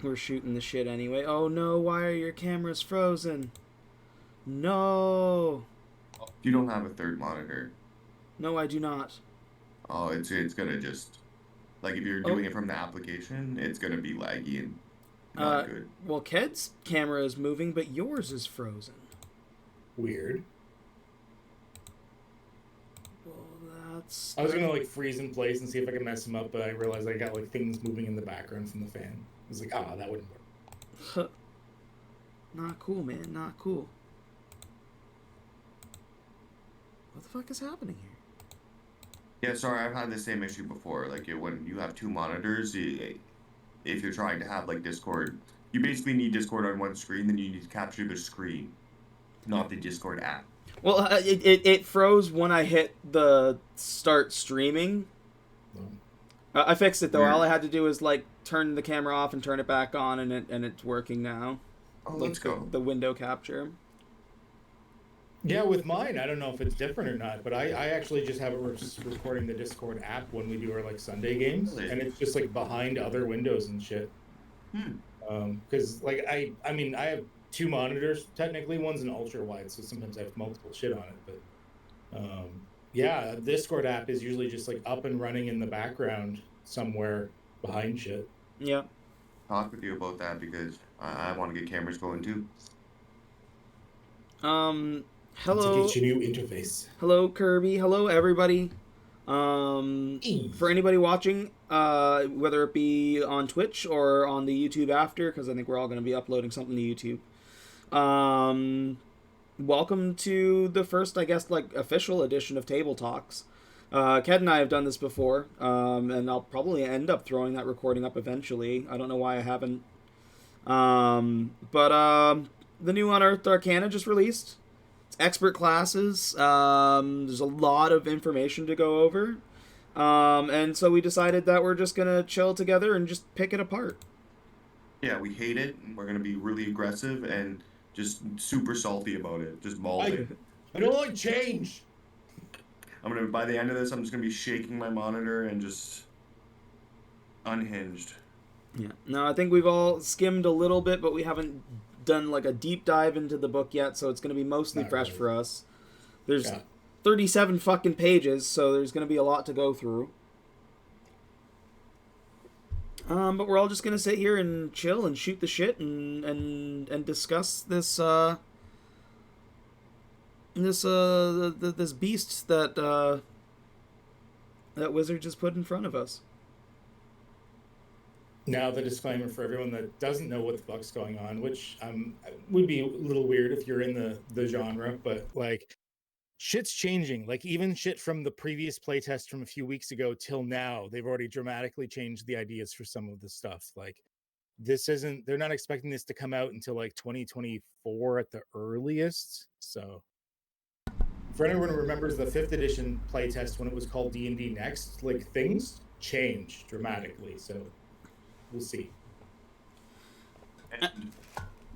We're shooting the shit anyway. Oh no, why are your cameras frozen? No. You don't have a third monitor. No, I do not. Oh, it's gonna just like if you're Oh, doing it from the application, it's gonna be laggy and not uh, good. well, Ked's camera is moving, but yours is frozen. Weird. Well, that's... I was gonna like freeze in place and see if I could mess him up, but I realized I got like things moving in the background from the fan. I was like, that wouldn't work. Not cool, man. Not cool. What the fuck is happening here? Yeah, sorry, I've had the same issue before. Like when you have two monitors, if you're trying to have like Discord, you basically need Discord on one screen, then you need to capture the screen, not the Discord app. Well, it froze when I hit the start streaming. I fixed it though. Weird. All I had to do was like turn the camera off and turn it back on, and it's working now. Oh, Like let's go. the window capture. Yeah, with mine, I don't know if it's different or not, but I actually just have it recording the Discord app when we do our like Sunday games, Really? and it's just like behind other windows and shit. Because like I mean I have two monitors technically. One's an ultra wide, so sometimes I have multiple shit on it. But yeah, Discord app is usually just like up and running in the background somewhere behind shit. Yeah. Talk with you about that because I want to get cameras going too. Hello. It's a new interface. Hello, Kirby. Hello, everybody. For anybody watching, whether it be on Twitch or on the YouTube after, because I think we're all going to be uploading something to YouTube. Welcome to the first, I guess, like official edition of Table Talks. Ked and I have done this before, and I'll probably end up throwing that recording up eventually. I don't know why I haven't. But the new Unearthed Arcana just released. It's expert classes. There's a lot of information to go over. And so we decided that we're just gonna chill together and just pick it apart. Yeah, we hate it, and we're gonna be really aggressive and just super salty about it. Just I balding. don't like change. By the end of this, I'm just gonna be shaking my monitor and just unhinged. Yeah. No, I think we've all skimmed a little bit, but we haven't done like a deep dive into the book yet, so it's gonna be mostly Not fresh really. for us. There's 37 fucking pages, so there's gonna be a lot to go through. But we're all just gonna sit here and chill and shoot the shit and discuss this this beast that that wizard just put in front of us. Now the disclaimer for everyone that doesn't know what the fuck's going on, which would be a little weird if you're in the genre, but like shit's changing. Like even shit from the previous playtest from a few weeks ago till now, they've already dramatically changed the ideas for some of the stuff. Like they're not expecting this to come out until like 2024 at the earliest. So for anyone who remembers the 5th edition playtest when it was called D&D Next, like things changed dramatically. So we'll see. And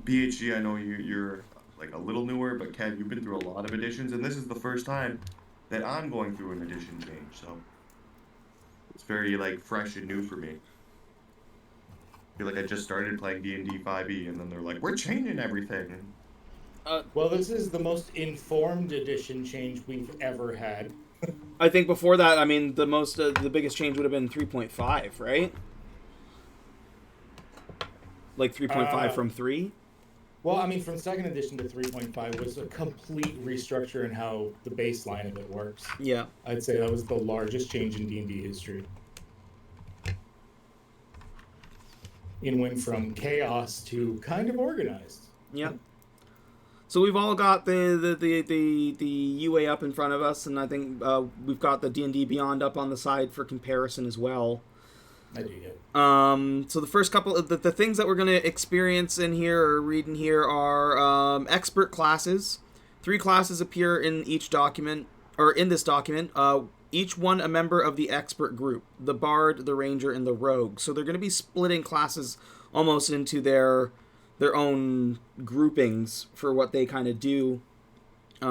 BHG, I know you're like a little newer, but Kev, you've been through a lot of editions, and this is the first time that I'm going through an edition change, so it's very like fresh and new for me. I feel like I just started playing D&D 5e, and then they're like, "We're changing everything." Well, this is the most informed edition change we've ever had. I think before that, I mean, the biggest change would have been 3.5, right? Like 3.5 from 3? Well, I mean, from 2nd edition to 3.5 was a complete restructure in how the baseline of it works. Yeah. I'd say that was the largest change in D&D history. It went from chaos to kind of organized. Yeah. So we've all got the UA up in front of us, and I think we've got the D&D Beyond up on the side for comparison as well. I do, yeah. So the first couple of the things that we're going to experience in here or read in here are expert classes. 3 classes appear in each document, or in this document. Each one a member of the expert group, the bard, the ranger, and the rogue. So they're going to be splitting classes almost into their own groupings for what they kind of do, like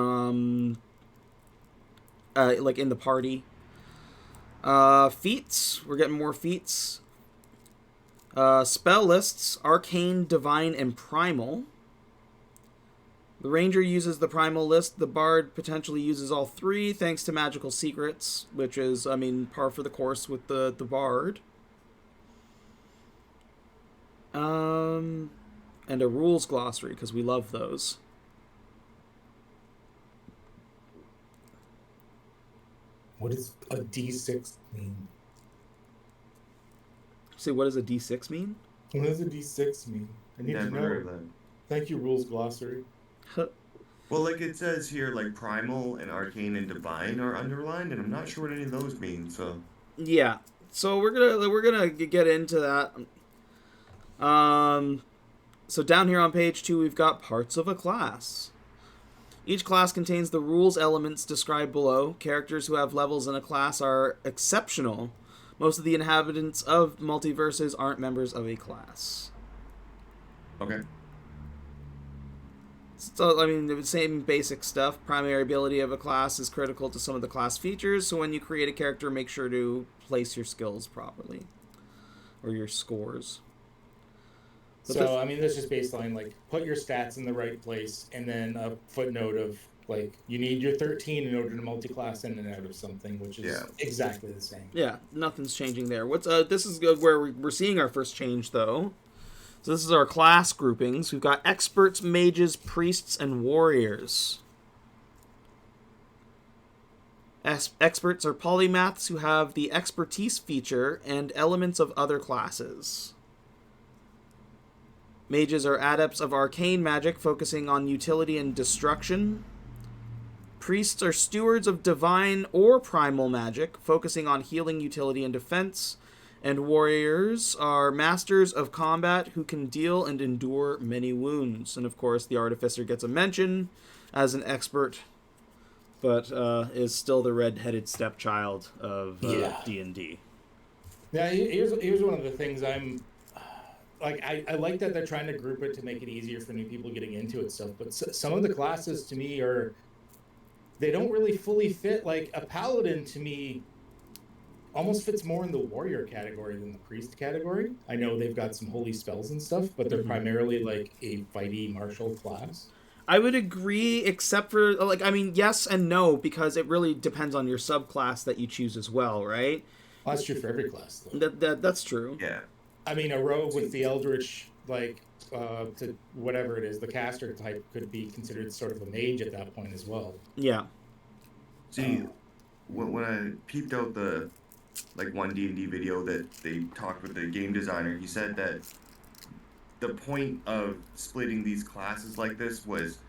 in the party. Feats, we're getting more feats. Spell lists: Arcane, Divine, and Primal. The Ranger uses the Primal list. The Bard potentially uses all three, thanks to magical secrets, which is, I mean, par for the course with the Bard. And a rules glossary, because we love those. What does a D6 mean? See, what does a D6 mean? What does a D6 mean? I need to Never heard know. of that. Thank you, rules glossary. Well, like it says here, like Primal and Arcane and Divine are underlined, and I'm not sure what any of those mean. So Yeah. So we're gonna get into that. So down here on page 2, we've got parts of a class. Each class contains the rules elements described below. Characters who have levels in a class are exceptional. Most of the inhabitants of multiverses aren't members of a class. okay. So, I mean, the same basic stuff. Primary ability of a class is critical to some of the class features, so when you create a character, make sure to place your skills properly. Or your scores. But So, I mean, this is baseline, like, put your stats in the right place, and then a footnote of, like, you need your 13 in order to multi-class in and out of something, which is exactly the same. Yeah, nothing's changing there. This is where we're seeing our first change, though. So this is our class groupings. We've got experts, mages, priests, and warriors. Experts are polymaths who have the expertise feature and elements of other classes. Mages are adepts of arcane magic, focusing on utility and destruction. Priests are stewards of divine or primal magic, focusing on healing, utility, and defense. And warriors are masters of combat who can deal and endure many wounds. And of course, the artificer gets a mention as an expert, but is still the red-headed stepchild of D&D. Yeah, here's one of the things I'm... Like, I like that they're trying to group it to make it easier for new people getting into it stuff, but some of the classes, to me, they don't really fully fit. Like, a paladin, to me, almost fits more in the warrior category than the priest category. I know they've got some holy spells and stuff, but they're primarily like a fighty martial class. I would agree, except for, like, I mean, yes and no, because it really depends on your subclass that you choose as well, right? Well, that's true for every class, though. That's true. Yeah. I mean, a rogue with the eldritch, like, to whatever it is, the caster type could be considered sort of a mage at that point as well. Yeah. See, when I peeped out the one D&D video that they talked with the game designer, he said that the point of splitting these classes like this was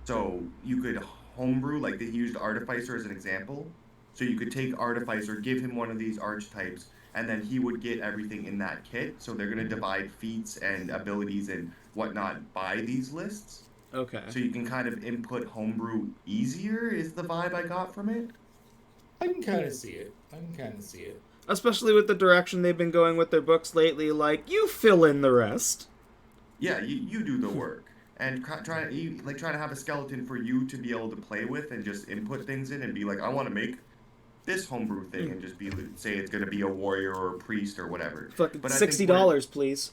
so you could homebrew, like they used Artificer as an example. So you could take Artificer, give him one of these archetypes, and then he would get everything in that kit. So they're going to divide feats and abilities and whatnot by these lists. Okay. So you can kind of input homebrew easier, is the vibe I got from it. I can kind of see it. Especially with the direction they've been going with their books lately, like, you fill in the rest. Yeah, you do the work. And try to have a skeleton for you to be able to play with and just input things in and be like, I want to make this homebrew thing, and just say it's going to be a warrior or a priest or whatever. Fucking $60, please.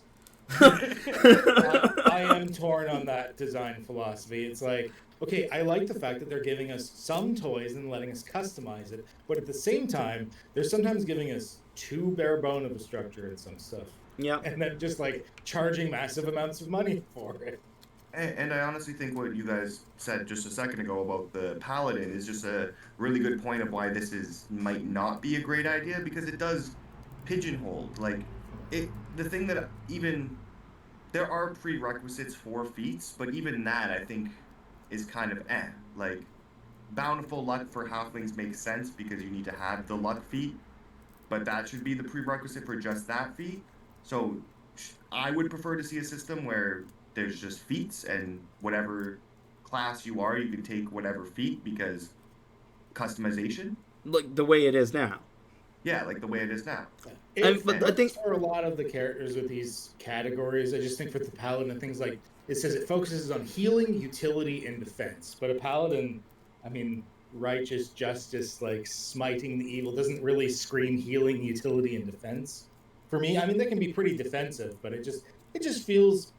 I am torn on that design philosophy. It's like, okay, I like the fact that they're giving us some toys and letting us customize it, but at the same time, they're sometimes giving us too bare bone of a structure and some stuff. Yeah. And then just like charging massive amounts of money for it. And I honestly think what you guys said just a second ago about the paladin is just a really good point of why this might not be a great idea, because it does pigeonhole. Like, the thing that even there are prerequisites for feats, but even that I think is kind of like bountiful luck for halflings makes sense because you need to have the luck feat, but that should be the prerequisite for just that feat. So I would prefer to see a system where there's just feats, and whatever class you are, you can take whatever feat, because customization. Like the way it is now. Yeah, like the way it is now. But I think for a lot of the characters with these categories, I just think for the paladin and things like, it says it focuses on healing, utility, and defense. But a paladin, I mean, righteous justice, like smiting the evil, doesn't really scream healing, utility, and defense. for me. I mean, they can be pretty defensive, but it just feels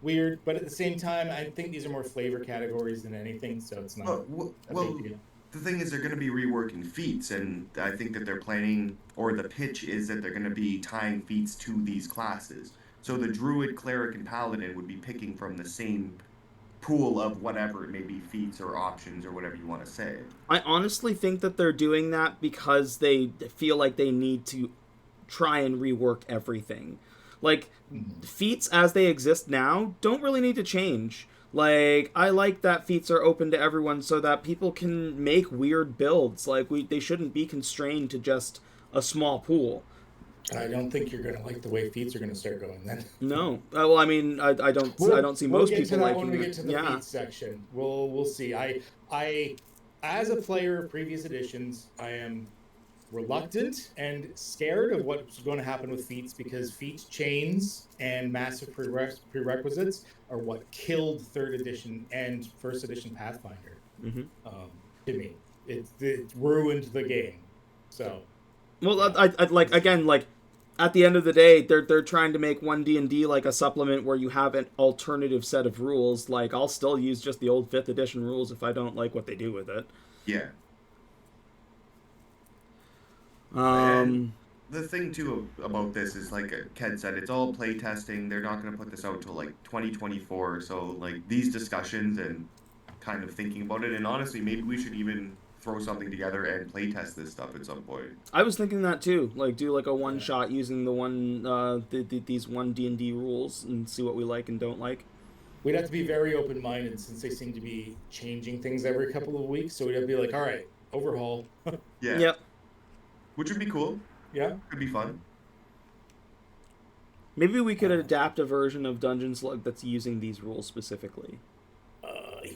weird. But at the same time, I think these are more flavor categories than anything, so it's not a big deal. The thing is, they're going to be reworking feats, and I think that they're planning, or the pitch is that they're going to be tying feats to these classes. So the druid, cleric, and paladin would be picking from the same pool of whatever it may be, feats or options or whatever you want to say. I honestly think that they're doing that because they feel like they need to try and rework everything. Like, feats as they exist now don't really need to change. Like, I like that feats are open to everyone so that people can make weird builds. Like, they shouldn't be constrained to just a small pool. I don't think you're gonna like the way feats are gonna start going then. No, well, I mean, I don't see most people liking when we get to the feats section. We'll see. I, as a player of previous editions, I am reluctant and scared of what's going to happen with feats, because feat chains and massive prerequisites are what killed 3rd edition and 1st edition Pathfinder. To me, it ruined the game. So, well, I like, again, like, at the end of the day, they're trying to make 1D&D like a supplement where you have an alternative set of rules. Like, I'll still use just the old 5th edition rules if I don't like what they do with it. Yeah. And the thing too about this is, like Ked said, it's all playtesting. They're not going to put this out till like 2024. So like these discussions and kind of thinking about it, and honestly, maybe we should even throw something together and playtest this stuff at some point. I was thinking that too. Like, do like a one shot using these 1D&D rules and see what we like and don't like. We'd have to be very open minded, since they seem to be changing things every couple of weeks. So we'd have to be like, all right, overhaul. Yeah. Yep. Which would be cool. Yeah. Could be fun. Maybe we could adapt a version of Dungeon Slug that's using these rules specifically.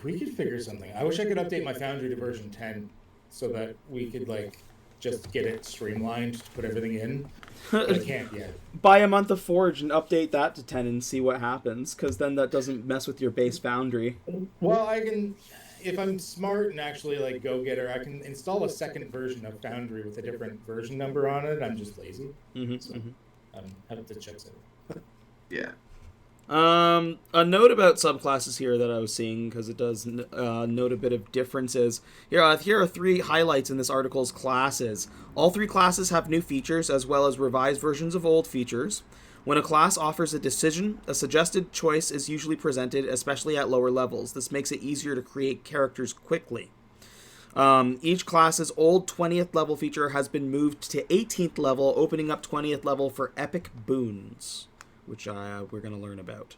We could figure something. I wish I could update my Foundry to version 10 so that we could, like, just get it streamlined to put everything in. But I can't yet. Buy a month of Forge and update that to 10 and see what happens, because then that doesn't mess with your base Foundry. Well, I can... If I'm smart and actually like go-getter, I can install a 2nd version of Foundry with a different version number on it. I'm just lazy. I have to check it. Yeah. A note about subclasses here that I was seeing, because it does note a bit of differences. Here are 3 highlights in this article's classes. All 3 classes have new features, as well as revised versions of old features. When a class offers a decision, a suggested choice is usually presented, especially at lower levels. This makes it easier to create characters quickly. Each class's old 20th level feature has been moved to 18th level, opening up 20th level for epic boons, which we're going to learn about.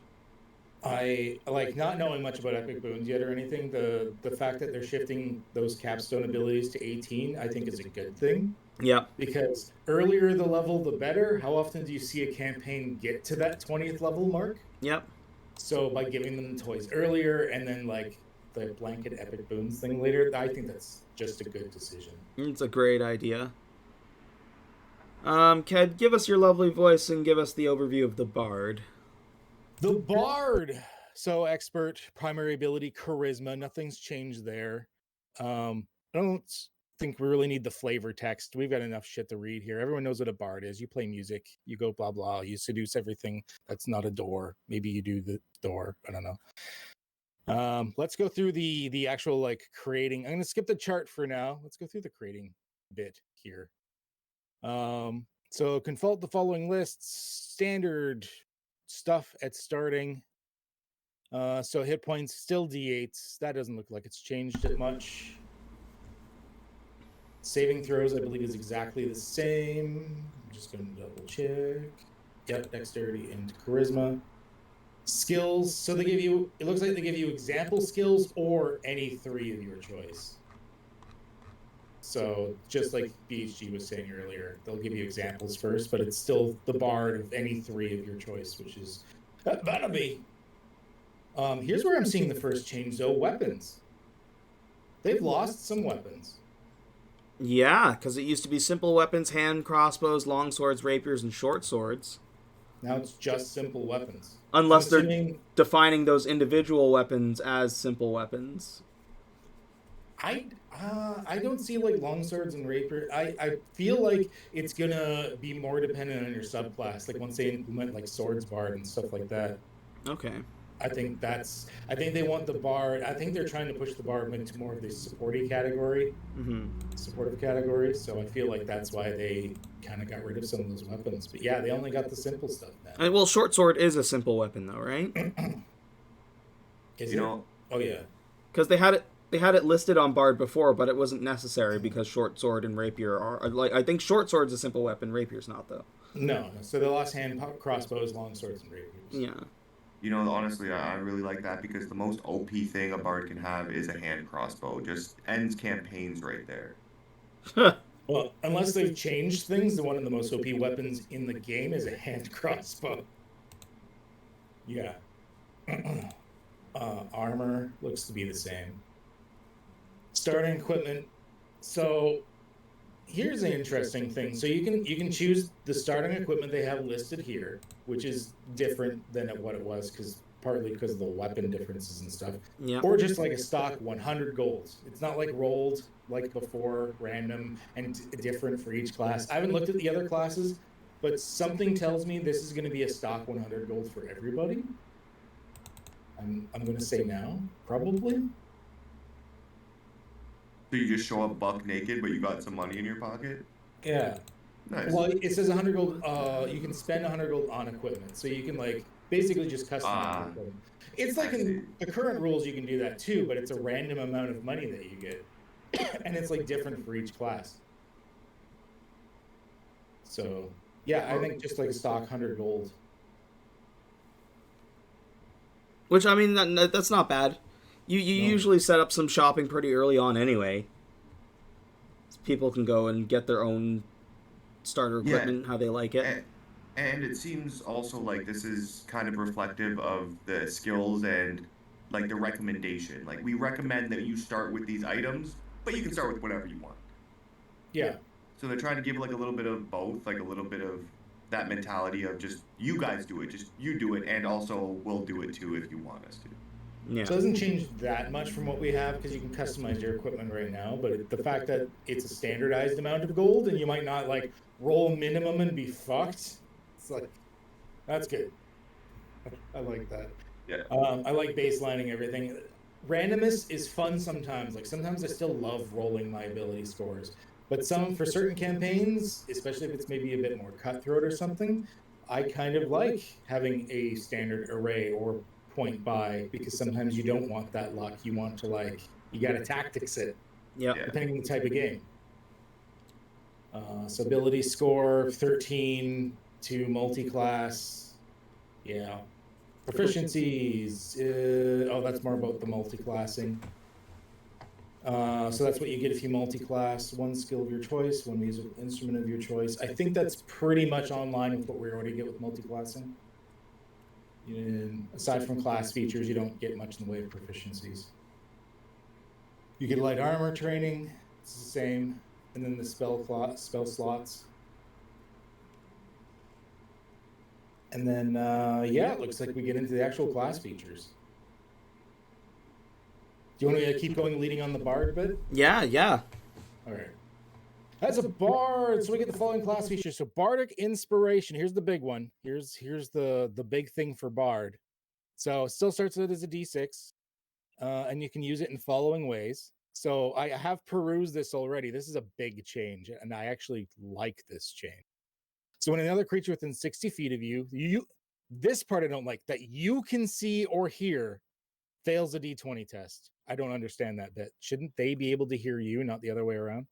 I like, not knowing much about epic boons yet or anything. The fact that they're shifting those capstone abilities to 18, I think, is a good thing. Yeah. Because earlier the level, the better. How often do you see a campaign get to that 20th level mark? Yep. So by giving them the toys earlier and then like the blanket epic boons thing later, I think that's just a good decision. It's a great idea. Ked, give us your lovely voice and give us the overview of the Bard. The Bard! So expert, primary ability, charisma. Nothing's changed there. I don't think we really need the flavor text. We've got enough shit to read here. Everyone knows what a bard is. You play music, you go blah blah, you seduce everything that's not a door. Maybe you do the door, I don't know. Let's go through the actual like creating. I'm gonna skip the chart for now. Let's go through the creating bit here. So consult the following lists. Standard stuff at starting. So hit points still D8s. That doesn't look like it's changed it much. Saving throws, I believe, is exactly the same. I'm just going to double check. Yep, dexterity and charisma. Skills. So they give you, it looks like they give you example skills or any 3 of your choice. So just like BHG was saying earlier, they'll give you examples first, but it's still the bard of any 3 of your choice, which is that'll be. Here's where I'm seeing the first change, though. Weapons. They've lost some weapons. Yeah, because it used to be simple weapons, hand crossbows, long swords, rapiers, and short swords. Now it's just simple weapons. Unless they're defining those individual weapons as simple weapons. I I don't see like longswords and rapier. I feel like it's gonna be more dependent on your subclass. Like once they implement like swords bard and stuff like that. Okay. I think they want the bard. I think they're trying to push the bard into more of the supportive category. Supportive category. So I feel like that's why they kind of got rid of some of those weapons. But yeah, they only got the simple stuff now. Well, short sword is a simple weapon though, right? Is You it? know, Oh yeah. Because they had it listed on Bard before, but it wasn't necessary because short sword and rapier are like, I think short sword's a simple weapon, rapier's not though. No. So they lost crossbows, long swords, and rapiers. Yeah. you know, honestly, I really like that because the most OP thing a bard can have is a hand crossbow. Just ends campaigns right there. Well, unless they've changed things, the one of the most OP weapons in the game is a hand crossbow. Yeah. Armor looks to be the same. Starting equipment. So here's an interesting thing. So you can choose the starting equipment they have listed here, which is different than what it was partly because of the weapon differences and stuff. Yeah. Or just like a stock 100 golds. It's not like rolled like before, random and different for each class. I haven't looked at the other classes, but something tells me this is going to be a stock 100 gold for everybody. I'm going to say now, probably. So you just show up buck naked, but you got some money in your pocket? Yeah. Nice. Well, it says 100 gold. You can spend 100 gold on equipment, so you can like basically just customize equipment. It's like in the current rules, you can do that too, but it's a random amount of money that you get, and it's like different for each class. So yeah, I think just like a stock 100 gold. Which, I mean, that's not bad. You usually set up some shopping pretty early on anyway. So people can go and get their own starter equipment how they like it. And it seems also like this is kind of reflective of the skills and like the recommendation. Like we recommend that you start with these items, but you can start with whatever you want. Yeah. So they're trying to give like a little bit of both, like a little bit of that mentality of just you guys do it, just you do it, and also we'll do it too if you want us to. Yeah. So it doesn't change that much from what we have because you can customize your equipment right now. But the fact that it's a standardized amount of gold and you might not like roll minimum and be fucked, it's like that's good. I like that. Yeah. I like baselining everything. Randomness is fun sometimes. Like sometimes I still love rolling my ability scores. But for certain campaigns, especially if it's maybe a bit more cutthroat or something, I kind of like having a standard array or point buy because sometimes you don't want that luck. You want to you got to tactics it. Yeah. Depending on the type of game. So ability score 13 to multi-class. Yeah. Proficiencies. That's more about the multi-classing. So that's what you get if you multi-class. One skill of your choice, one musical instrument of your choice. I think that's pretty much online with what we already get with multi-classing. Aside from class features, you don't get much in the way of proficiencies. You get light armor training. It's the same. And then the spell slots. And then, it looks like we get into the actual class features. Do you want to keep going leading on the bard bit? Yeah. All right. As a bard, so we get the following class features. So bardic inspiration. Here's the big one. Here's the big thing for bard. So it still starts out as a d6, and you can use it in following ways. So I have perused this already. This is a big change, and I actually like this change. So when another creature within 60 feet of you, this part I don't like, that you can see or hear, fails a d20 test. I don't understand that bit. Shouldn't they be able to hear you, not the other way around?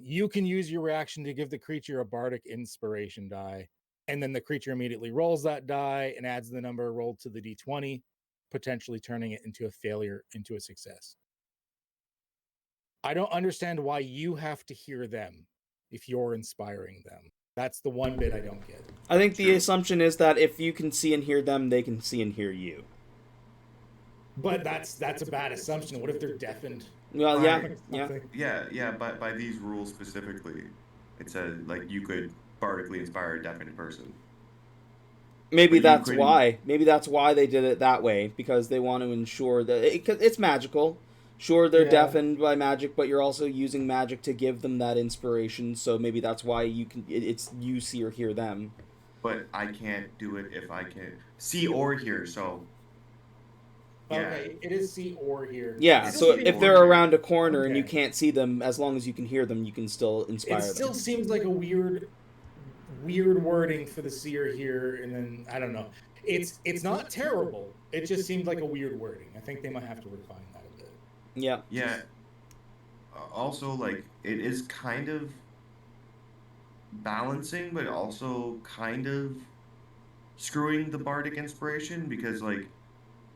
You can use your reaction to give the creature a bardic inspiration die, and then the creature immediately rolls that die and adds the number rolled to the d20, potentially turning it into a failure into a success. I don't understand why you have to hear them if you're inspiring them. That's the one bit I don't get. I think the assumption is that if you can see and hear them, they can see and hear you. But that's a bad assumption. What if they're deafened? Well, yeah. But by these rules specifically, it says like you could bardically inspire a deafened person. Maybe that's why. Maybe that's why they did it that way, because they want to ensure that it's magical. Sure, they're Yeah. deafened by magic, but you're also using magic to give them that inspiration. So maybe that's why it's you see or hear them. But I can't do it if I can see or hear. So yeah, Okay, it is see or hear. Yeah. Still So see seems- if or they're hear. around a corner and you Okay. can't see them, as long as you can hear them, you can still inspire It them. still seems like a weird wording for the see or hear, and then I don't know. It's not terrible. It just seemed like a weird wording. I think they might have to refine that a bit. Yeah. Yeah. Also, like it is kind of balancing, but also kind of screwing the bardic inspiration because, like,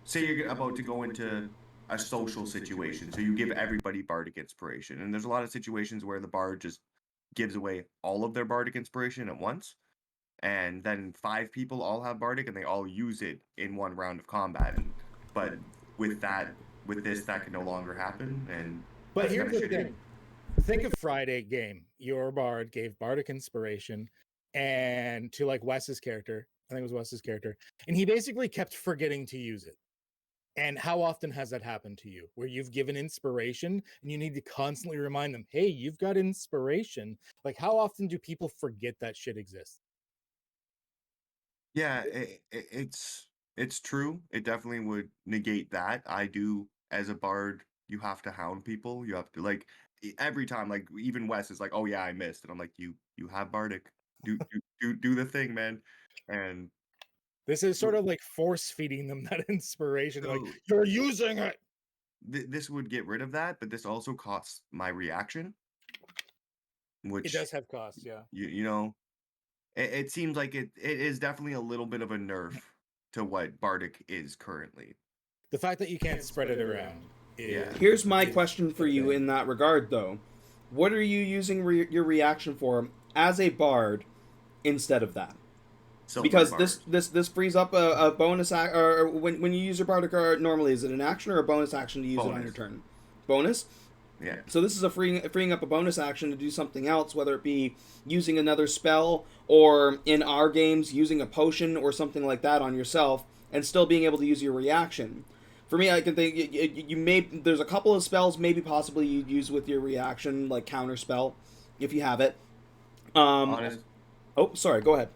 say you're about to go into a social situation, so you give everybody bardic inspiration, and there's a lot of situations where the bard just gives away all of their bardic inspiration at once, and then 5 people all have bardic and they all use it in one round of combat. But with this, that can no longer happen, and But that's here's kind of the shitty. thing. Think of Friday game. Your bard gave bardic inspiration and to like Wes's character. I think it was Wes's character. And he basically kept forgetting to use it. And how often has that happened to you where you've given inspiration and you need to constantly remind them, hey, you've got inspiration? Like, how often do people forget that shit exists? Yeah, it's true. It definitely would negate that. I do, as a bard, you have to hound people. You have to, like, every time, like even Wes is like, "Oh yeah, I missed," and I'm like, "You have bardic. Do the thing, man." And This is sort of like force feeding them that inspiration. Like, so you're using it. this would get rid of that, but this also costs my reaction, It which does have costs, yeah. you know, it seems like it is definitely a little bit of a nerf to what bardic is currently. The fact that you can't spread it around Yeah. is Here's my is question for the you thing. in that regard, though. What are you using your reaction for as a bard instead of that? Silvery Because bars. this frees up a bonus or when you use your bardic card normally, is it an action or a bonus action to use it on your Bonus. turn? Bonus. Yeah. So this is a freeing up a bonus action to do something else, whether it be using another spell or in our games using a potion or something like that on yourself, and still being able to use your reaction. For me, I can think you may there's a couple of spells maybe possibly you'd use with your reaction, like counter spell, if you have it. Honest. Oh, sorry. Go ahead.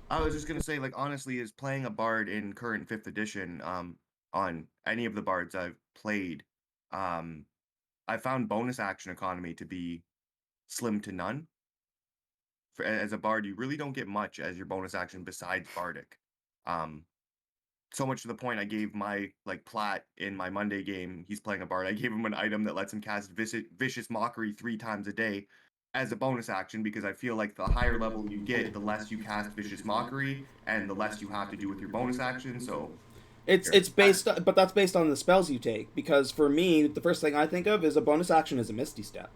I was just gonna say, like, honestly, is playing a bard in current 5th edition, on any of the bards I've played, um, I found bonus action economy to be slim to none. As a bard, you really don't get much as your bonus action besides bardic. Um, so much to the point I gave my, like, plat in my Monday game. He's playing a bard. I gave him an item that lets him cast vicious mockery 3 times a day as a bonus action, because I feel like the higher level you get, the less you cast vicious mockery and the less you have to do with your bonus action. So It's based, but that's based on the spells you take. Because for me, the first thing I think of is a bonus action is a Misty Step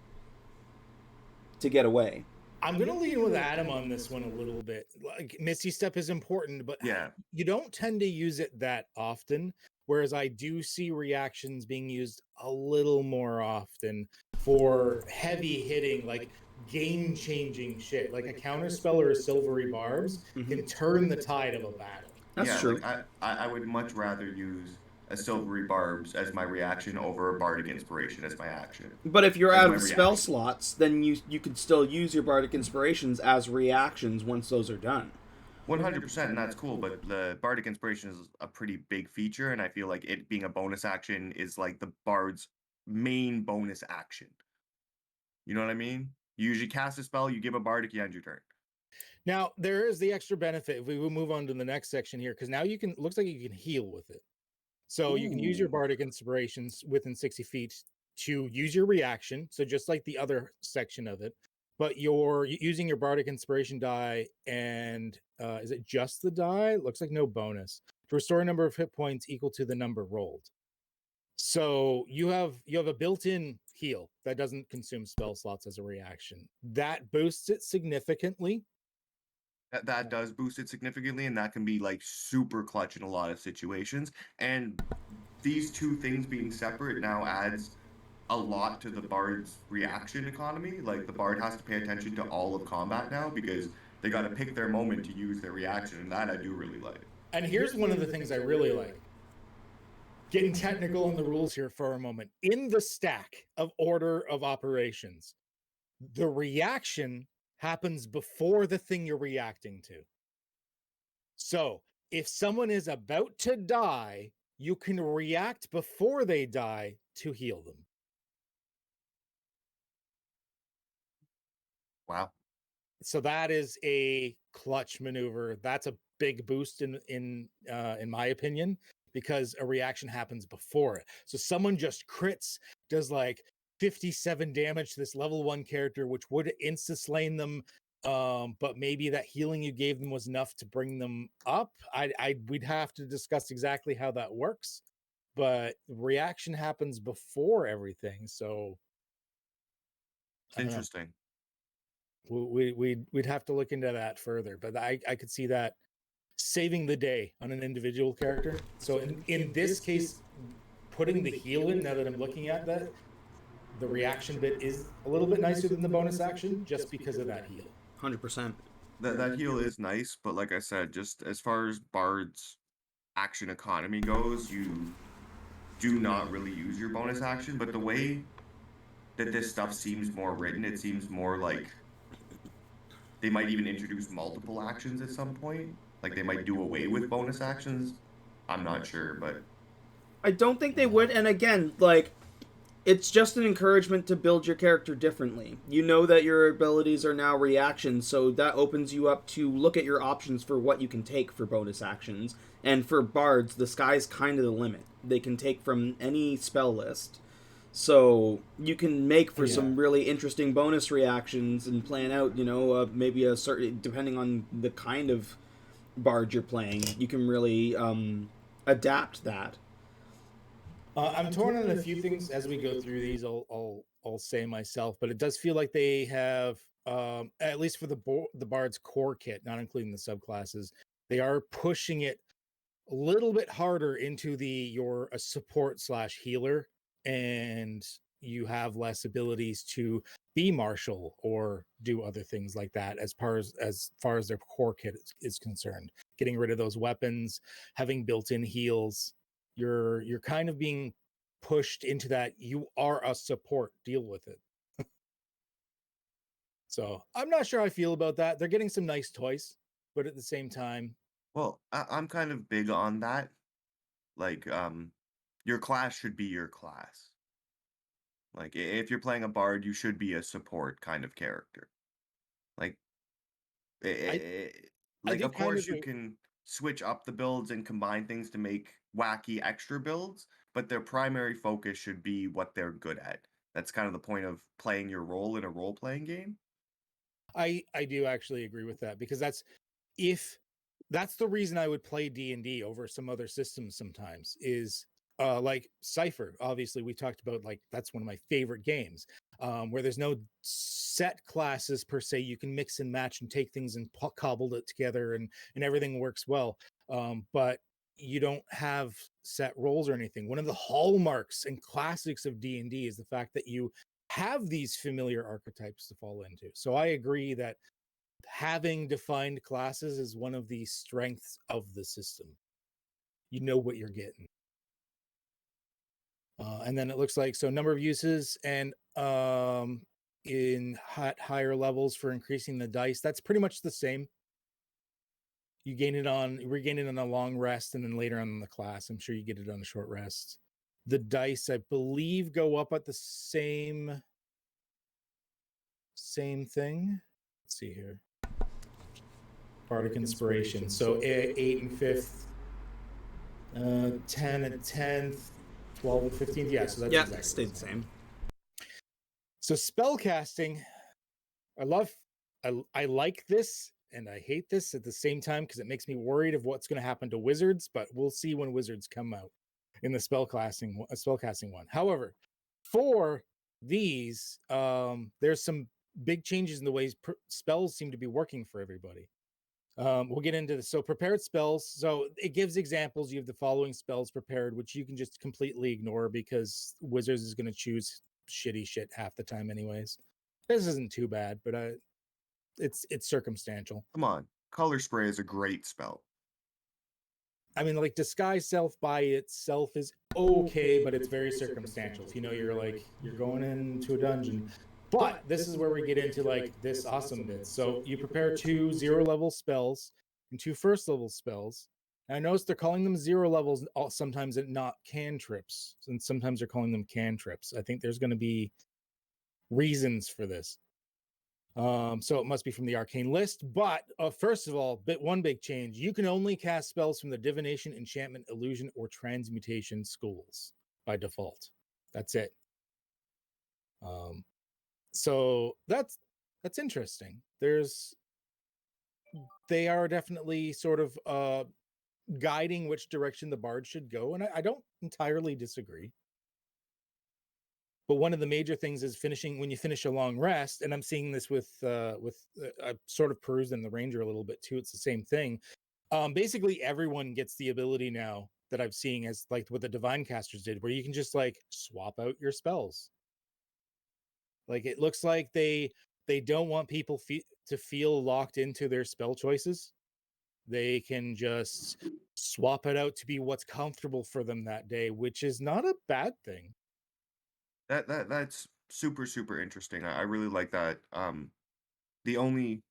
to get away. I'm gonna lean with Adam on this one a little bit. Like, Misty Step is important, but yeah, you don't tend to use it that often. Whereas I do see reactions being used a little more often for heavy hitting, like game changing shit. Like a counter spell or a silvery barbs can turn the tide of a battle. That's yeah, true. like I would much rather use a silvery barbs as my reaction over a bardic inspiration as my action. But if you're As out my of spell reaction. slots, then you could still use your bardic inspirations as reactions once those are done. 100%, and that's cool, but the bardic inspiration is a pretty big feature, and I feel like it being a bonus action is like the bard's main bonus action. You know what I mean? You usually cast a spell, you give a bardic, you end your turn. Now there is the extra benefit. If we will move on to the next section here, because now you can looks like you can heal with it. So you can use your Ooh. bardic inspirations within 60 feet to use your reaction. So just like the other section of it, but you're using your bardic inspiration die, and is it just the die? Looks like no bonus to restore a number of hit points equal to the number rolled. So you have a built-in heal that doesn't consume spell slots as a reaction. That boosts it significantly. That does boost it significantly, and that can be like super clutch in a lot of situations. And these two things being separate now adds a lot to the bard's reaction economy. Like the bard has to pay attention to all of combat now because they got to pick their moment to use their reaction, and that I do really like. And here's one of the things I really like. getting technical on the rules here for a moment. In the stack of order of operations, the reaction happens before the thing you're reacting to. So if someone is about to die, you can react before they die to heal them. Wow. So that is a clutch maneuver. That's a big boost in my opinion, because a reaction happens before it. So someone just crits, does like 57 damage to this level 1 character, which would insta-slain them. But maybe that healing you gave them was enough to bring them up. We'd have to discuss exactly how that works, but reaction happens before everything. So It's interesting. We'd have to look into that further, but I could see that saving the day on an individual character. So in this case, putting the heal in, now that I'm looking at that, the reaction bit is a little bit nicer than the bonus action just because of that heal. 100%. That heal is nice, but like I said, just as far as Bard's action economy goes, you do not really use your bonus action. But the way that this stuff seems more written, it seems more like they might even introduce multiple actions at some point. Like they might do away with bonus actions. I'm not sure, but I don't think they would. And again, like, it's just an encouragement to build your character differently. You know that your abilities are now reactions, so that opens you up to look at your options for what you can take for bonus actions. And for bards, the sky's kind of the limit. They can take from any spell list. So you can make for some really interesting bonus reactions and plan out, maybe a certain, depending on the kind of bard you're playing, you can really adapt that. I'm torn on a few things as we go through these. I'll say myself, but it does feel like they have, at least for the Bard's core kit, not including the subclasses, they are pushing it a little bit harder into you're a support / healer, and you have less abilities to be martial or do other things like that as far as their core kit is concerned. Getting rid of those weapons, having built-in heals, you're kind of being pushed into that you are a support, deal with it. So I'm not sure how I feel about that. They're getting some nice toys, but at the same time, well, I'm kind of big on that. Like, your class should be your class. Like, if you're playing a bard, you should be a support kind of character. Like, do of kind course, of you can switch up the builds and combine things to make wacky extra builds, but their primary focus should be what they're good at. That's kind of the point of playing your role in a role-playing game. I do actually agree with that, because that's the reason I would play D&D over some other systems sometimes, is like Cypher. Obviously, we talked about, like, that's one of my favorite games, where there's no set classes per se. You can mix and match and take things and cobble it together, and everything works well. But you don't have set roles or anything. One of the hallmarks and classics of D&D is the fact that you have these familiar archetypes to fall into. So I agree that having defined classes is one of the strengths of the system. You know what you're getting. And then it looks like, so number of uses and in higher levels for increasing the dice, that's pretty much the same. You regain it on a long rest, and then later on in the class, I'm sure you get it on a short rest. The dice, I believe, go up at the same thing. Let's see here. Bardic Inspiration. So 8 and 5th, 10 and 10th, 12 and 15th. Yeah, so that's exactly stayed the same. So spellcasting, I like this and I hate this at the same time, because it makes me worried of what's going to happen to wizards, but we'll see when wizards come out in the spellcasting one. However, for these, there's some big changes in the ways spells seem to be working for everybody. We'll get into this. So prepared spells. So it gives examples. You have the following spells prepared, which you can just completely ignore, because Wizards is going to choose shitty shit half the time anyways. This isn't too bad, but it's circumstantial. Come on. Color Spray is a great spell. I mean, like disguise self by itself is okay, but it's very circumstantial. If you know you're going into a dungeon. But this is where we get into like this awesome bit. So you prepare 2 0-level spells and 2 1st-level spells. And I noticed they're calling them 0 levels sometimes, and not cantrips, and sometimes they're calling them cantrips. I think there's going to be reasons for this. So it must be from the arcane list. But first of all, one big change: you can only cast spells from the divination, enchantment, illusion, or transmutation schools by default. That's it. So that's interesting. They are definitely sort of guiding which direction the bard should go, and I don't entirely disagree. But one of the major things is when you finish a long rest, and I'm seeing this with I've sort of perused in the Ranger a little bit too. It's the same thing. Basically, everyone gets the ability now that I've seen, as like what the Divine Casters did, where you can just like swap out your spells. Like it looks like they don't want people to feel locked into their spell choices. They can just swap it out to be what's comfortable for them that day, which is not a bad thing. That's super interesting. I really like that. The only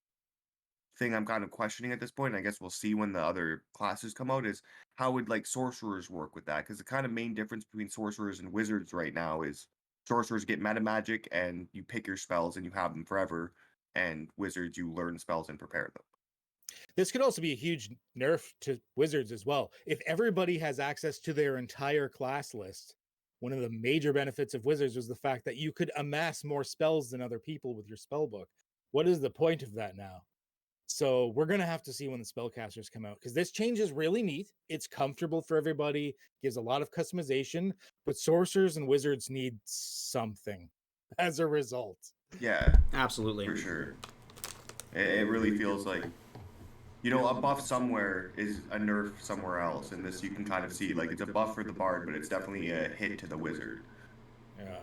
thing I'm kind of questioning at this point, I guess we'll see when the other classes come out, is how would like sorcerers work with that? Because the kind of main difference between sorcerers and wizards right now is sorcerers get meta magic and you pick your spells and you have them forever, and wizards you learn spells and prepare them. This could also be a huge nerf to wizards as well. If everybody has access to their entire class list, one of the major benefits of wizards was the fact that you could amass more spells than other people with your spell book. What is the point of that now? So we're going to have to see when the spellcasters come out, because this change is really neat. It's comfortable for everybody, gives a lot of customization, but sorcerers and wizards need something as a result. Yeah, Absolutely. for sure. It really feels like, a buff somewhere is a nerf somewhere else, and this you can kind of see. Like, it's a buff for the bard, but it's definitely a hit to the wizard. Yeah.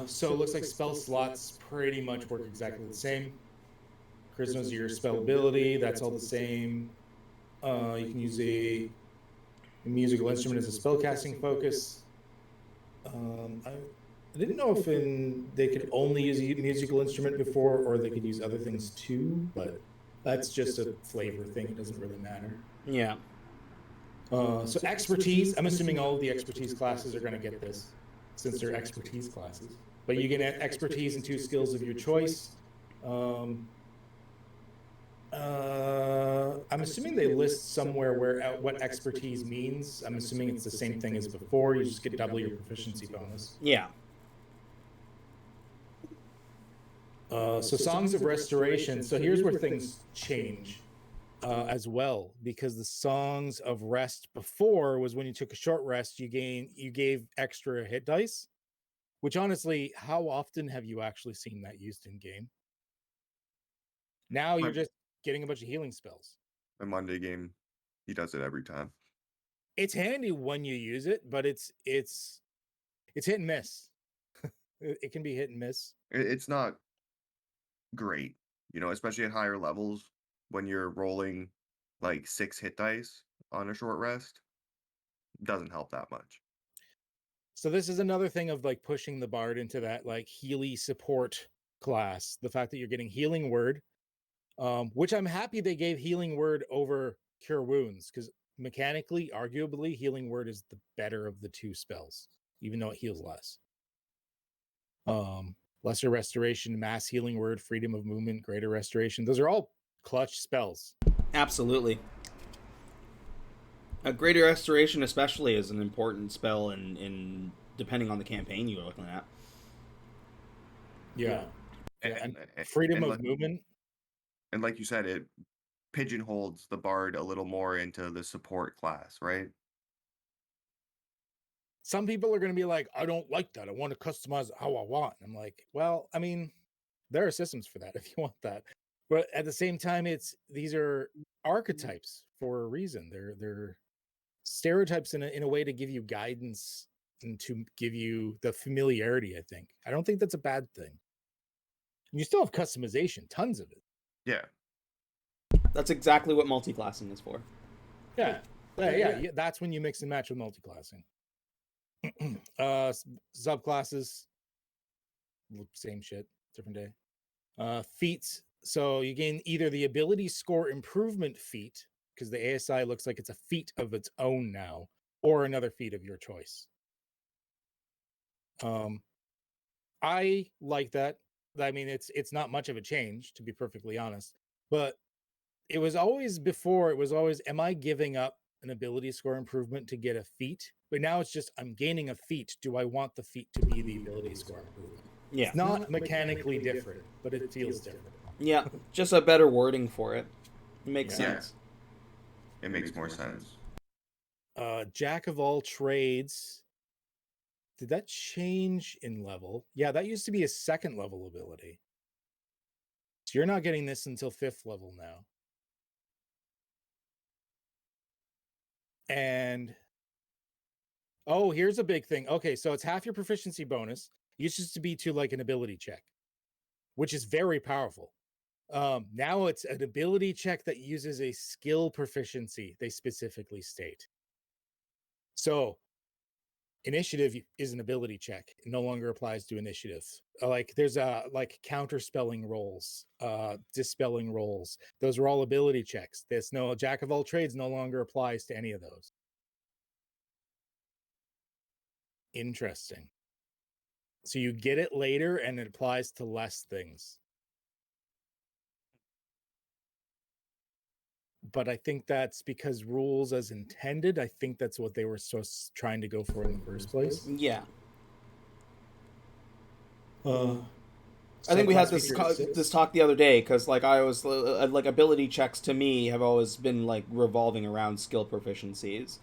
So it looks like spell slots pretty much work exactly the same. Charisma's your spell ability, that's all the same. You can use a musical instrument as a spellcasting focus. I didn't know if they could only use a musical instrument before, or they could use other things too, but that's just a flavor thing. It doesn't really matter. Yeah. So expertise, I'm assuming all of the expertise classes are going to get this, since they're expertise classes. But you get expertise in 2 skills of your choice. I'm assuming they list somewhere what expertise means. I'm assuming it's the same thing as before. You just get double your proficiency bonus. Yeah. So Songs of Restoration. So here's where things change as well, because the Songs of Rest before was when you took a short rest, you gave extra hit dice, which honestly, how often have you actually seen that used in game? Now you're just getting a bunch of healing spells. The Monday game, he does it every time. It's handy when you use it, but it's hit and miss. It can be hit and miss. It's not great, especially at higher levels when you're rolling like 6 hit dice on a short rest. Doesn't help that much. So this is another thing of like pushing the bard into that like healy support class. The fact that you're getting healing word, which I'm happy they gave healing word over cure wounds, because mechanically, arguably, healing word is the better of the 2 spells, even though it heals less. Lesser restoration, mass healing word, freedom of movement, greater restoration. Those are all clutch spells. Absolutely. A greater restoration especially is an important spell in depending on the campaign you're looking at. Yeah. And freedom of movement. And like you said, it pigeonholes the bard a little more into the support class, right? Some people are going to be like, I don't like that. I want to customize it how I want. I'm like, well, I mean, there are systems for that if you want that. But at the same time, these are archetypes for a reason. They're stereotypes in a way to give you guidance and to give you the familiarity, I think. I don't think that's a bad thing. You still have customization, tons of it. Yeah. That's exactly what multi-classing is for. Yeah. Yeah, that's when you mix and match with multi-classing. Subclasses, same shit, different day. Feats. So you gain either the ability score improvement feat, because the ASI looks like it's a feat of its own now, or another feat of your choice. I like that. I mean, it's not much of a change, to be perfectly honest. But it was always, am I giving up an ability score improvement to get a feat? But now it's just, I'm gaining a feat. Do I want the feat to be the ability score improvement? Yeah. It's not mechanically different, but it feels different. Yeah, just a better wording for it. It makes sense. It makes more sense. Jack of all trades. Did that change in level? Yeah, that used to be a 2nd level ability. So you're not getting this until 5th level now. And here's a big thing. Okay, so it's half your proficiency bonus. It used to be to like an ability check, which is very powerful. Now it's an ability check that uses a skill proficiency, they specifically state. So initiative is an ability check. It no longer applies to initiative. Like there's like counter spelling rolls, dispelling rolls. Those are all ability checks. Jack of all trades no longer applies to any of those. Interesting. So you get it later and it applies to less things. But I think that's because rules as intended. I think that's what they were trying to go for in the first place. Yeah. I think we had this talk the other day, because like I was like, ability checks to me have always been like revolving around skill proficiencies.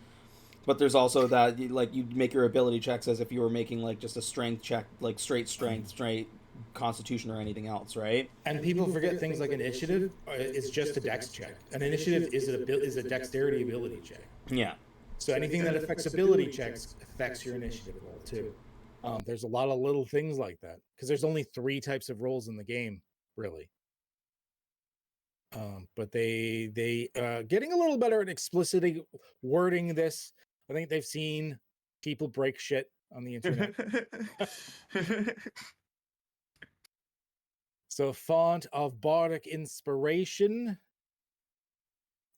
But there's also that like you make your ability checks as if you were making like just a strength check, like straight strength, straight constitution, or anything else, right? And people forget things like initiative. It's just a dex check. An initiative is a dexterity ability check. Yeah. So anything that affects ability checks affects your initiative roll too. There's a lot of little things like that because there's only 3 types of rolls in the game, really. But they getting a little better at explicitly wording this. I think they've seen people break shit on the internet. So font of bardic inspiration.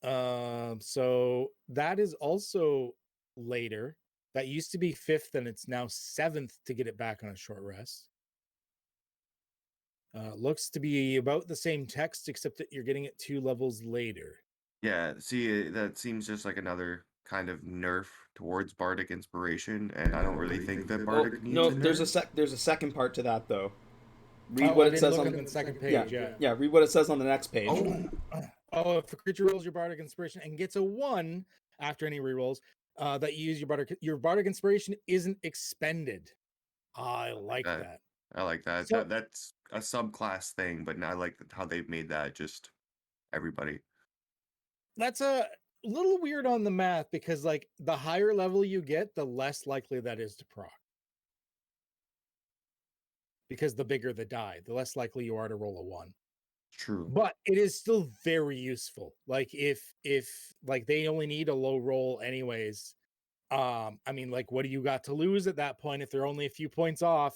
So that is also later. That used to be 5th and it's now 7th to get it back on a short rest. Looks to be about the same text, except that you're getting it 2 levels later. Yeah, see, that seems just like another kind of nerf towards bardic inspiration, and I don't really think that bardic needs a nerf. There's a second part to that though. Read what it says on the second page. Yeah, read what it says on the next page. If a creature rolls your bardic inspiration and gets a 1 after any rerolls, that you use your bardic inspiration isn't expended. I like that. I like that. So, that's a subclass thing, but I like how they've made that just everybody. That's a little weird on the math because, like, the higher level you get, the less likely that is to proc. Because the bigger the die, the less likely you are to roll a 1. True. But it is still very useful. Like if like they only need a low roll anyways. I mean, like, what do you got to lose at that point if they're only a few points off?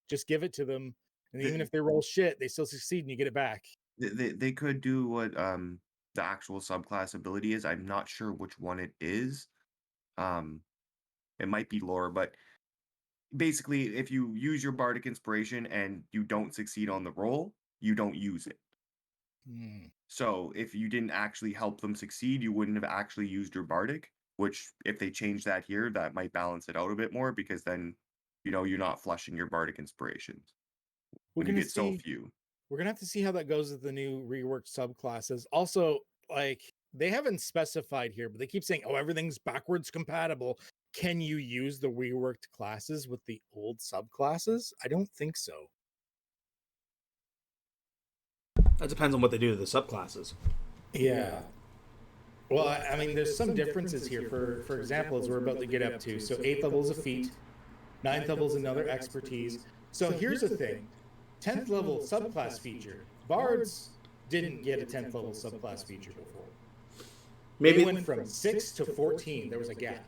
Just give it to them. And even if they roll shit, they still succeed and you get it back. They could do what the actual subclass ability is. I'm not sure which one it is. It might be lore, but basically if you use your bardic inspiration and you don't succeed on the roll, you don't use it. So if you didn't actually help them succeed, you wouldn't have actually used your bardic, which if they change that here, that might balance it out a bit more because then, you're not flushing your bardic inspirations when you get so few. We're going to have to see how that goes with the new reworked subclasses. Also, like, they haven't specified here, but they keep saying, everything's backwards compatible. Can you use the reworked classes with the old subclasses? I don't think so. That depends on what they do to the subclasses. Yeah. Well, I mean, there's some differences here. For example, as we're about to get up to. So 8th level is a feat. 9th level is another expertise. So here's the thing. 10th level subclass feature. Bards didn't get a 10th level subclass feature before. Maybe They went from 6 to 14. There was a gap.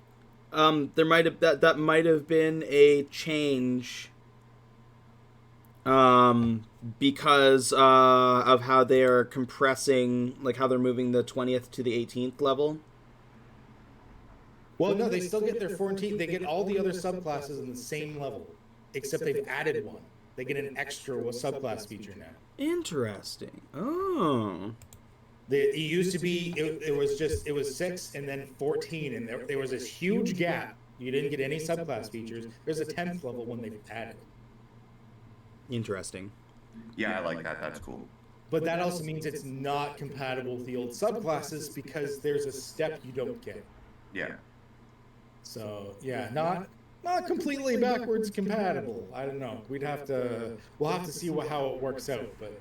there might have that might have been a change. Because of how they are compressing, like how they're moving the 20th to the 18th level. Well, no, they still get their 14. They get all the other subclasses in the same level, except they've added one. They get an extra subclass feature now. Interesting. Oh. It used to be, it was 6 and then 14, and there was this huge gap. You didn't get any subclass features. There's a 10th level one they've added. Interesting. Yeah, I like that. That's cool. But that also means it's not compatible with the old subclasses because there's a step you don't get. Yeah. So yeah, not completely backwards compatible. I don't know. We'll have to see how it works out. But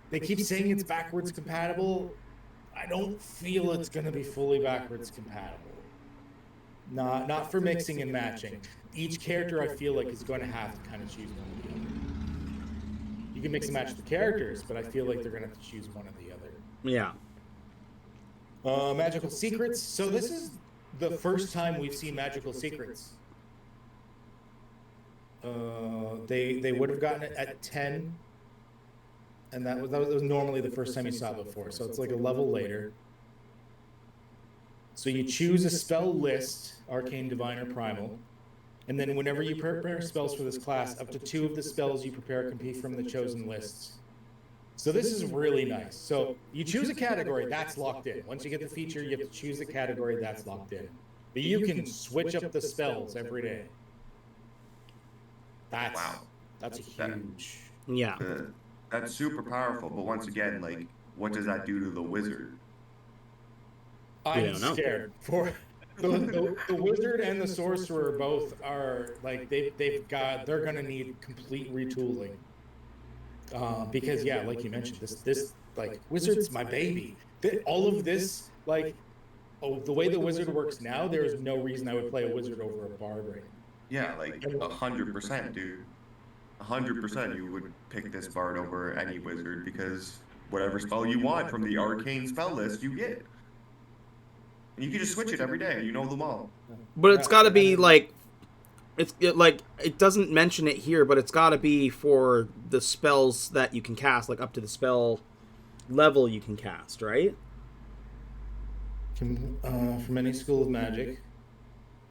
they keep saying it's backwards compatible. I don't feel it's going to be fully backwards compatible. Not for mixing and matching. Each character I feel like is going to have to kind of choose one or the other. You can mix and match the characters, but I feel like they're going to have to choose one or the other. Yeah. Magical secrets. So this is the first time we've seen magical secrets. They would have gotten it at 10, and that was normally the first time you saw it before. So it's like a level later. So you choose a spell list, Arcane, Divine, or Primal. And then whenever you prepare spells for this class, up to 2 of the spells you prepare can be from the chosen lists. So this is really nice. So you choose a category, that's locked in. Once you get the feature, you have to choose a category, that's locked in. But you can switch up the spells every day. That's a huge... Yeah. That's super powerful, but once again, like, what does that do to the wizard? I'm scared. For the wizard and the sorcerer both are like they're gonna need complete retooling. Because yeah, like you mentioned, this like wizard's my baby. All of this, like, the way the wizard works now, there is no reason I would play a wizard over a bard right now. Yeah, like 100%, dude. 100% you would pick this bard over any wizard because whatever spell you want from the arcane spell list, you get. And you can just switch it every day. You know them all. But it's got to be like, it doesn't mention it here, but it's got to be for the spells that you can cast, like up to the spell level you can cast, right? From any school of magic.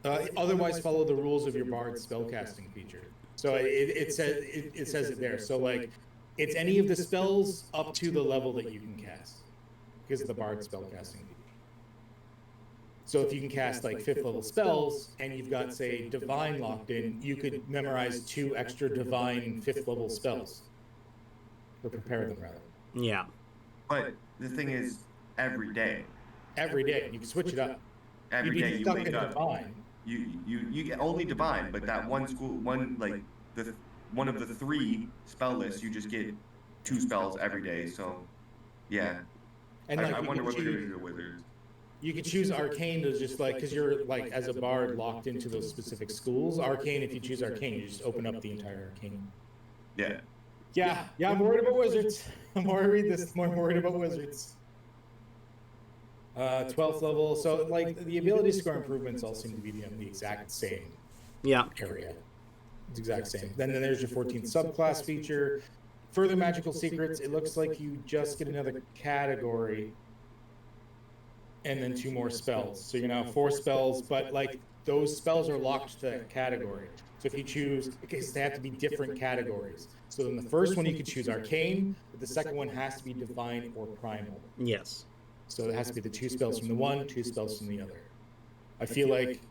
Otherwise, follow the rules of your bard spellcasting feature. So it says it there. So like, it's any of the spells up to the level that you can cast because of the bard spellcasting feature. So if you can cast like 5th level spells and you've got, say, divine locked in, you could memorize 2 extra divine 5th level spells, or prepare them rather. Yeah. But the thing is, every day you can switch it up. Every day you wake up. Divine. You get only divine, but that one of the 3 spell lists, you just get 2 spells every day. So yeah, and I wonder what they're gonna do to wizards. You could choose arcane to just like, because you're like as a bard locked into those specific schools. Arcane, if you choose arcane, you just open up the entire arcane. Yeah. I'm worried about wizards. I'm worried about wizards. 12th level. So like the ability score improvements all seem to be the exact same. Yeah. Area. It's exact same. Then there's your 14th subclass feature. Further magical secrets. It looks like you just get another category. And then 2 more spells. So you're now 4 spells, but like those spells are locked to that category. So if you choose, because they have to be different categories. So in the first one you could choose arcane, but the second one has to be divine or primal. Yes. So it has to be the 2 spells from the one, 2 spells from the other. I feel like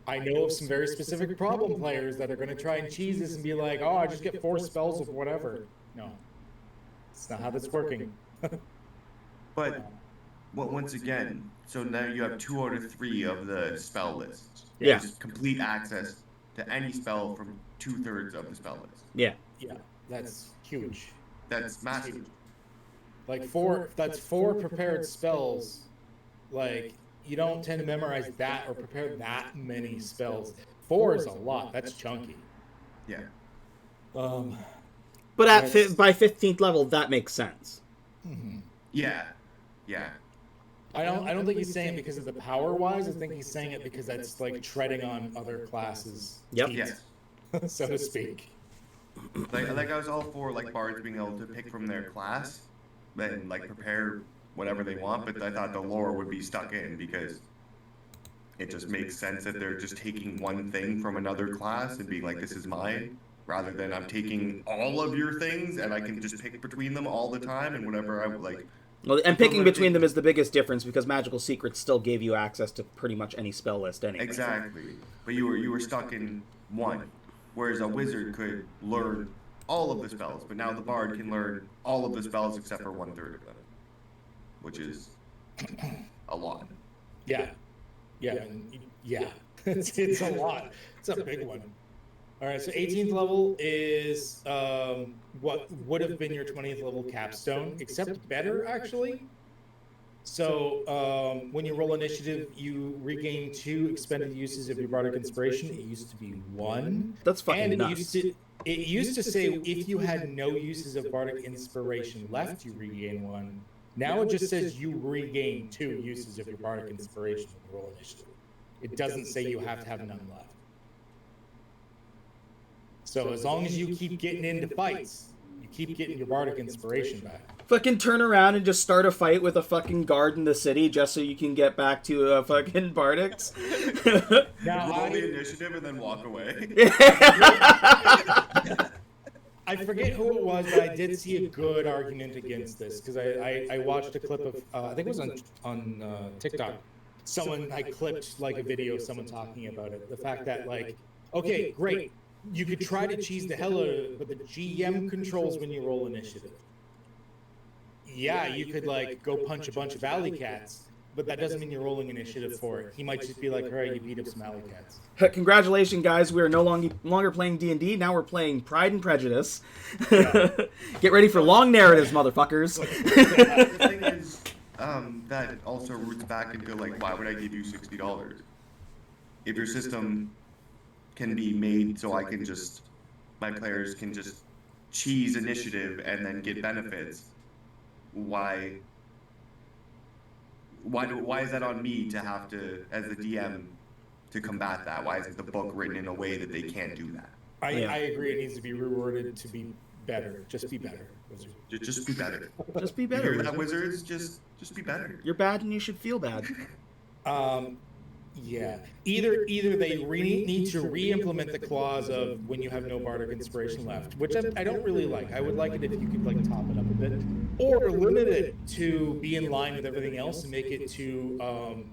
I know of some very specific problem players that are going to try and cheese this and be like, oh, I just get 4 spells of whatever. No, it's not how that's working. But well, once again, so now you have 2 out of 3 of the spell lists. Yeah. Just complete access to any spell from 2/3 of the spell list. Yeah. Yeah, that's huge. That's massive. Like 4 prepared spells. Like, you don't tend to memorize that or prepare that many spells. 4 is a lot. That's chunky. Yeah. But by 15th level, that makes sense. Mm-hmm. Yeah. Yeah. I don't think he's saying it because of the power wise. I think he's saying it because that's like treading on other classes' Yep. teeth, Yes. so to speak. Like I was all for like bards being able to pick from their class and like prepare whatever they want, but I thought the lore would be stuck in because it just makes sense that they're just taking one thing from another class and being like, this is mine, rather than I'm taking all of your things and I can just pick between them all the time and whatever I like. Well, and picking between them is the biggest difference because Magical Secrets still gave you access to pretty much any spell list anyway. Exactly. But you were stuck in one. Whereas a wizard could learn all of the spells, but now the bard can learn all of the spells except for 1/3 of them. Which is a lot. Yeah. It's a lot. It's a big one. All right, so 18th level is what would have been your 20th level capstone, except better, actually. So when you roll initiative, you regain 2 expended uses of your bardic inspiration. It used to be 1. That's fucking and nuts. It used to say if you had no uses of bardic inspiration left, you regain 1. Now it just says you regain 2 uses of your bardic inspiration when you roll initiative. It doesn't say you have to have none left. So as long as you keep getting into fights, you keep getting your bardic inspiration back. Fucking turn around and just start a fight with a fucking guard in the city just so you can get back to fucking Bardics. Now Roll the initiative and then walk away. I forget who it was, but I did see a good argument against this because I watched a clip of I think it was on TikTok. I clipped like a video of someone talking about it. The fact that like, okay, great, you could try to cheese the hell out of it, but the GM controls when you roll initiative. Yeah, you could like go punch a bunch of alley cats, but that doesn't mean you're rolling initiative for it. He might just be like, all right, you beat up some alley cats. Congratulations, guys. We are no longer playing D&D. Now we're playing Pride and Prejudice. Yeah. Get ready for long narratives, motherfuckers. The thing is, that also roots back into, like, why would I give you $60? If your system can be made so my players can just cheese initiative and then get benefits, why is that on me to have to, as the DM, to combat that? Why isn't the book written in a way that they can't do that? I agree. It needs to be reworded to be better. Just be better, wizard. Just be better. Just be better. You hear that, wizards? Just be better. You're bad and you should feel bad. Yeah. Either they need to re-implement the clause of when you have no bardic inspiration left, which I don't really like. I would like it if you could like top it up a bit, or limit it to be in line with everything else and make it to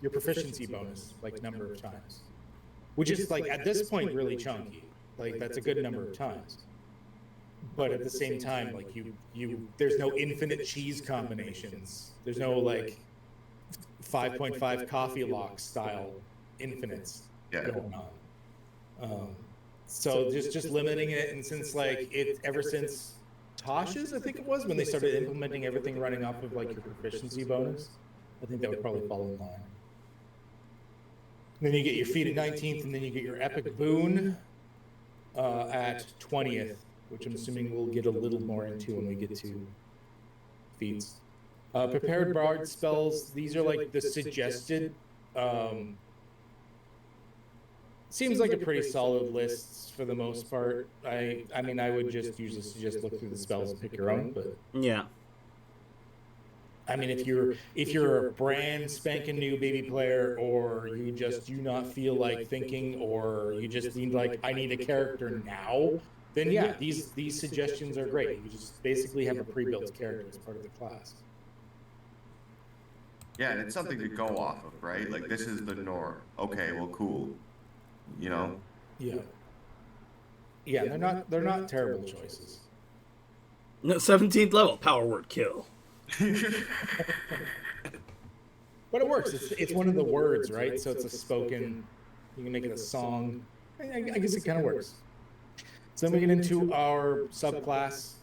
your proficiency bonus, like number of times, which is like at this point really chunky. Like that's a good number of times. But at the same time, like there's no infinite cheese combinations. There's no like 5.5 coffee lock style infinites going on. So just limiting it, and since like ever since Tosh's, I think it was when they started implementing everything running off of like your proficiency bonus, I think that would probably fall in line. And then you get your feat at 19th, and then you get your epic boon at 20th, which I'm assuming we'll get a little more into when we get to feats. Prepared bard spells, these are like the suggested. Seems like a pretty solid list for the most part. I mean, I would just usually suggest look through the spells and pick your own, but yeah. I mean, if you're a brand spanking new baby player, or you just do not feel like thinking, or you just need like, I need a character now, then yeah, these suggestions are great. You just basically have a pre-built character as part of the class. Yeah, and it's something to go off of, right? Like, this is the norm. Okay, well, cool. You know? Yeah. Yeah, they're not terrible choices. No, 17th level, power word kill. But it works. It's one of the words, right? So it's a spoken. You can make it a song. I guess it kind of works. So then we get into our subclass.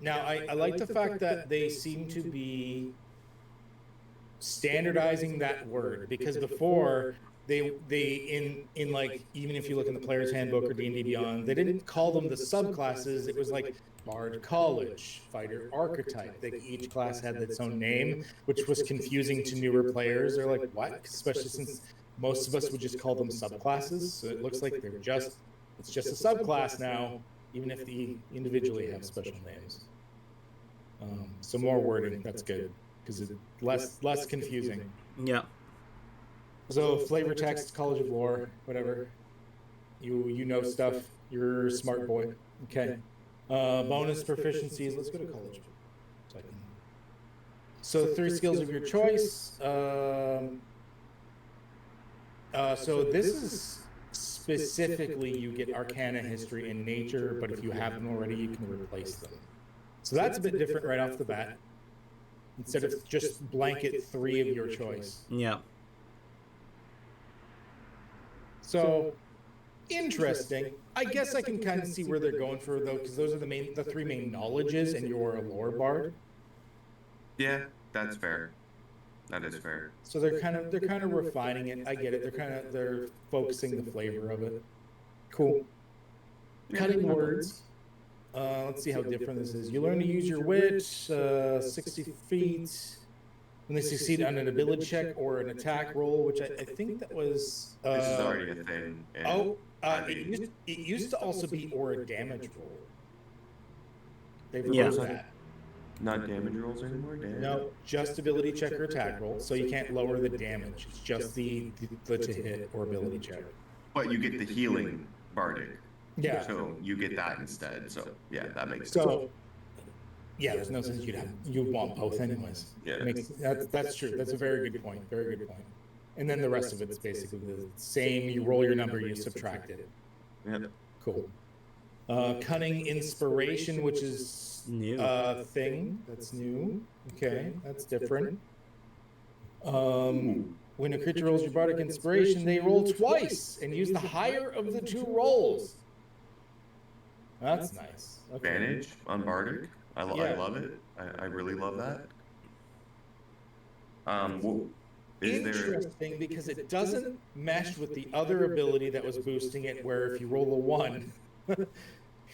Now, I like the fact that they seem to be standardizing that word, because before they in like, even if you look in the player's handbook or D&D Beyond, they didn't call them the subclasses. It was like Bard College, Fighter Archetype. Each class had its own name, which was confusing to newer players. They're like, what? Especially since most of us would just call them subclasses. So it looks like it's just a subclass now, even if they individually have special names. So more wording, that's good, because it's less confusing. Yeah. So flavor text, College of Lore, whatever. You know stuff. You're a smart boy. Okay. Bonus proficiencies. Let's go to college. So 3 skills of your choice. So this is specifically you get Arcana, History, and Nature, but if you have them already, you can replace them. So that's a bit different right off the bat. Instead of just blanket 3 of your choice. Yeah. So interesting. I guess I can kind of see where they're going for, though, because those are the 3 main knowledges, and you're a lore bard. Yeah, that's fair. That is fair. So they're kind of refining it. I get it. They're focusing the flavor of it. Cool. Cutting words. Let's see how different this is. You learn to use your wit, 60 feet. When they succeed on an ability check or an attack roll, which I think that was. This is already a thing. It used to also be or a damage roll. They've removed that. Not damage rolls anymore? No, just ability check or attack roll, so you can't lower the damage. It's just the to hit or ability check. But you get the healing bardic. Yeah. So you get that instead. So yeah, that makes sense. So yeah, there's no sense you'd want both anyways. Yeah. That's true. That's a very good point. Very good point. And then the rest of it's basically the same. You roll your number, you subtract it. Yep. Cool. Cunning Inspiration, which is new thing that's new. Okay, that's different. When a creature rolls your bardic inspiration, they roll twice and use the higher of the 2 rolls. That's nice. Okay. Advantage on bardic. I love it. I really love that. Interesting, because it doesn't mesh with the other ability that was boosting it, where if you roll a 1,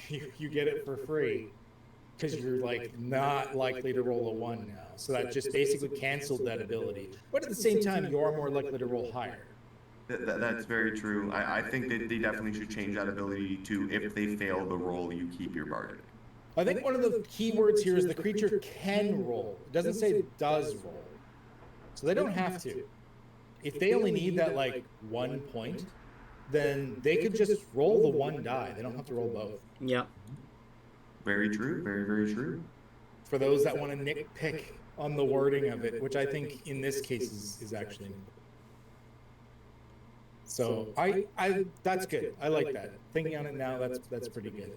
you get it for free, because you're like not likely to roll a 1 now. So that just basically canceled that ability. But at the same time, you are more likely to roll higher. That's very true. I think that they definitely should change that ability to, if they fail the roll, you keep your bardic. I think one of the key words here is the creature can roll. It doesn't say it does roll. So they don't have to. If they only need that like 1 point, then they could just roll the 1 die. They don't have to roll both. Yeah. Very true. Very, very true. For those that want to nitpick on the wording of it, which I think in this case is actually. So I that's good. I like that. Thinking on it now, that's pretty good.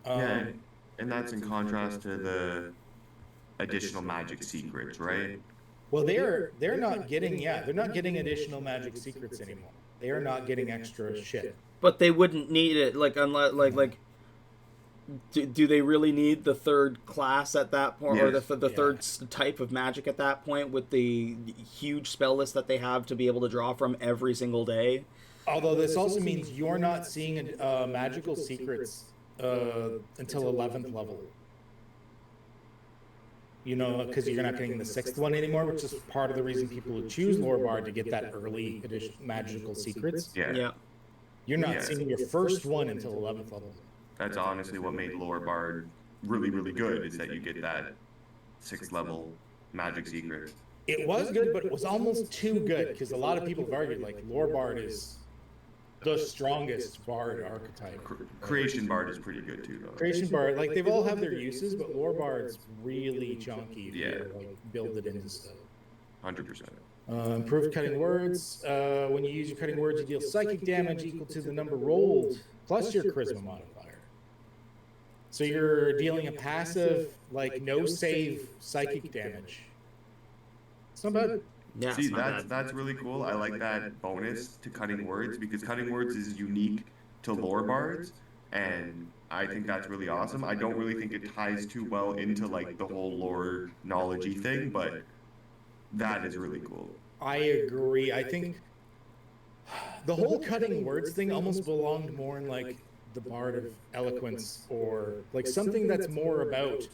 Yeah, and that's in contrast to the additional magic secrets, right? Well, they're not getting additional magic secrets anymore. They are not getting extra shit. But they wouldn't need it, like, unless do they really need the 3rd class at that point, or the 3rd type of magic at that point, with the huge spell list that they have to be able to draw from every single day? Although this also means you're not seeing magical secrets until 11th level. You know, because you're not getting the 6th one anymore, which is part of the reason people would choose Lore Bard, to get that early magical secrets. Yeah. You're not seeing your first one until 11th level. That's honestly what made Lore Bard really, really good, is that you get that 6th level magic secret. It was good, but it was almost too good, because a lot of people have argued, like, Lore Bard is the strongest bard archetype. Creation Bard is pretty good too, though. Creation Bard, like, they've all have their uses, but Lore Bard's really chunky if you like, build it into stuff. 100%. Improved cutting words. When you use your cutting words, you deal psychic damage equal to the number rolled plus your charisma modifier. So you're dealing a passive, like, no save psychic damage. It's not bad. Yeah, see, that's really cool. I like that bonus to cutting words, because cutting words is unique to Lore Bards, and I think that's really awesome. I don't really think it ties too well into like the whole lore knowledge-y thing, but that is really cool. I agree. I think the whole cutting words thing almost belonged more in like the Bard of Eloquence, or like something that's more about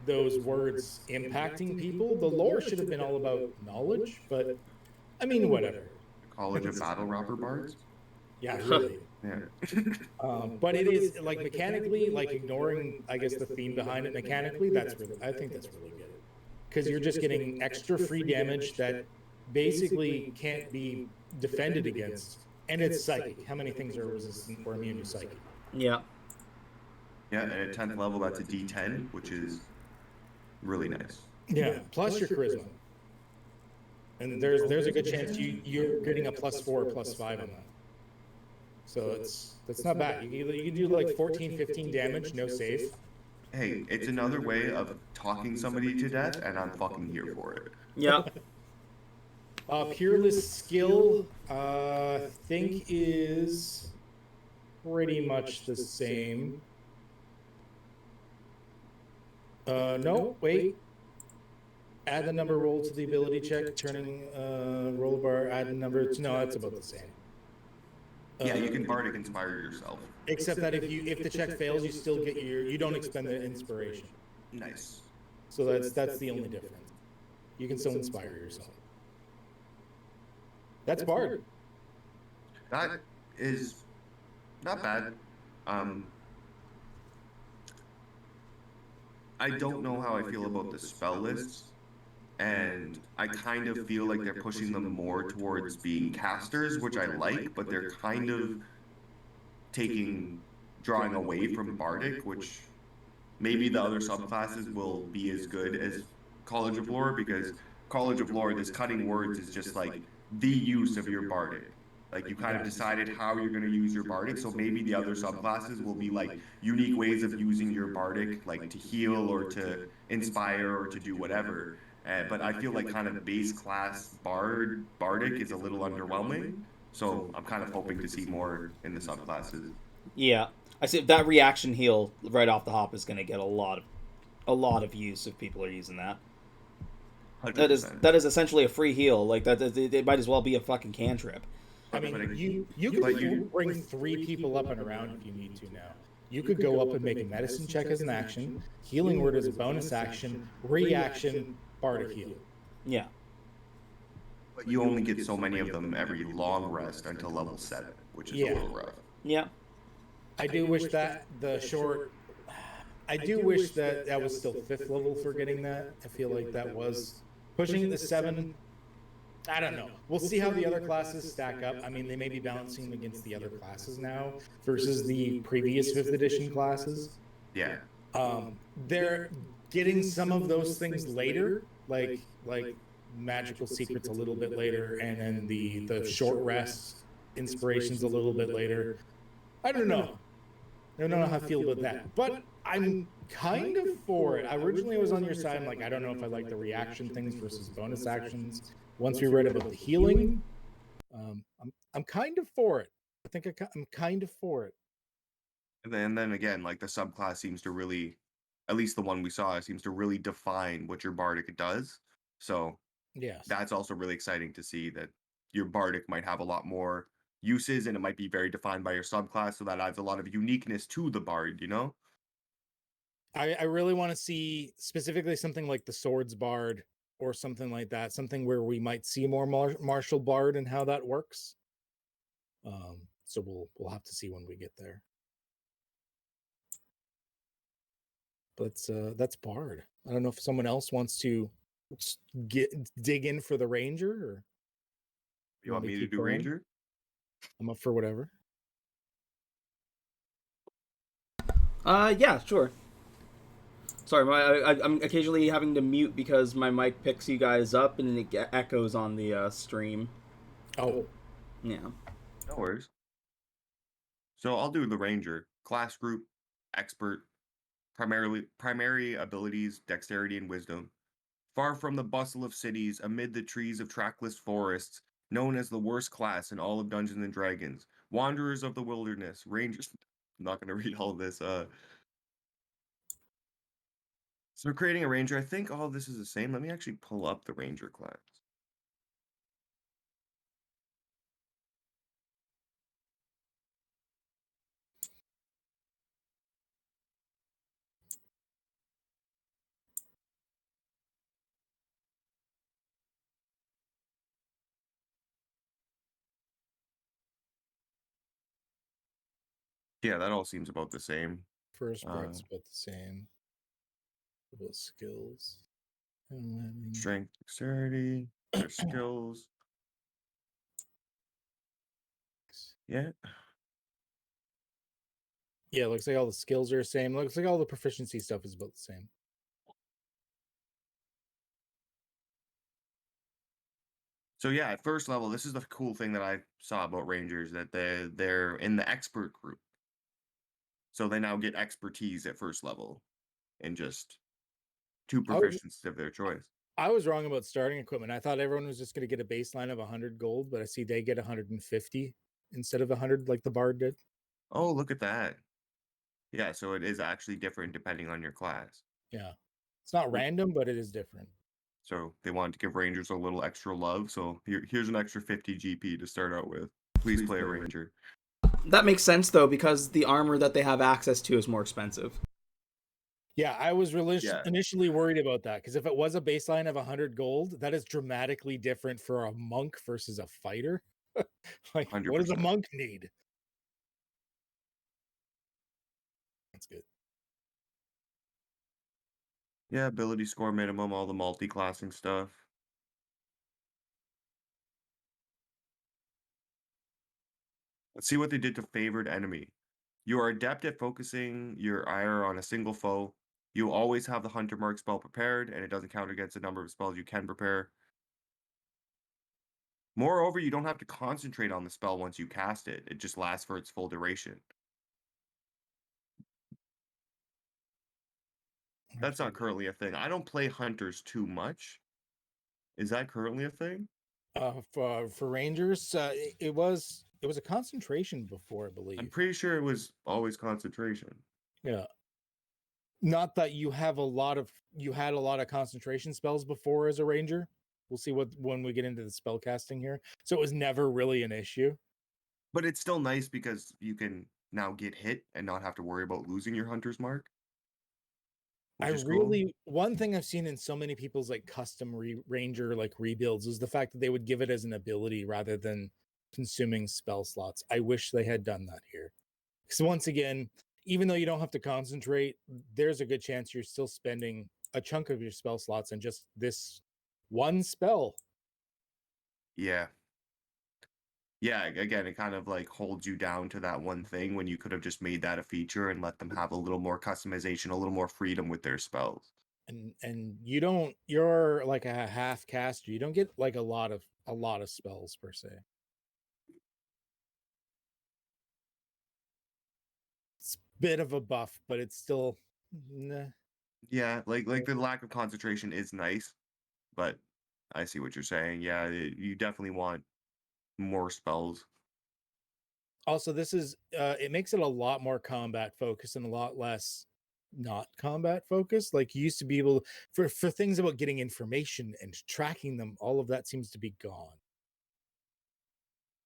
those words impacting people. The lore should have been all about knowledge, but I mean, whatever. The College of Battle Rapper Bards. Yeah, really. Yeah. But it is like mechanically, like ignoring, I guess, the theme behind it mechanically. I think that's really good, because you're just getting extra free damage that basically can't be defended against, and it's psychic. How many things are resistant or immune to psychic? Yeah. Yeah, and at 10th level, that's a D10, which is really nice. Yeah, plus your charisma, and there's a good chance you're getting a +4 or +5 on that. So that's not bad. You can do like 14, 15 damage, no save. Hey, it's another way of talking somebody to death, and I'm fucking here for it. Yeah. Peerless skill, think is pretty much the same. No, wait. Add the number rolled to the ability check, turning roll bar, add the number. No, it's about the same. Yeah, you can Bardic Inspire yourself. Except that if the check fails, you still get you don't expend the inspiration. Nice. So that's the only difference. You can still inspire yourself. That's Bard. That is not bad. I don't know how I feel about the spell lists, and I kind of feel like they're pushing them more towards being casters, which I like, but they're kind of drawing away from Bardic, which maybe the other subclasses will be as good as College of Lore, because College of Lore, this cutting words is just like the use of your Bardic. Like, you kind of decided how you're going to use your Bardic, so maybe the other subclasses will be like unique ways of using your Bardic, like to heal or to inspire or to do whatever. But I feel like kind of base class Bardic is a little underwhelming, so I'm kind of hoping to see more in the subclasses. Yeah. I see that reaction heal right off the hop is going to get a lot of use if people are using that. 100%. That is essentially a free heal. Like that, it might as well be a fucking cantrip. I mean, you could bring 3 people up and around if you need to now. You could go up and make a medicine check as an action, healing word as a bonus action, reaction, Bardic heal. Yeah. But you only get so many of them every long rest until level 7, which is a little rough. Yeah. I do wish that that was still 5th level for getting that. I feel like that was pushing it to 7. I don't know. We'll see how the other classes stack up. I mean, they may be balancing against the other classes now versus the previous 5th edition classes. Yeah. They're getting some of those things later, like magical secrets a little bit later, and then the short rest inspirations a little bit later. I don't know. I don't know how I feel about that, but I'm kind of for it. Originally, I was on your side. I'm like, I don't know if I like the reaction things versus bonus actions. Once we read about the healing, I'm kind of for it. I think I'm kind of for it. And then again, like, the subclass seems to really, at least the one we saw, seems to really define what your Bardic does. So yes, that's also really exciting to see that your Bardic might have a lot more uses, and it might be very defined by your subclass, so that adds a lot of uniqueness to the Bard, you know? I really want to see specifically something like the Swords Bard or something like that, something where we might see more martial Bard and how that works. So we'll have to see when we get there. But that's Bard. I don't know if someone else wants to dig in for the Ranger, or You want me to keep do going? Ranger? I'm up for whatever. Yeah, sure. Sorry, I'm occasionally having to mute because my mic picks you guys up and it echoes on the stream. Oh. Yeah. No worries. So I'll do the Ranger. Class group, expert, primary abilities, dexterity and wisdom. Far from the bustle of cities, amid the trees of trackless forests, known as the worst class in all of Dungeons and Dragons. Wanderers of the wilderness, rangers. I'm not going to read all of this. So creating a ranger, I think all of this is the same. Let me actually pull up the ranger class. Yeah, that all seems about the same. First breath's about the same. About skills. Strength, dexterity, their skills. Yeah. Yeah, it looks like all the skills are the same. Looks like all the proficiency stuff is about the same. So yeah, at first level, this is the cool thing that I saw about Rangers, that they're in the expert group. So they now get expertise at first level and just 2 proficiencies of their choice. I was wrong about starting equipment. I thought everyone was just going to get a baseline of 100 gold, but I see they get 150 instead of 100 like the bard did. Oh, look at that. Yeah, so it is actually different depending on your class. Yeah. It's not random, but it is different. So they wanted to give Rangers a little extra love. So here's an extra 50 GP to start out with. Please play a Ranger. That makes sense, though, because the armor that they have access to is more expensive. Yeah, I was initially worried about that, because if it was a baseline of 100 gold, that is dramatically different for a monk versus a fighter. Like, 100%. What does a monk need? That's good. Yeah, ability score minimum, all the multi-classing stuff. Let's see what they did to favored enemy. You are adept at focusing your ire on a single foe. You always have the Hunter Mark spell prepared, and it doesn't count against the number of spells you can prepare. Moreover, you don't have to concentrate on the spell once you cast it. It just lasts for its full duration. That's not currently a thing. I don't play Hunters too much. Is that currently a thing? For Rangers, it was a concentration before, I believe. I'm pretty sure it was always concentration. Yeah. Not that you had a lot of concentration spells before as a ranger. We'll see when we get into the spell casting here. So it was never really an issue. But it's still nice because you can now get hit and not have to worry about losing your Hunter's Mark. One thing I've seen in so many people's like custom ranger like rebuilds is the fact that they would give it as an ability rather than consuming spell slots. I wish they had done that here. Because once again, even though you don't have to concentrate, there's a good chance you're still spending a chunk of your spell slots on just this one spell. Yeah. Yeah, again, it kind of like holds you down to that one thing when you could have just made that a feature and let them have a little more customization, a little more freedom with their spells. And you're like a half caster. You don't get like a lot of spells per se. It's a bit of a buff, but it's still nah. Yeah, like the lack of concentration is nice, but I see what you're saying. Yeah, you definitely want more spells. Also, this is it makes it a lot more combat focused and a lot less not combat focused. Like you used to be able for things about getting information and tracking them, all of that seems to be gone.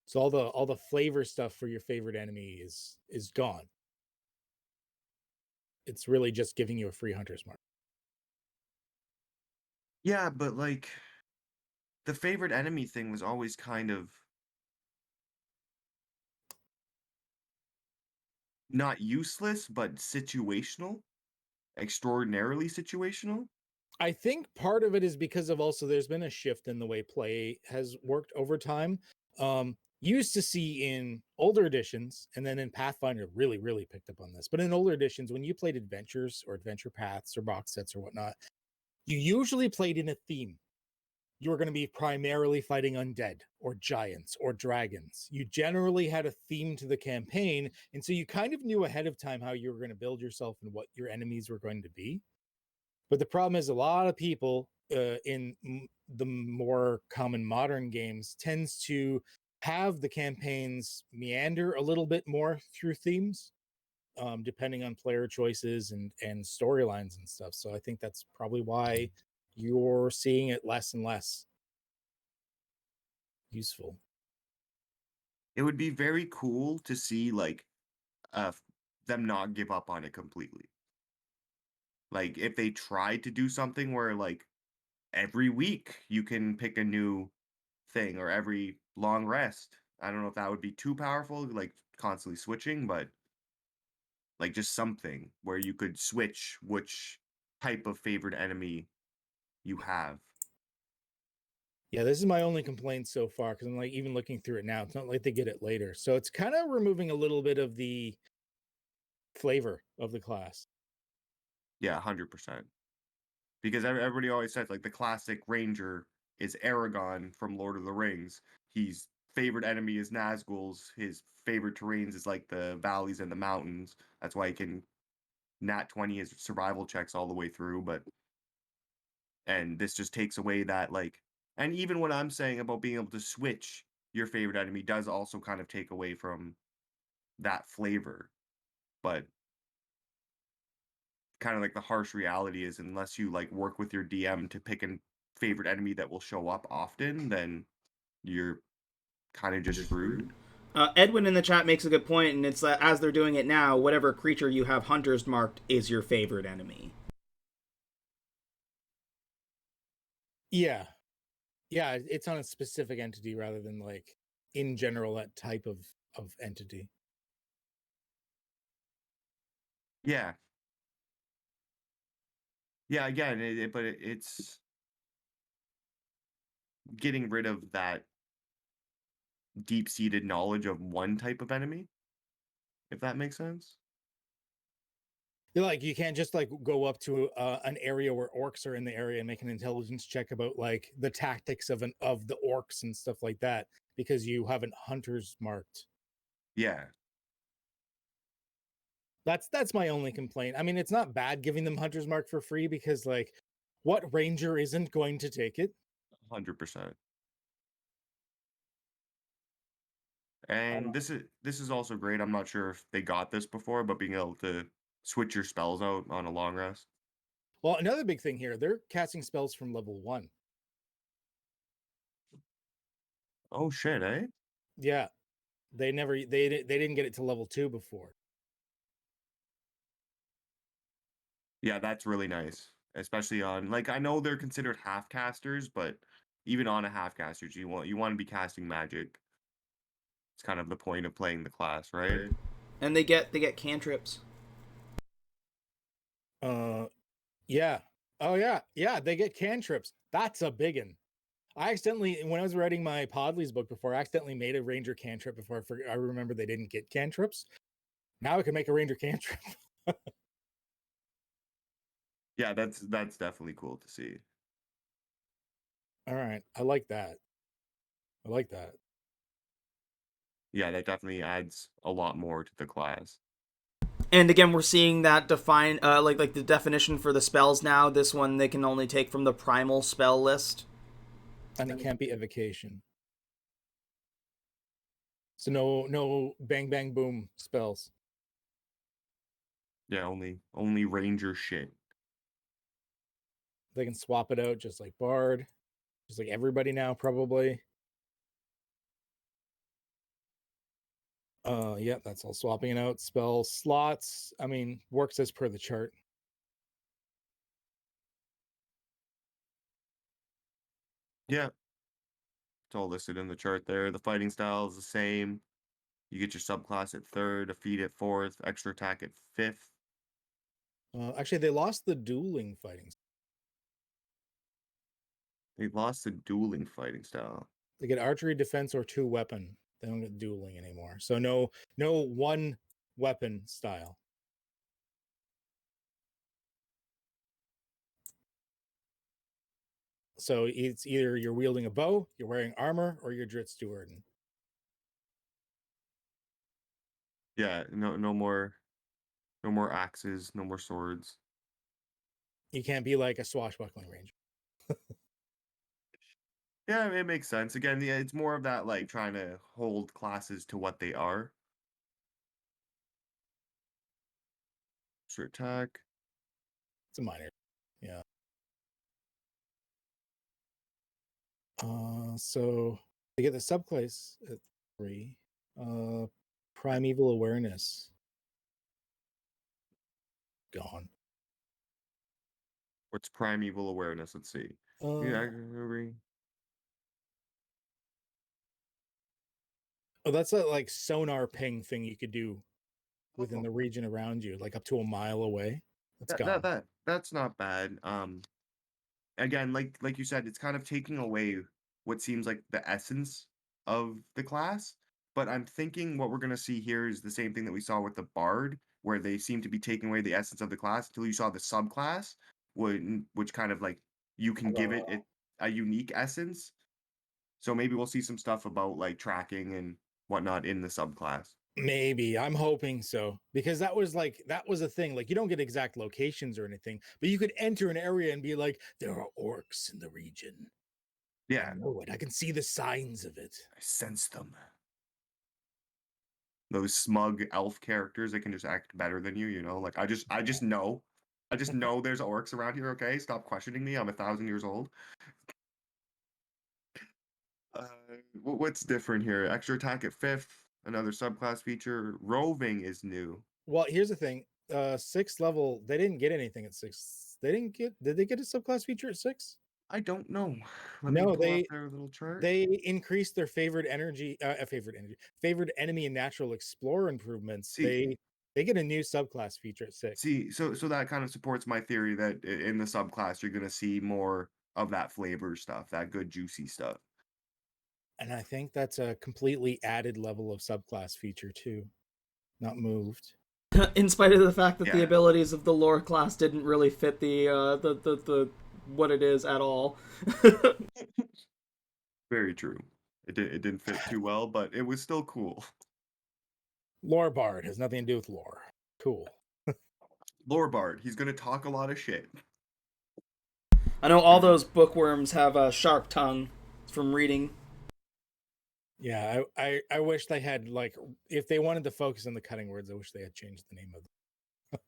So all the flavor stuff for your favorite enemy is gone. It's really just giving you a free hunter's mark. Yeah, but like the favorite enemy thing was always kind of not useless, but situational, extraordinarily situational. I think part of it is because of also there's been a shift in the way play has worked over time. You used to see in older editions, and then in Pathfinder really, really picked up on this. But in older editions, when you played adventures or adventure paths or box sets or whatnot, you usually played in a theme. You were going to be primarily fighting undead or giants or dragons. You generally had a theme to the campaign, and so you kind of knew ahead of time how you were going to build yourself and what your enemies were going to be. But the problem is a lot of people in the more common modern games tends to have the campaigns meander a little bit more through themes, depending on player choices and storylines and stuff. So I think that's probably why you're seeing it less and less useful. It would be very cool to see like them not give up on it completely. Like if they tried to do something where like every week you can pick a new thing or every long rest. I don't know if that would be too powerful, like constantly switching, but like just something where you could switch which type of favorite enemy you have. Yeah, this is my only complaint so far because I'm like even looking through it now. It's not like they get it later, so it's kind of removing a little bit of the flavor of the class. Yeah, 100%. Because everybody always says like the classic ranger is Aragon from Lord of the Rings. His favorite enemy is Nazguls. His favorite terrains is like the valleys and the mountains. That's why he can nat 20 his survival checks all the way through. And this just takes away that like, and even what I'm saying about being able to switch your favorite enemy does also kind of take away from that flavor. But kind of like the harsh reality is unless you like work with your DM to pick a favorite enemy that will show up often, then you're kind of just screwed. Edwin in the chat makes a good point, and it's as they're doing it now, whatever creature you have hunters marked is your favorite enemy. Yeah, yeah, it's on a specific entity rather than like in general that type of entity. Yeah. Yeah, again, it's getting rid of that deep-seated knowledge of one type of enemy, if that makes sense. You're like you can't just like go up to an area where orcs are in the area and make an intelligence check about like the tactics of the orcs and stuff like that because you haven't hunters marked. Yeah. That's my only complaint. I mean, it's not bad giving them hunters mark for free because like what ranger isn't going to take it? 100%. And this is also great. I'm not sure if they got this before, but being able to switch your spells out on a long rest. Well, another big thing here, they're casting spells from level 1. Oh shit, eh? Yeah. They didn't get it to level 2 before. Yeah, that's really nice. Especially on like I know they're considered half casters, but even on a half casters, you want to be casting magic. It's kind of the point of playing the class, right? And they get cantrips. Yeah. Oh yeah. Yeah, they get cantrips. That's a biggin. I accidentally, when I was writing my Podley's book before, I accidentally made a ranger cantrip before I remember they didn't get cantrips. Now I can make a ranger cantrip. Yeah, that's definitely cool to see. All right. I like that. I like that. Yeah, that definitely adds a lot more to the class. And again, we're seeing that define like the definition for the spells now. This one they can only take from the primal spell list. And it can't be evocation. So no bang bang boom spells. Yeah, only ranger shit. They can swap it out just like Bard, just like everybody now probably. Yeah, that's all swapping it out. Spell slots. I mean, works as per the chart. Yeah. It's all listed in the chart there. The fighting style is the same. You get your subclass at 3rd, defeat at 4th, extra attack at 5th. Actually, they lost the dueling fighting. They lost the dueling fighting style. They get archery, defense, or 2 weapon. They don't get dueling anymore. So no one weapon style. So it's either you're wielding a bow, you're wearing armor, or you're Dritz stewarding. Yeah, no more axes, no more swords. You can't be like a swashbuckling ranger. Yeah, it makes sense. Again, yeah, it's more of that like trying to hold classes to what they are. Extra attack. It's a minor. Yeah. So they get the subclass at 3. Primeval awareness. Gone. What's primeval awareness? Let's see. Yeah, Oh, that's a like sonar ping thing you could do. within the region around you, like up to a mile away. That's That, gone. that's not bad. Again, like you said, it's kind of taking away what seems like the essence of the class. But I'm thinking what we're gonna see here is the same thing that we saw with the Bard, where they seem to be taking away the essence of the class until you saw the subclass, which kind of like you can give it a unique essence. So maybe we'll see some stuff about like tracking and whatnot in the subclass. Maybe. I'm hoping so. Because that was a thing. Like you don't get exact locations or anything, but you could enter an area and be like, there are orcs in the region. Yeah, I know it. I can see the signs of it. I sense them. Those smug elf characters that can just act better than you, you know? Like I just know. I just know there's orcs around here, okay? Stop questioning me. I'm 1,000 years old. What's different here? Extra attack at 5th, another subclass feature. Roving is new. Well, here's the thing. 6th level, they didn't get anything at 6. Did they get a subclass feature at 6? I don't know. Let me No, pull up their little chart. they increased their favored enemy and natural explorer improvements. See, They get a new subclass feature at 6. so that kind of supports my theory that in the subclass you're gonna see more of that flavor stuff, that good juicy stuff. And I think that's a completely added level of subclass feature too, not moved. In spite of the fact that the Yeah. abilities of the lore class didn't really fit the what it is at all. Very true. It didn't fit too well, but it was still cool. Lore Bard has nothing to do with lore. Cool. Lore Bard, he's gonna talk a lot of shit. I know all those bookworms have a sharp tongue from reading. Yeah, I wish they had, like, if they wanted to focus on the cutting words, I wish they had changed the name of them.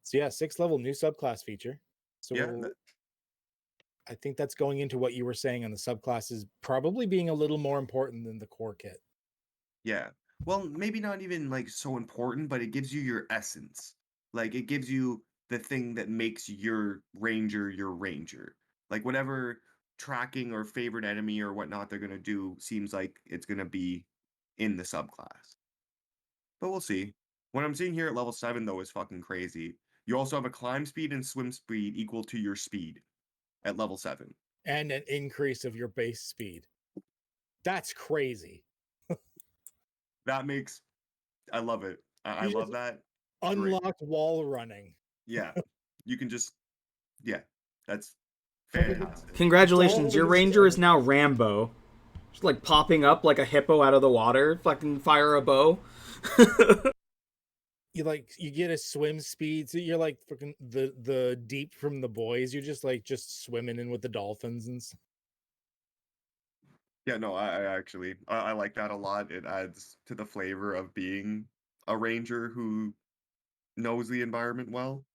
So yeah, 6th level new subclass feature. So Yeah, I think that's going into what you were saying on the subclasses probably being a little more important than the core kit. yeah. Well, maybe not even like so important, but it gives you your essence. Like it gives you the thing that makes your ranger. Like whatever tracking or favorite enemy or whatnot they're gonna do seems like it's gonna be in the subclass. But we'll see. What I'm seeing here at level 7 though is fucking crazy. You also have a climb speed and swim speed equal to your speed at level 7. And an increase of your base speed. That's crazy. That makes I love it. I You love just that. Great. unlocked wall running. Yeah. You can just yeah, that's Fucking fantastic. Congratulations, your All ranger is the now Rambo. Just like popping up like a hippo out of the water, fucking fire a bow. you get a swim speed, so you're like fucking the deep from the boys. You're just swimming in with the dolphins and stuff. Yeah, no, I actually I like that a lot. It adds to the flavor of being a ranger who knows the environment well.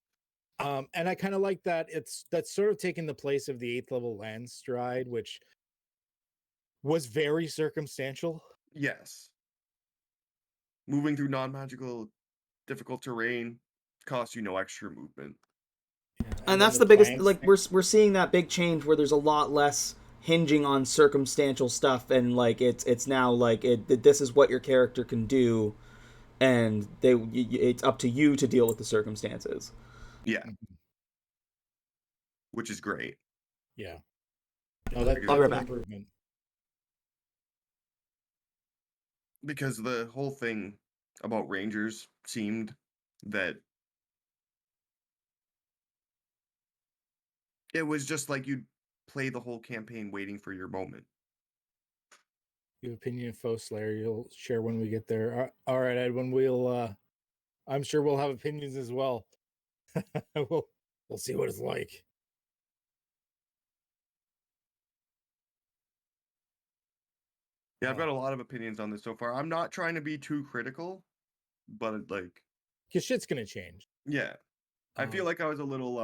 And I kind of like that. That's sort of taking the place of the 8th level land stride, which was very circumstantial. Yes. Moving through non-magical difficult terrain costs you no extra movement. And that's the biggest, like, we're seeing that big change where there's a lot less hinging on circumstantial stuff, and like it's now like this is what your character can do, and it's up to you to deal with the circumstances. Yeah. Which is great. Yeah. No, that's I'll be right an back. improvement. Because the whole thing about rangers seemed that it was just like you'd play the whole campaign waiting for your moment. Your opinion of Foe Slayer, you'll share when we get there. All right, Edwin, I'm sure we'll have opinions as well. we'll see what it's like. Yeah, I've got a lot of opinions on this so far. I'm not trying to be too critical, but like, because shit's gonna change. yeah, I feel like I was a little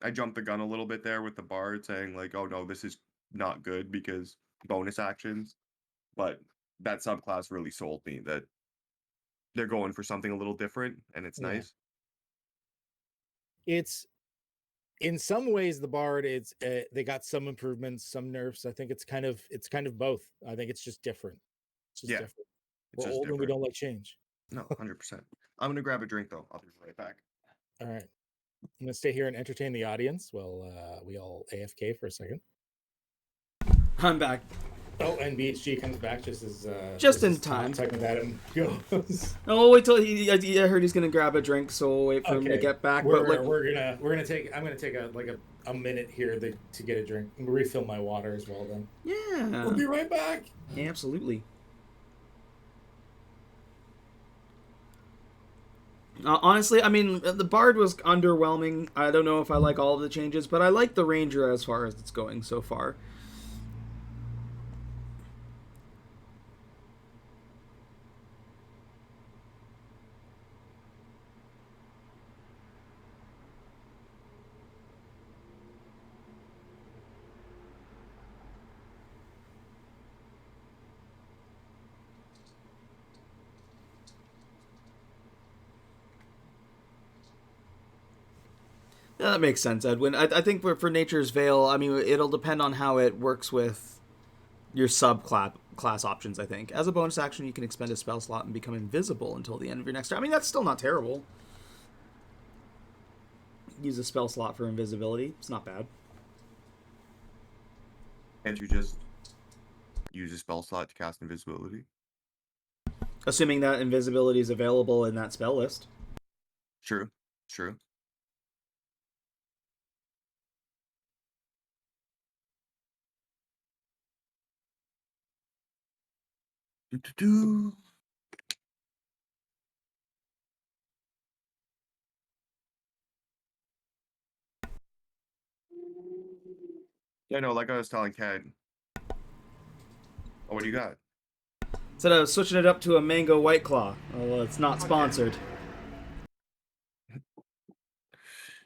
I jumped the gun a little bit there with the bard saying like, oh no, this is not good because bonus actions, but that subclass really sold me that they're going for something a little different and it's Yeah. nice. It's in some ways the bard. It's they got some improvements, some nerfs. I think it's kind of both. I think it's just different. It's just different. It's We're just old and we different. don't like change. No, 100%. I'm gonna grab a drink though. I'll be right back. All right. I'm gonna stay here and entertain the audience while we all AFK for a second. I'm back. Oh, and BHG comes back just as Just in time. TalkingWithAdam goes. Oh, we'll wait till I heard he's gonna grab a drink, so we'll wait for him to get back. We're But gonna take. I'm gonna take a minute here to get a drink. I'm gonna refill my water as well. Then yeah, we'll be right back. Absolutely. Honestly, I mean, the Bard was underwhelming. I don't know if I like all of the changes, but I like the Ranger as far as it's going so far. Yeah, that makes sense, Edwin. I think for Nature's Veil, I mean, it'll depend on how it works with your class options, I think. As a bonus action, you can expend a spell slot and become invisible until the end of your next turn. I mean, that's still not terrible. Use a spell slot for invisibility. It's not bad. Can't you just use a spell slot to cast invisibility? Assuming that invisibility is available in that spell list. True. Yeah, no, like I was telling Qed. Oh, what do you got? Instead of switching it up to a mango white claw. Well, it's not sponsored.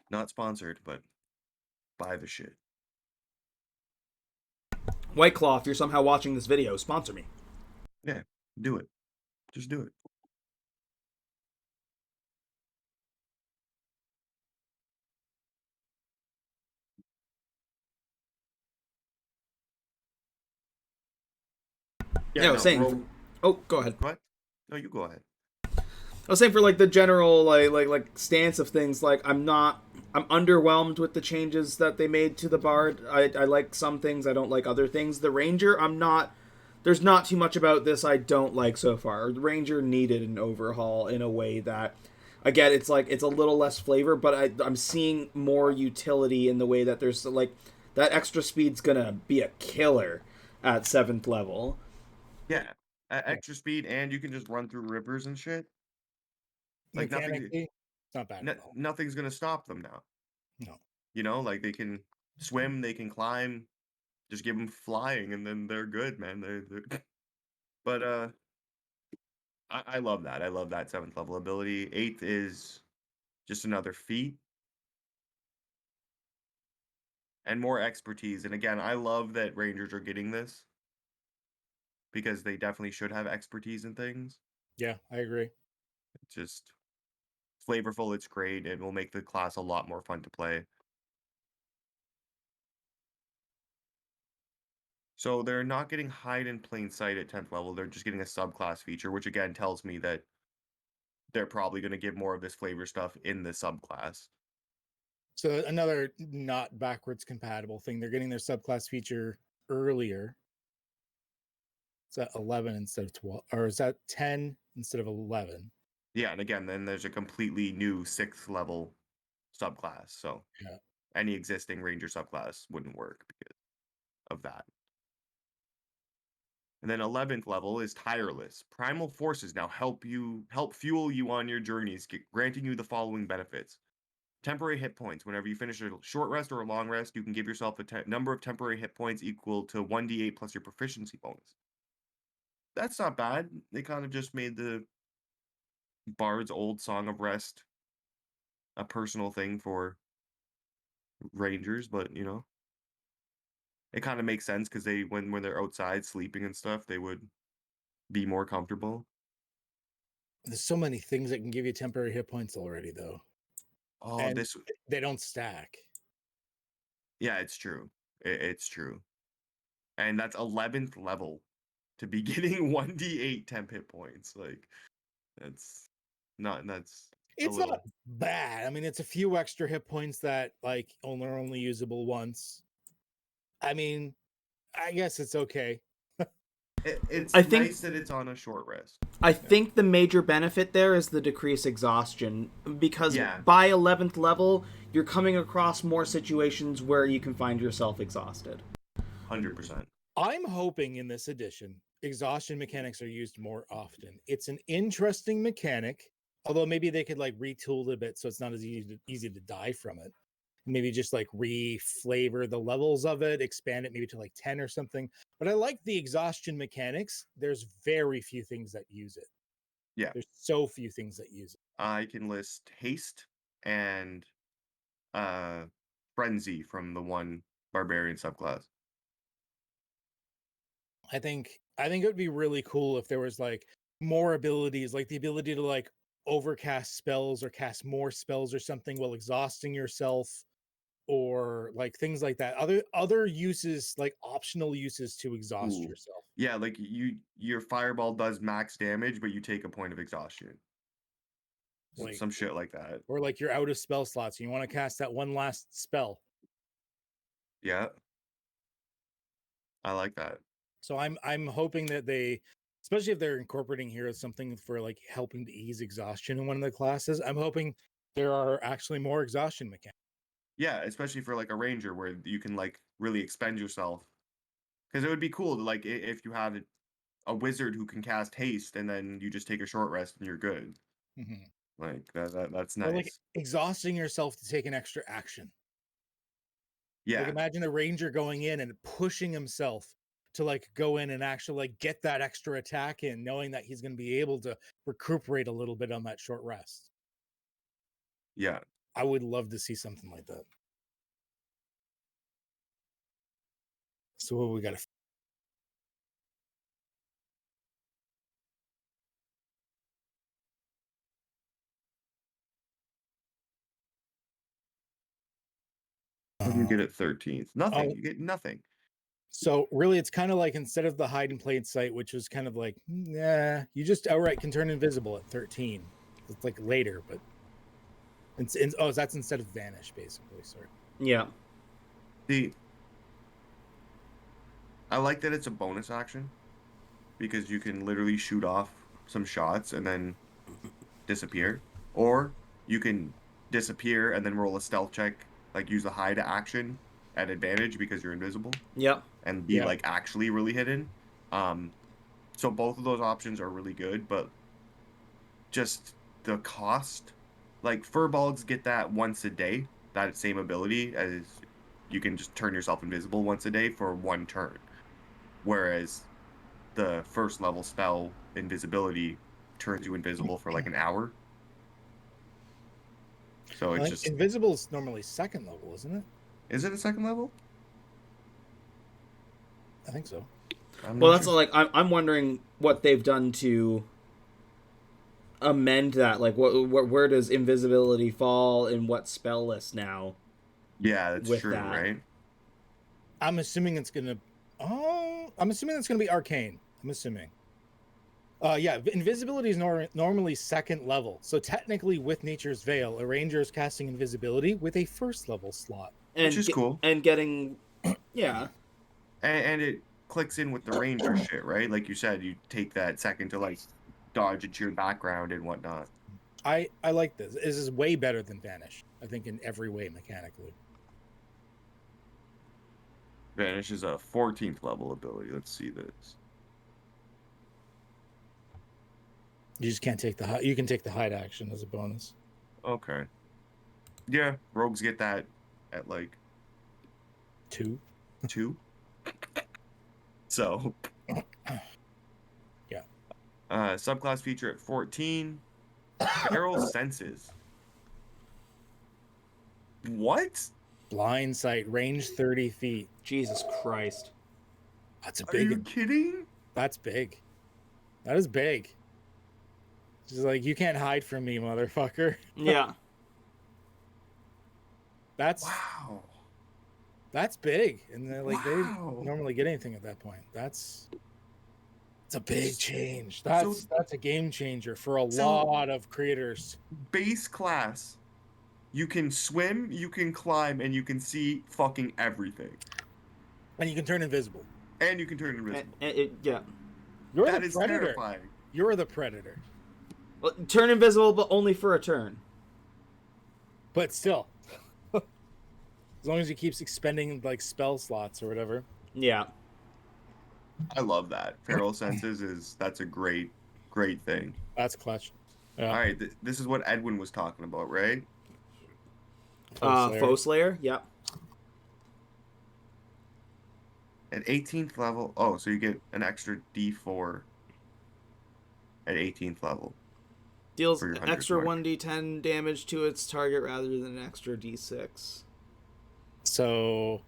Not sponsored, but buy the shit. White Claw, if you're somehow watching this video, sponsor me. Yeah, do it. Just do it. Yeah, I was saying. Oh, go ahead. What? No, you go ahead. I was saying for like the general like stance of things, like I'm underwhelmed with the changes that they made to the Bard. I like some things, I don't like other things. The Ranger, I'm not. There's not too much about this I don't like so far. The Ranger needed an overhaul in a way that, again, it's like it's a little less flavor, but I'm seeing more utility in the way that there's like that extra speed's gonna be a killer at 7th level. Yeah, extra speed, and you can just run through rivers and shit. Like Mechanically, it's not bad at all. Nothing's gonna stop them now. No. You know, like they can swim, they can climb. Just give them flying, and then they're good, man. They're... But I love that. I love that 7th level ability. 8th is just another feat and more expertise. And again, I love that Rangers are getting this because they definitely should have expertise in things. Yeah, I agree. It's just flavorful. It's great. It will make the class a lot more fun to play. So they're not getting hide in plain sight at 10th level. They're just getting a subclass feature, which again tells me that they're probably going to give more of this flavor stuff in the subclass. So another not backwards compatible thing. They're getting their subclass feature earlier. Is that 11 instead of 12? Or is that 10 instead of 11? Yeah, and again, then there's a completely new 6th level subclass. So yeah, any existing Ranger subclass wouldn't work because of that. And then 11th level is Tireless. Primal forces now help fuel you on your journeys, granting you the following benefits. Temporary hit points. Whenever you finish a short rest or a long rest, you can give yourself a number of temporary hit points equal to 1d8 plus your proficiency bonus. That's not bad. They kind of just made the Bard's old Song of Rest a personal thing for Rangers, but you know, it kind of makes sense because they when they're outside sleeping and stuff, they would be more comfortable. There's so many things that can give you temporary hit points already, though. Oh, and they don't stack. Yeah, it's true. It's true. And that's 11th level to be getting 1d8 temp hit points. Like, that's it's not bad. I mean, it's a few extra hit points that like are only usable once. I mean, I guess it's okay. It's I think- nice that it's on a short rest. I think the major benefit there is the decreased exhaustion, because Yeah. by 11th level, you're coming across more situations where you can find yourself exhausted. 100%. I'm hoping in this edition, exhaustion mechanics are used more often. It's an interesting mechanic, although maybe they could like retool it a bit so it's not as easy to die from it. Maybe just like re-flavor the levels of it, expand it maybe to like 10 or something. But I like the exhaustion mechanics. There's very few things that use it. Yeah. There's so few things that use it. I can list haste and frenzy from the one barbarian subclass. I think it would be really cool if there was like more abilities, like the ability to like overcast spells or cast more spells or something while exhausting yourself, or like things like that. Other uses, like optional uses to exhaust Ooh. yourself. Yeah, like your fireball does max damage, but you take a point of exhaustion. Like, Some shit like that. or like you're out of spell slots and you want to cast that one last spell. Yeah. I like that. So I'm hoping that they, especially if they're incorporating here as something for like helping to ease exhaustion in one of the classes, I'm hoping there are actually more exhaustion mechanics. Yeah, especially for like a ranger where you can like really expend yourself. Because it would be cool to like if you had a wizard who can cast haste and then you just take a short rest and you're good. Mm-hmm. Like that's Or nice. like exhausting yourself to take an extra action. Yeah. Like imagine a ranger going in and pushing himself to like go in and actually like get that extra attack in, knowing that he's going to be able to recuperate a little bit on that short rest. Yeah. I would love to see something like that. So what we got to What do you get at 13th? Nothing. Oh. You get nothing. So really, it's kind of like instead of the hide and plain sight, which was kind of like, yeah, you just outright can turn invisible at 13. It's like later, but that's instead of vanish, basically. Sorry. Yeah. See, I like that it's a bonus action because you can literally shoot off some shots and then disappear, or you can disappear and then roll a stealth check, like use the hide action at advantage because you're invisible. Yep. And be like actually really hidden. So both of those options are really good, but just the cost, like furbolgs get that once a day, that same ability, as you can just turn yourself invisible once a day for one turn, whereas the first level spell invisibility turns you invisible for like an hour. So it's just invisible is normally second level, isn't it? Is it a second level? I think so. Well, that's like I'm wondering what they've done to amend that. Like, where does invisibility fall in what spell list now? Yeah, that's with true, that. right? I'm assuming it's gonna. Oh, I'm assuming it's gonna be arcane. I'm assuming. Yeah, invisibility is normally second level. So technically, with Nature's Veil, a ranger is casting invisibility with a first level slot, Which is cool. And getting, yeah. And it clicks in with the ranger shit, right? Like you said, you take that second to like dodge into your background and whatnot. I like this. This is way better than Vanish, I think, in every way mechanically. Vanish is a 14th level ability. Let's see this. You just can't take the hide. You can take the hide action as a bonus. Okay. Yeah, rogues get that at like 2. So yeah. Subclass feature at 14. Feral senses. What? Blind sight, range 30 feet. Jesus Christ. That's a big. Are you kidding? That's big. That is big. Just like, you can't hide from me, motherfucker. Yeah. That's wow. That's big, and like they normally get anything at that point. That's It's a big change. That's a game changer for a lot of creators. Base class, you can swim, you can climb, and you can see fucking everything. And you can turn invisible. And you can turn invisible. Yeah. That is terrifying. You're the predator. Well, turn invisible, but only for a turn. But still. As long as he keeps expending like spell slots or whatever. Yeah. I love that. Feral senses that's a great thing. That's clutch. Yeah. All right, this is what Edwin was talking about, right? Foe Slayer. Yep. At 18th level, so you get an extra D4 at 18th level. Deals extra 1d10 damage to its target rather than an extra d6. So,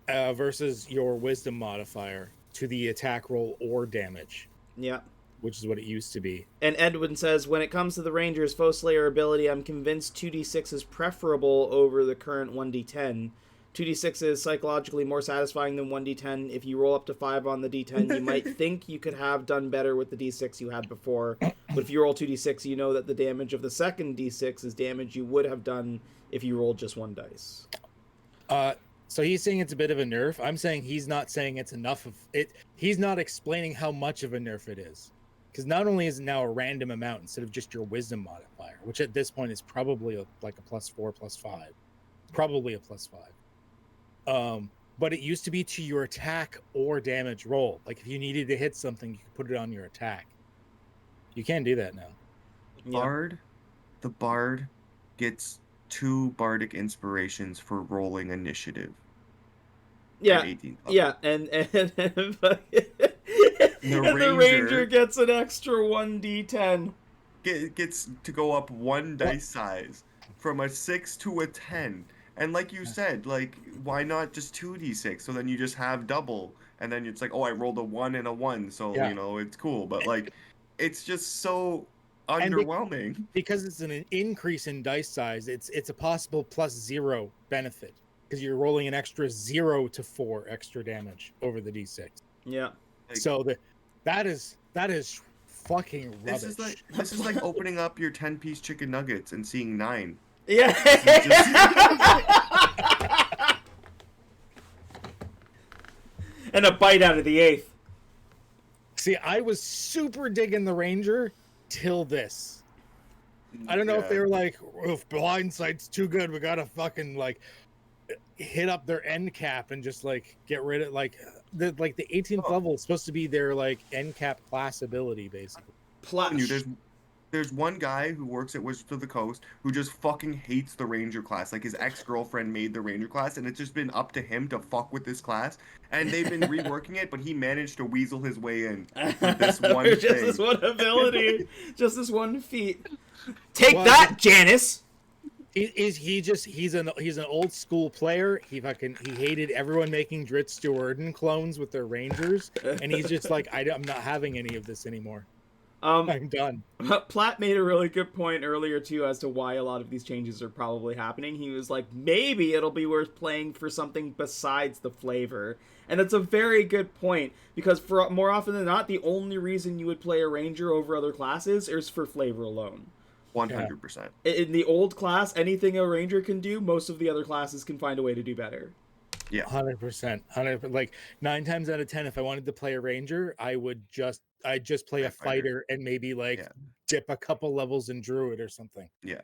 versus your wisdom modifier to the attack roll or damage. Yeah. Which is what it used to be. And Edwin says, when it comes to the Ranger's Foe Slayer ability, I'm convinced 2d6 is preferable over the current 1d10. 2d6 is psychologically more satisfying than 1d10. If you roll up to 5 on the d10, you might think you could have done better with the d6 you had before. But if you roll 2d6, you know that the damage of the second d6 is damage you would have done if you rolled just one dice. So he's saying it's a bit of a nerf. I'm saying he's not saying it's enough of it. He's not explaining how much of a nerf it is. Because not only is it now a random amount instead of just your wisdom modifier, which at this point is probably like a +4, +5. Probably a +5. But it used to be to your attack or damage roll. Like if you needed to hit something, you could put it on your attack. You can't do that now. The Bard gets 2 bardic inspirations for rolling initiative. Yeah, and the Ranger gets an extra 1d10. Gets to go up 1 dice size from a 6 to a 10. And like you said, like, why not just 2d6? So then you just have double. And then it's like, I rolled a 1 and a 1. So, it's cool. But, like, it's just so underwhelming. Because it's an increase in dice size, it's a possible +0 benefit. Because you're rolling an extra 0 to 4 extra damage over the d6. Yeah. So that is fucking rubbish. This is like opening up your 10-piece chicken nuggets and seeing 9. Yeah. And a bite out of the 8th. See, I was super digging the Ranger till this. I don't know if they were like, if blindsight's too good, we gotta fucking like hit up their end cap and just like get rid of the 18th level is supposed to be their like end cap class ability basically. There's one guy who works at Wizards of the Coast who just fucking hates the Ranger class. Like his ex-girlfriend made the Ranger class, and it's just been up to him to fuck with this class. And they've been reworking it, but he managed to weasel his way in with this one thing. Just this one ability, just this one feat. Take that, Janice. He's an old school player. He hated everyone making Dritz Stewarden clones with their Rangers, and he's just like, I'm not having any of this anymore. I'm done. Platt made a really good point earlier too as to why a lot of these changes are probably happening. He was like, maybe it'll be worth playing for something besides the flavor. And that's a very good point, because for more often than not, the only reason you would play a Ranger over other classes is for flavor alone. 100%. In the old class, anything a Ranger can do, most of the other classes can find a way to do better. Yeah, 100%. Like 9 times out of 10, if I wanted to play a Ranger, I'd just play a fighter and maybe dip a couple levels in Druid or something. Yeah,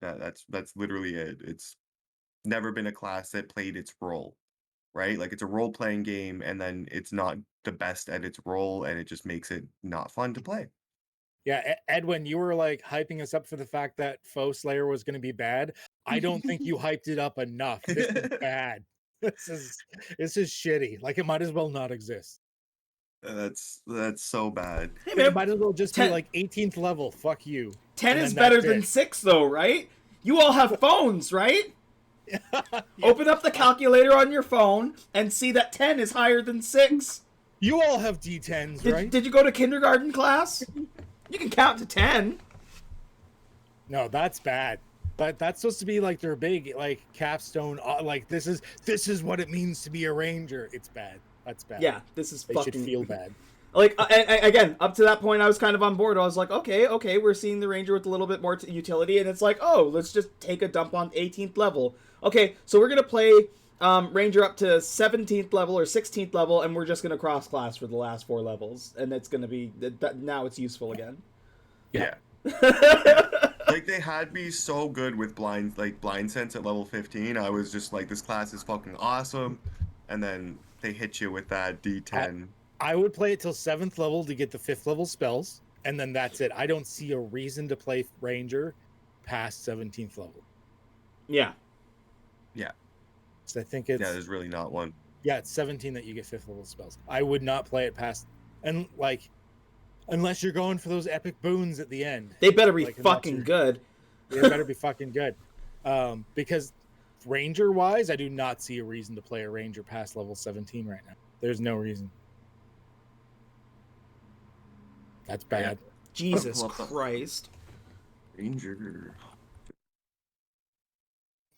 that's literally it. It's never been a class that played its role, right? Like it's a role-playing game, and then it's not the best at its role, and it just makes it not fun to play. Yeah, Edwin, you were like hyping us up for the fact that Foe Slayer was going to be bad. I don't think you hyped it up enough. This is bad. This is shitty. Like it might as well not exist. That's so bad. Hey, man, it might as well just be like 18th level. Fuck you. 10 is better than 6, though, right? You all have phones, right? Yeah. Open up the calculator on your phone and see that 10 is higher than 6. You all have D10s, right? Did you go to kindergarten class? You can count to 10. No, that's bad. But that's supposed to be like their big like capstone. Like this is what it means to be a Ranger. It's bad. That's bad. Yeah, this is they fucking. Should feel bad. Like, again, up to that point, I was kind of on board. I was like, okay, we're seeing the ranger with a little bit more utility, and it's like, oh, let's just take a dump on 18th level. Okay, so we're gonna play ranger up to 17th level or 16th level, and we're just gonna cross class for the last 4 levels, and it's gonna be now it's useful again. Yeah. Like they had me so good with blind sense at level 15. I was just like, this class is fucking awesome, and then they hit you with that D10. I would play it till 7th level to get the 5th level spells, and then that's it. I don't see a reason to play Ranger past 17th level. Yeah. Yeah. So I think it's... Yeah, there's really not one. Yeah, it's 17 that you get 5th level spells. I would not play it past... And, like, unless you're going for those epic boons at the end. They better be fucking good. They better be fucking good. Because Ranger-wise, I do not see a reason to play a Ranger past level 17 right now. There's no reason. That's bad. Jesus Christ. Ranger.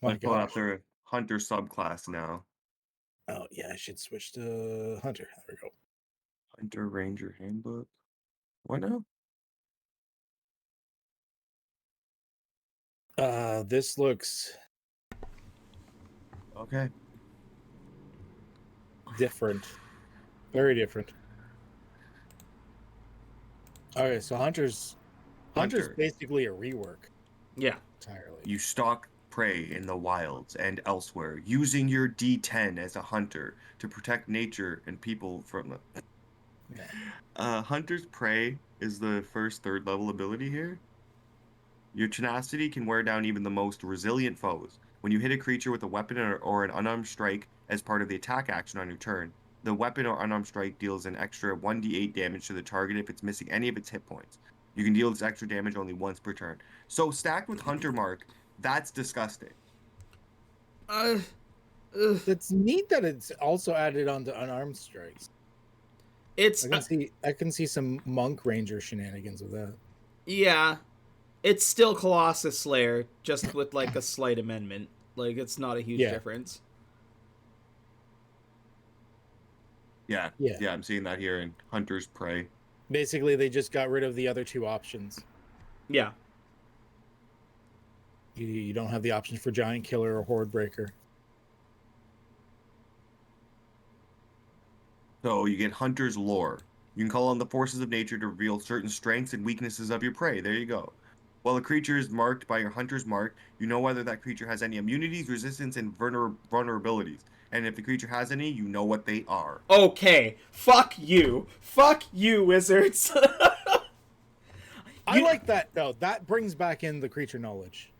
My God. Up their hunter subclass now. Oh, yeah, I should switch to hunter. There we go. Hunter Ranger handbook. Why not? This looks okay. Different. Very different. Okay, so Hunter's basically a rework. Yeah. Entirely. You stalk prey in the wilds and elsewhere, using your D10 as a hunter to protect nature and people from the... Hunter's Prey is the first 3rd level ability here. Your tenacity can wear down even the most resilient foes. When you hit a creature with a weapon or an unarmed strike as part of the attack action on your turn, the weapon or unarmed strike deals an extra 1d8 damage to the target if it's missing any of its hit points. You can deal this extra damage only once per turn. So stacked with Hunter Mark, that's disgusting. It's neat that it's also added onto unarmed strikes. I can see some Monk Ranger shenanigans with that. Yeah. It's still Colossus Slayer, just with like a slight amendment. Like, it's not a huge difference. Yeah, I'm seeing that here in Hunter's Prey. Basically, they just got rid of the other 2 options. Yeah. You don't have the options for Giant Killer or Horde Breaker. So you get Hunter's Lore. You can call on the forces of nature to reveal certain strengths and weaknesses of your prey. There you go. While a creature is marked by your Hunter's Mark, you know whether that creature has any immunities, resistance, and vulnerabilities. And if the creature has any, you know what they are. Okay. Fuck you. Fuck you, wizards. I like that, though. That brings back in the creature knowledge.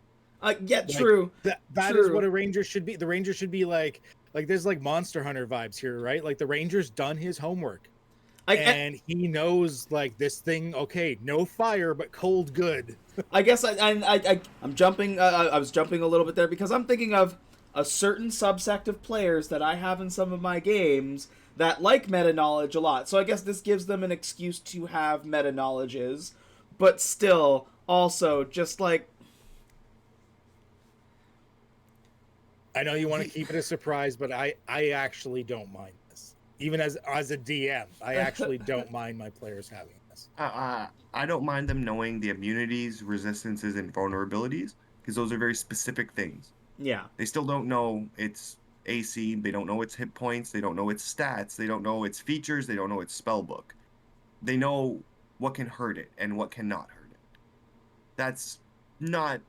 Yeah, true. That is what a ranger should be. The ranger should be like there's like Monster Hunter vibes here, right? Like the ranger's done his homework. And he knows like this thing, okay, no fire, but cold good. I guess I'm jumping. I was jumping a little bit there because I'm thinking of a certain subsect of players that I have in some of my games that like meta knowledge a lot. So I guess this gives them an excuse to have meta knowledges, but still also just like. I know you want to keep it a surprise, but I actually don't mind this. Even as a DM, I actually don't mind my players having this. I don't mind them knowing the immunities, resistances, and vulnerabilities, because those are very specific things. Yeah. They still don't know its AC, they don't know its hit points, they don't know its stats, they don't know its features, they don't know its spell book. They know what can hurt it and what cannot hurt it. That's not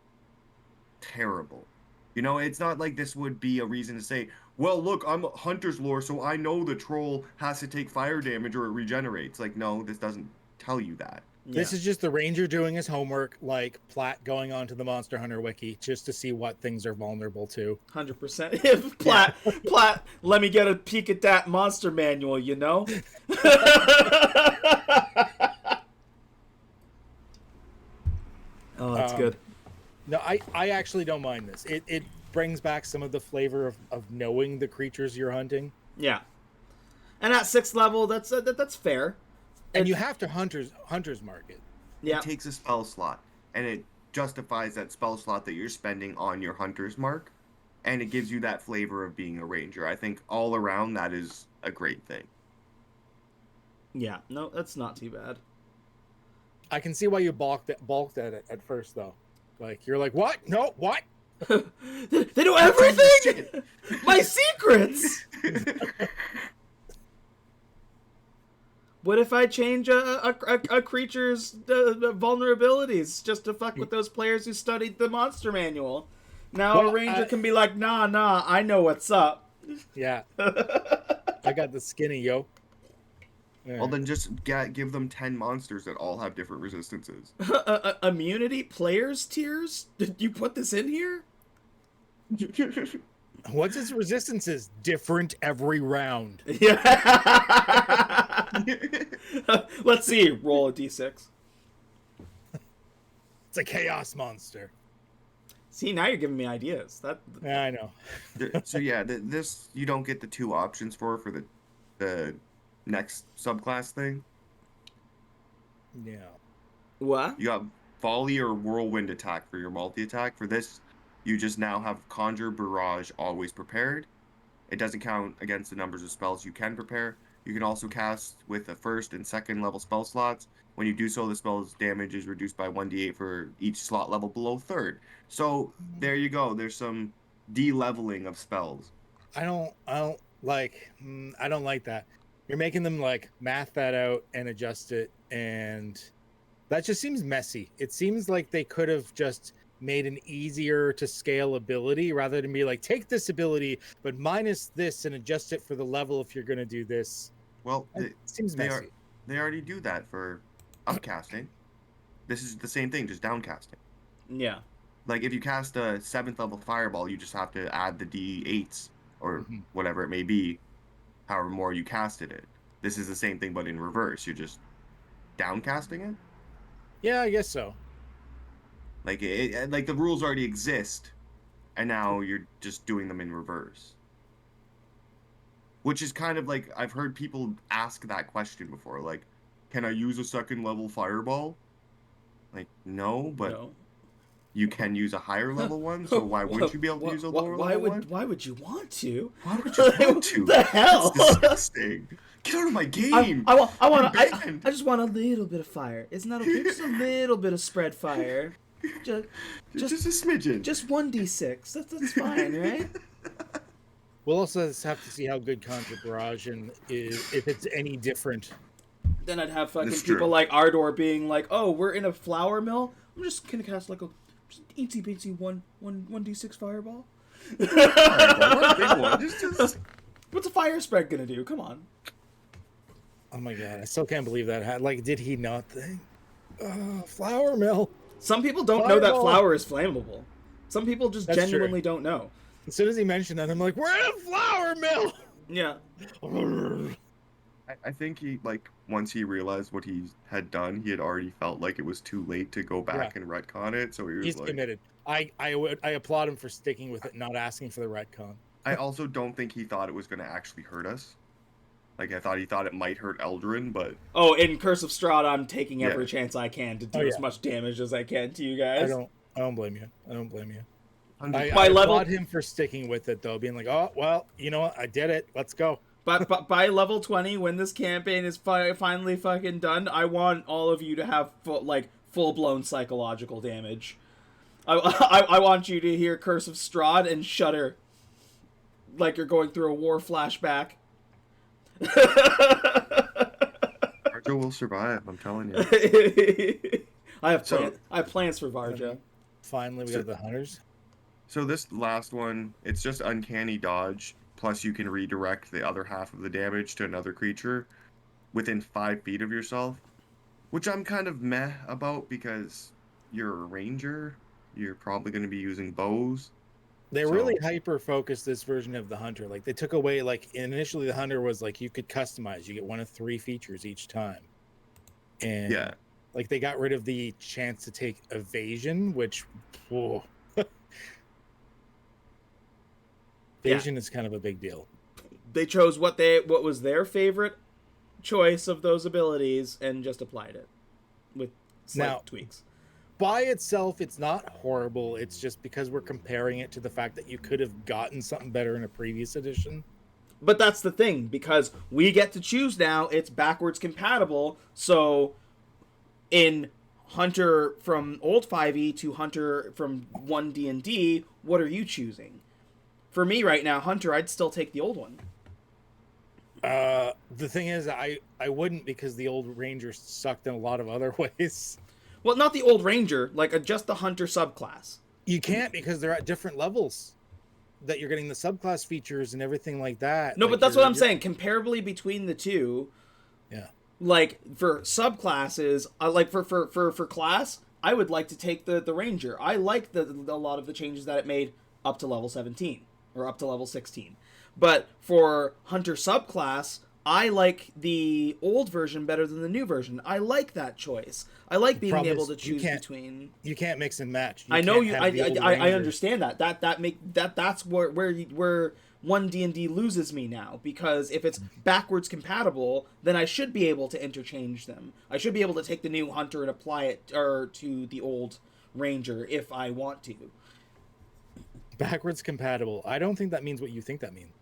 terrible. You know, it's not like this would be a reason to say, well, look, I'm a Hunter's Lore, so I know the troll has to take fire damage or it regenerates. Like, no, this doesn't tell you that. Yeah. This is just the ranger doing his homework, like Platt going onto the Monster Hunter wiki just to see what things are vulnerable to. 100%. If Platt, let me get a peek at that monster manual, you know? Oh, that's good. No, I actually don't mind this. It brings back some of the flavor of knowing the creatures you're hunting. Yeah. And at 6th level, that's fair. And you have to hunter's mark it. Yeah. It takes a spell slot, and it justifies that spell slot that you're spending on your hunter's mark, and it gives you that flavor of being a ranger. I think all around that is a great thing. Yeah, no, that's not too bad. I can see why you balked at it at first, though. Like, you're like, what? No, what? They know everything! My secrets! What if I change a creature's vulnerabilities just to fuck with those players who studied the monster manual? Now Well, a ranger can be like, nah, I know what's up. Yeah. I got the skinny, yo. Well, then just give them 10 monsters that all have different resistances. Immunity players tiers? Did you put this in here? What's its resistances? Different every round. Yeah. Let's see. Roll a d6. It's a chaos monster. See, now you're giving me ideas. Yeah, I know. So yeah, this you don't get the 2 options for the next subclass thing. Yeah. What? You got volley or whirlwind attack for your multi-attack. For this, you just now have conjure, barrage, always prepared. It doesn't count against the numbers of spells you can prepare. You can also cast with the 1st and 2nd level spell slots. When you do so, the spell's damage is reduced by 1d8 for each slot level below 3rd. So there you go. There's some de-leveling of spells. I don't like that. You're making them like math that out and adjust it, and that just seems messy. It seems like they could have just made an easier to scale ability rather than be like, take this ability but minus this and adjust it for the level if you're going to do this. Well, It seems messy. they already do that for upcasting. This is the same thing, just downcasting. Yeah. Like if you cast a 7th level fireball, you just have to add the d8s or whatever it may be, however more you casted it. This is the same thing but in reverse. You're just downcasting it. Yeah, I guess so. Like like the rules already exist, and now you're just doing them in reverse. Which is kind of like, I've heard people ask that question before, like, can I use a 2nd level fireball? Like, no, but No. you can use a higher level one, so why wouldn't you be able to use a lower level one? Why would you want to? Why would you want to? The hell? That's disgusting. Get out of my game. I just want a little bit of fire. Isn't that okay? Just a little bit of spread fire. Just a smidgen. Just 1d6. That's fine, right? We'll also have to see how good Conjure Barrage is, if it's any different. Then I'd have fucking That's people true. like Ardor being like, "Oh, we're in a flour mill. I'm just gonna cast like a itsy bitsy 1d6 fireball." One big one. Just... What's a fire spread gonna do? Come on. Oh my god, I still can't believe that. Like, did he not think? Flour mill. Some people don't know that Fireball. flour is flammable. Some people just That's genuinely true. don't know. As soon as he mentioned that, I'm like, we're in a flour mill. Yeah. I think he, like, once he realized what he had done, he had already felt like it was too late to go back and retcon it, so he was He's like... committed. I applaud him for sticking with it, not asking for the retcon. I also don't think he thought it was going to actually hurt us. Like, he thought it might hurt Eldrin, but... Oh, in Curse of Strahd, I'm taking every Yeah. chance I can to do as much damage as I can to you guys. I don't blame you. I My I level- applaud him for sticking with it, though, being like, oh, well, you know what? I did it. Let's go. But by level 20, when this campaign is finally fucking done, I want all of you to have full-blown psychological damage. I want you to hear Curse of Strahd and shudder like you're going through a war flashback. Varjo will survive, I'm telling you. I have plans for Varjo. Finally, we got the hunters. So this last one, it's just uncanny dodge, plus you can redirect the other half of the damage to another creature within 5 feet of yourself, which I'm kind of meh about because you're a ranger. You're probably going to be using bows. They really hyper-focused this version of the hunter. Like, they took away, like, initially the hunter was, like, you could customize. You get 1 of 3 features each time. And, Yeah. like, they got rid of the chance to take evasion, which, whoa. Evasion is kind of a big deal. They chose what was their favorite choice of those abilities and just applied it with slight tweaks. By itself, it's not horrible. It's just because we're comparing it to the fact that you could have gotten something better in a previous edition. But that's the thing, because we get to choose now. It's backwards compatible. So in Hunter from old 5e to Hunter from 1D&D, what are you choosing? For me right now, Hunter, I'd still take the old one. The thing is, I wouldn't, because the old Ranger sucked in a lot of other ways. Well, not the old Ranger, like just the Hunter subclass. You can't, because they're at different levels. That you're getting the subclass features and everything like that. No, like but that's what I'm saying. Comparably between the two, yeah. Like for subclasses, like for class, I would like to take the Ranger. I like a lot of the changes that it made up to level 17 or up to level 16. But for Hunter subclass, I like the old version better than the new version. I like that choice. I like being able to choose between. You can't mix and match. I know you. I understand that. That's where 1D&D loses me now, because if it's backwards compatible, then I should be able to interchange them. I should be able to take the new Hunter and apply it to the old Ranger if I want to. Backwards compatible. I don't think that means what you think that means.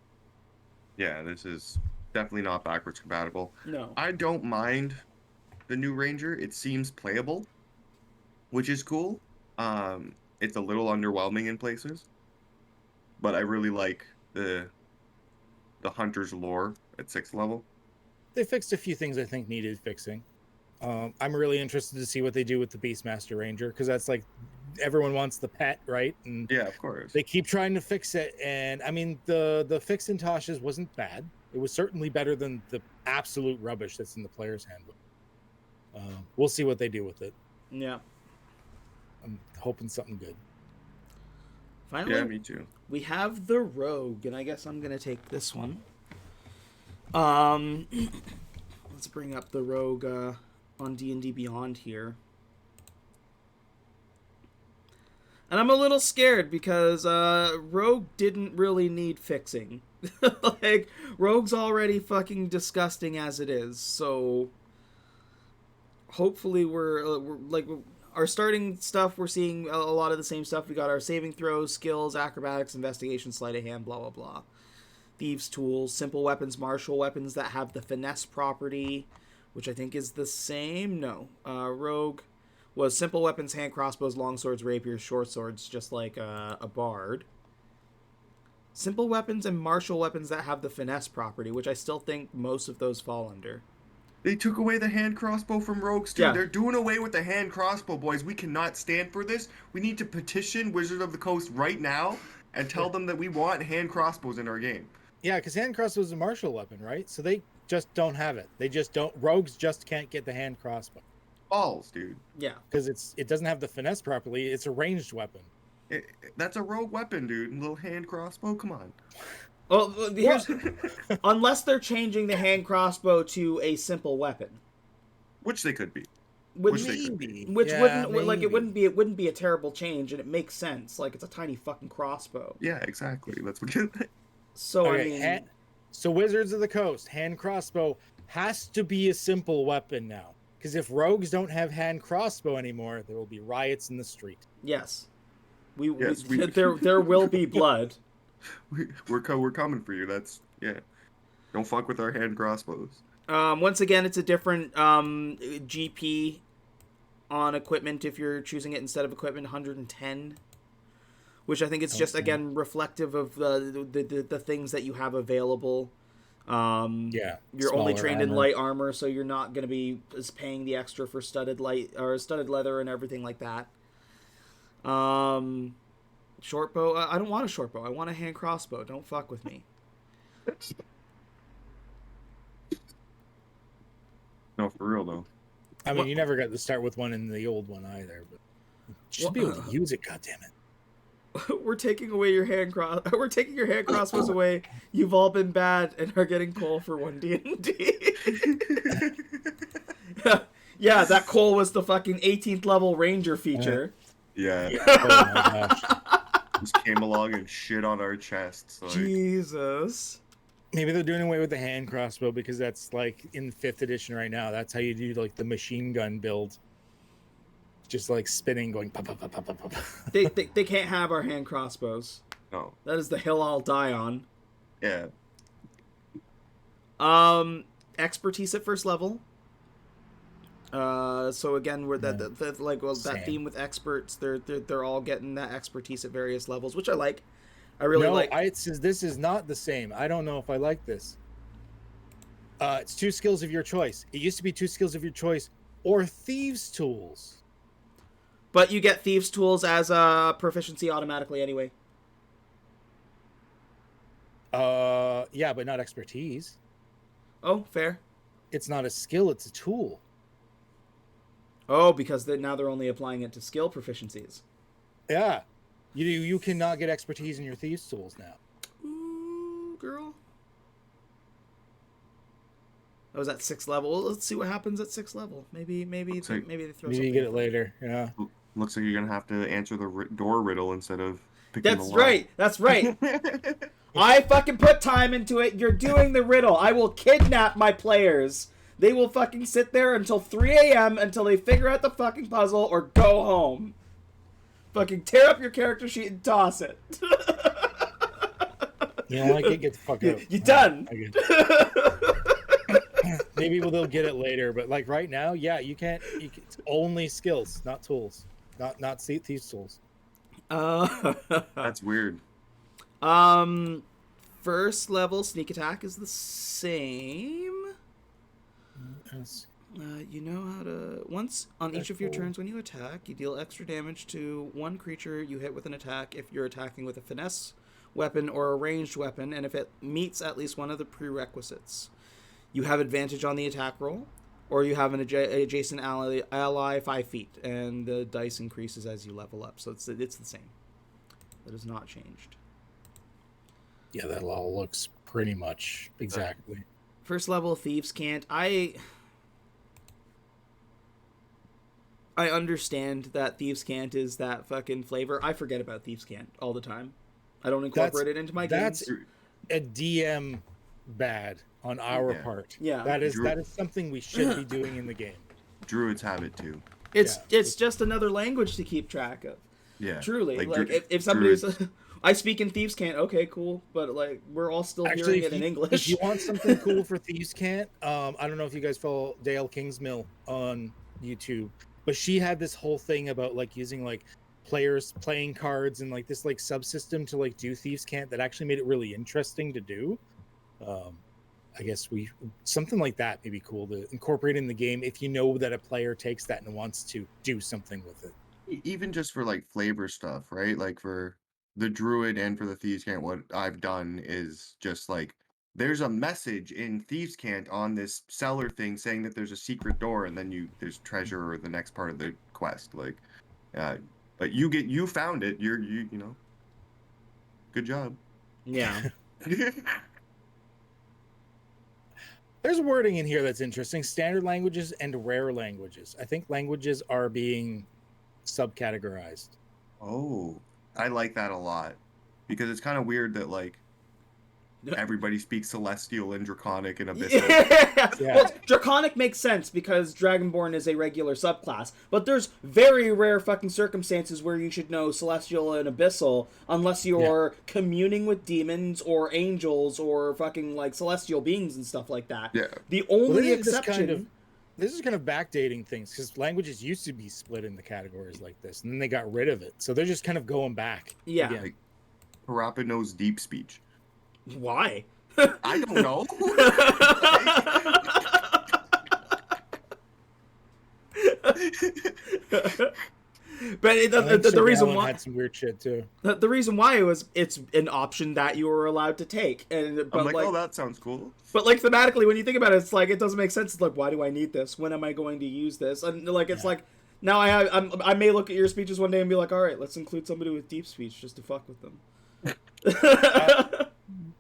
Yeah, this is definitely not backwards compatible. No. I don't mind the new Ranger. It seems playable, which is cool. It's a little underwhelming in places, but I really like the Hunter's lore at 6th level. They fixed a few things I think needed fixing. I'm really interested to see what they do with the Beastmaster Ranger, because that's like everyone wants the pet, right? And yeah, of course. They keep trying to fix it, and I mean the fix in Tasha's wasn't bad. It was certainly better than the absolute rubbish that's in the player's handbook. We'll see what they do with it. Yeah. I'm hoping something good. Finally, yeah, me too. We have the Rogue, and I guess I'm gonna take this one. Let's bring up the Rogue on D&D Beyond here. And I'm a little scared because Rogue didn't really need fixing. Like, Rogue's already fucking disgusting as it is, so hopefully we're like, our starting stuff, we're seeing a lot of the same stuff. We got our saving throws, skills, acrobatics, investigation, sleight of hand, blah, blah, blah. Thieves' tools, simple weapons, martial weapons that have the finesse property, which I think is the same. No. Rogue was simple weapons, hand crossbows, long swords, rapiers, short swords, just like a bard. Simple weapons and martial weapons that have the finesse property, which I still think most of those fall under. They took away the hand crossbow from rogues, dude. Yeah. They're doing away with the hand crossbow, boys. We cannot stand for this. We need to petition Wizards of the Coast right now and tell them that we want hand crossbows in our game. Yeah, because hand crossbow is a martial weapon, right? So they just don't have it. They just don't. Rogues just can't get the hand crossbow. Balls, dude. Yeah. Because it doesn't have the finesse properly. It's a ranged weapon. That's a rogue weapon, dude. A little hand crossbow. Come on. Well, here's unless they're changing the hand crossbow to a simple weapon, which they could be. Which wouldn't like it wouldn't be a terrible change, and it makes sense. Like, it's a tiny fucking crossbow. Yeah, exactly. That's what. So okay, I mean, so Wizards of the Coast, hand crossbow has to be a simple weapon now. Because if rogues don't have hand crossbow anymore, there will be riots in the street. Yes, there will be blood. We're coming for you. That's Don't fuck with our hand crossbows. Once again, it's a different GP on equipment if you're choosing it instead of equipment, 110, which I think it's just again reflective of the things that you have available. You're only trained in light armor, so you're not going to be paying the extra for studded leather and everything like that. Short bow. I don't want a short bow. I want a hand crossbow. Don't fuck with me. No, for real though. I mean, you never got to start with one in the old one either, but you should be able to use it. Goddammit. We're taking away your hand We're taking your hand crossbows away. You've all been bad and are getting coal for 1D&D. Yeah, that coal was the fucking 18th level ranger feature. Yeah. Oh my gosh. Just came along and shit on our chests. Like. Jesus. Maybe they're doing away with the hand crossbow because that's like in 5th edition right now. That's how you do like the machine gun build. Just like spinning, going pop, pop, pop, pop, pop, pop. They can't have our hand crossbows. No. That is the hill I'll die on. Yeah. Expertise at first level. So again, we're that Same. theme with experts. They're all getting that expertise at various levels, which I like. I really like. It says this is not the same. I don't know if I like this. It's 2 skills of your choice. It used to be 2 skills of your choice or thieves' tools. But you get thieves' tools as a proficiency automatically anyway. Yeah, but not expertise. Oh, fair. It's not a skill, it's a tool. Oh, because now they're only applying it to skill proficiencies. Yeah. You cannot get expertise in your thieves' tools now. Ooh, girl. That was at 6th level. Well, let's see what happens at 6th level. Maybe they throw something. Maybe you get it later. Yeah. Looks like you're gonna have to answer the door riddle instead of picking the lock. Right. That's right. I fucking put time into it. You're doing the riddle. I will kidnap my players. They will fucking sit there until 3 a.m. until they figure out the fucking puzzle or go home. Fucking tear up your character sheet and toss it. You don't like it? Get the fuck out. You done. Maybe they'll get it later, but like right now, yeah, you can't. It's only skills, not tools, not thieves' tools. That's weird. First level sneak attack is the same. You know how to... Once on each of your turns when you attack, you deal extra damage to one creature you hit with an attack if you're attacking with a finesse weapon or a ranged weapon, and if it meets at least one of the prerequisites. You have advantage on the attack roll, or you have an adjacent ally 5 feet, and the dice increases as you level up. So it's the same. That has not changed. Yeah, that all looks pretty much exactly. First level Thieves' Cant. I understand that Thieves' Cant is that fucking flavor. I forget about Thieves' Cant all the time. I don't incorporate it into my games. That's a DM bad on our part. Yeah. That is something we should be doing in the game. Druids have it too. It's just another language to keep track of. Yeah. Truly. Like if somebody's... I speak in Thieves' Cant, okay, cool, but like we're all still hearing it in English. If you want something cool for Thieves' Cant, I don't know if you guys follow Dale Kingsmill on YouTube, but she had this whole thing about like using like players playing cards and like this like subsystem to like do Thieves' Cant that actually made it really interesting to do. I guess something like that may be cool to incorporate in the game if you know that a player takes that and wants to do something with it. Even just for like flavor stuff, right? Like for the Druid and for the Thieves' Cant, what I've done is just like there's a message in Thieves' Cant on this cellar thing saying that there's a secret door, and then there's treasure or the next part of the quest. Like, but you found it. You know, good job. Yeah. There's wording in here that's interesting. Standard languages and rare languages. I think languages are being subcategorized. Oh, I like that a lot because it's kind of weird that like everybody speaks Celestial and Draconic and Abyssal. Yeah. Well, Draconic makes sense because Dragonborn is a regular subclass, but there's very rare fucking circumstances where you should know Celestial and Abyssal unless you're communing with demons or angels or fucking like celestial beings and stuff like that. Yeah. The only exception... This is kind of backdating things because languages used to be split into categories like this, and then they got rid of it. So they're just kind of going back. Yeah. Again. Like, Parappa knows deep speech. Why? I don't know. But the reason why had some weird shit too. The reason why it's an option that you were allowed to take, and I'm like, oh, that sounds cool. But like thematically, when you think about it, it's like it doesn't make sense. It's like, why do I need this? When am I going to use this? And like it's like now I may look at your speeches one day and be like, all right, let's include somebody with deep speech just to fuck with them.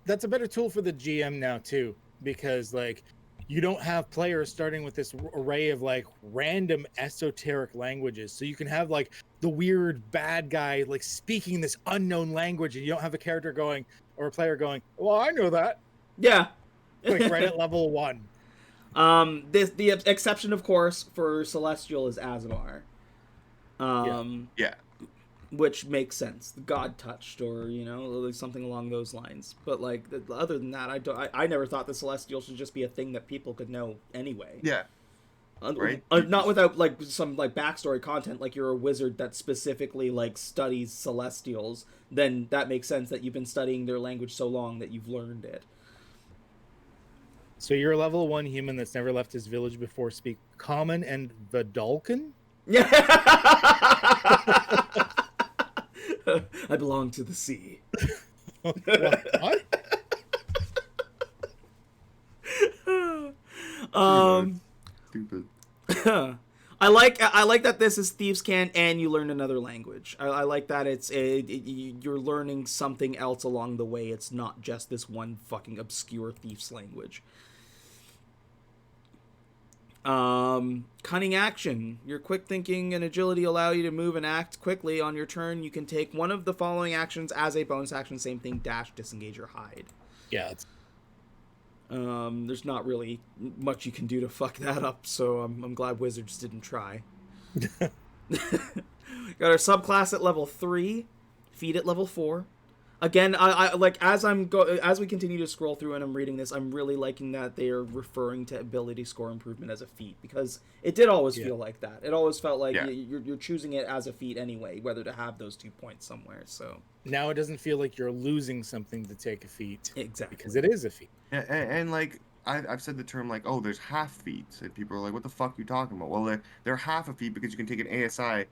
That's a better tool for the GM now too, because like you don't have players starting with this array of like random esoteric languages. So you can have like the weird bad guy like speaking this unknown language, and you don't have a character going or a player going, well, I know that. Yeah. Like right at level 1. The exception, of course, for Celestial is Azamar. Yeah. which makes sense. God touched, or something along those lines. But like other than that, I never thought the celestial should just be a thing that people could know anyway. Yeah. Right? Not without like some like backstory content, like you're a wizard that specifically like studies celestials, then that makes sense that you've been studying their language so long that you've learned it. So you're a level 1 human that's never left his village before. Speak Common and Vidalcan? Yeah. I belong to the sea. What? Stupid. I like that this is Thieves' Cant and you learn another language. I like that you're learning something else along the way. It's not just this one fucking obscure thief's language. Cunning action. Your quick thinking and agility allow you to move and act quickly on your turn. You can take one of the following actions as a bonus action. Same thing: dash, disengage, or hide. Yeah. There's not really much you can do to fuck that up, so I'm glad Wizards didn't try. Got our subclass at level 3, feat at level 4. Again, I like as we continue to scroll through and I'm reading this, I'm really liking that they are referring to ability score improvement as a feat, because it did always feel like that. It always felt like you're choosing it as a feat anyway, whether to have those 2 points somewhere. So now it doesn't feel like you're losing something to take a feat. Exactly. Because it is a feat. Yeah, and like I've said the term like, oh, there's half feats, and people are like, what the fuck are you talking about? Well, they're half a feat because you can take an ASI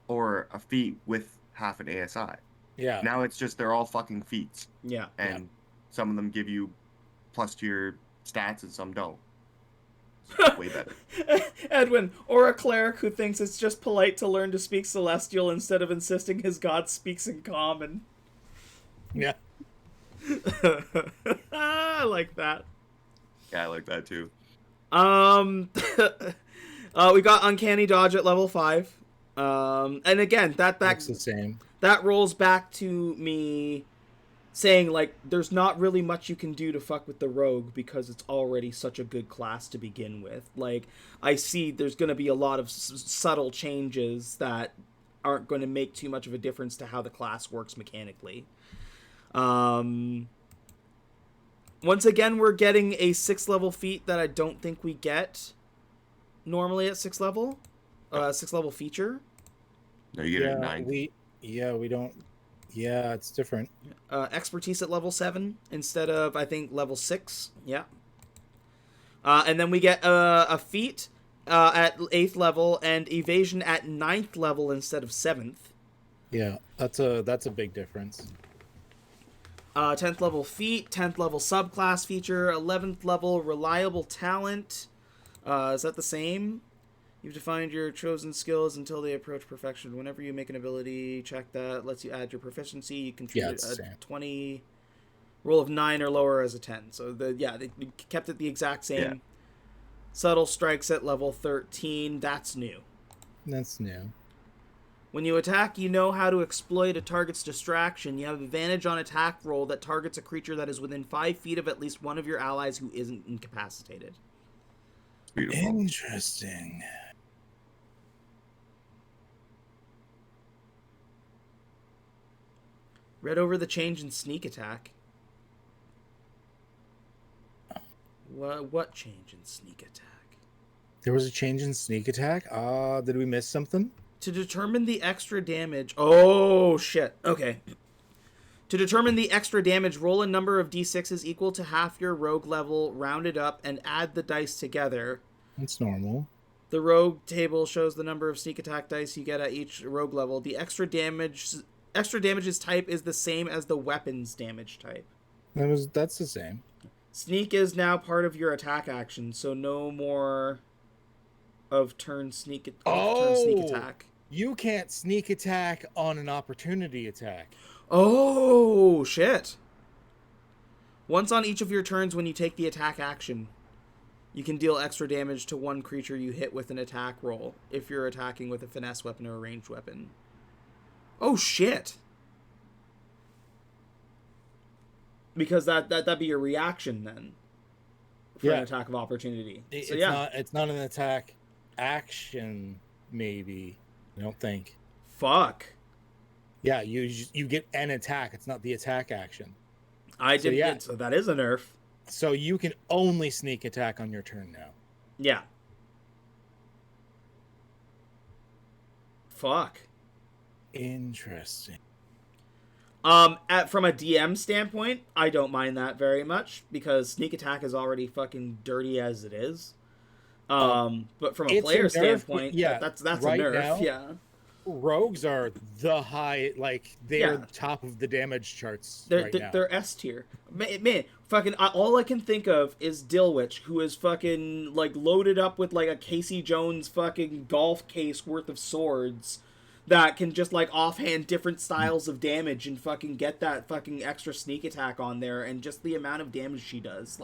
or a feat with half an ASI. Yeah. Now it's just they're all fucking feats. Yeah. And some of them give you plus to your stats and some don't. Way better. Edwin, or a cleric who thinks it's just polite to learn to speak Celestial instead of insisting his god speaks in Common. Yeah. I like that. Yeah, I like that too. We got Uncanny Dodge at level 5. And again, that's the same. That rolls back to me saying, like, there's not really much you can do to fuck with the rogue because it's already such a good class to begin with. Like, I see there's going to be a lot of subtle changes that aren't going to make too much of a difference to how the class works mechanically. Once again, we're getting a 6th level feat that I don't think we get normally at 6th level. 6th level feature. No, you get it at 9. We don't. Yeah, it's different. Expertise at level 7 instead of, I think, level 6. Yeah. And then we get a feat at 8th level and evasion at 9th level instead of 7th. Yeah, that's a big difference. 10th level feat, 10th level subclass feature, 11th level reliable talent. Is that the same? You've defined your chosen skills until they approach perfection. Whenever you make an ability check that lets you add your proficiency, you can treat it a 20 roll of 9 or lower as a 10. So they kept it the exact same. Yeah. Subtle strikes at level 13. That's new. That's new. When you attack, you know how to exploit a target's distraction. You have advantage on attack roll that targets a creature that is within 5 feet of at least one of your allies who isn't incapacitated. Beautiful. Interesting. Read over the change in sneak attack. What change in sneak attack? There was a change in sneak attack? Did we miss something? To determine the extra damage... Oh, shit. Okay. To determine the extra damage, roll a number of d6s equal to half your rogue level, round it up, and add the dice together. That's normal. The rogue table shows the number of sneak attack dice you get at each rogue level. The extra damage's type is the same as the weapon's damage type. That's the same. Sneak is now part of your attack action, so no more of turn sneak attack. You can't sneak attack on an opportunity attack. Oh, shit. Once on each of your turns when you take the attack action, you can deal extra damage to one creature you hit with an attack roll if you're attacking with a finesse weapon or a ranged weapon. Oh, shit. Because that'd be your reaction then for an attack of opportunity. It's not an attack action, maybe. I don't think. Fuck. Yeah, you get an attack. It's not the attack action. I did. Yeah. So that is a nerf. So you can only sneak attack on your turn now. Yeah. Fuck. Interesting. From a DM standpoint, I don't mind that very much because sneak attack is already fucking dirty as it is. But from a player standpoint, that's right a nerf. Now, yeah. Rogues are the high, like they're top of the damage charts. They're S tier. Man, fucking all I can think of is Dilwich, who is fucking like loaded up with like a Casey Jones fucking golf case worth of swords that can just like offhand different styles of damage and fucking get that fucking extra sneak attack on there, and just the amount of damage she does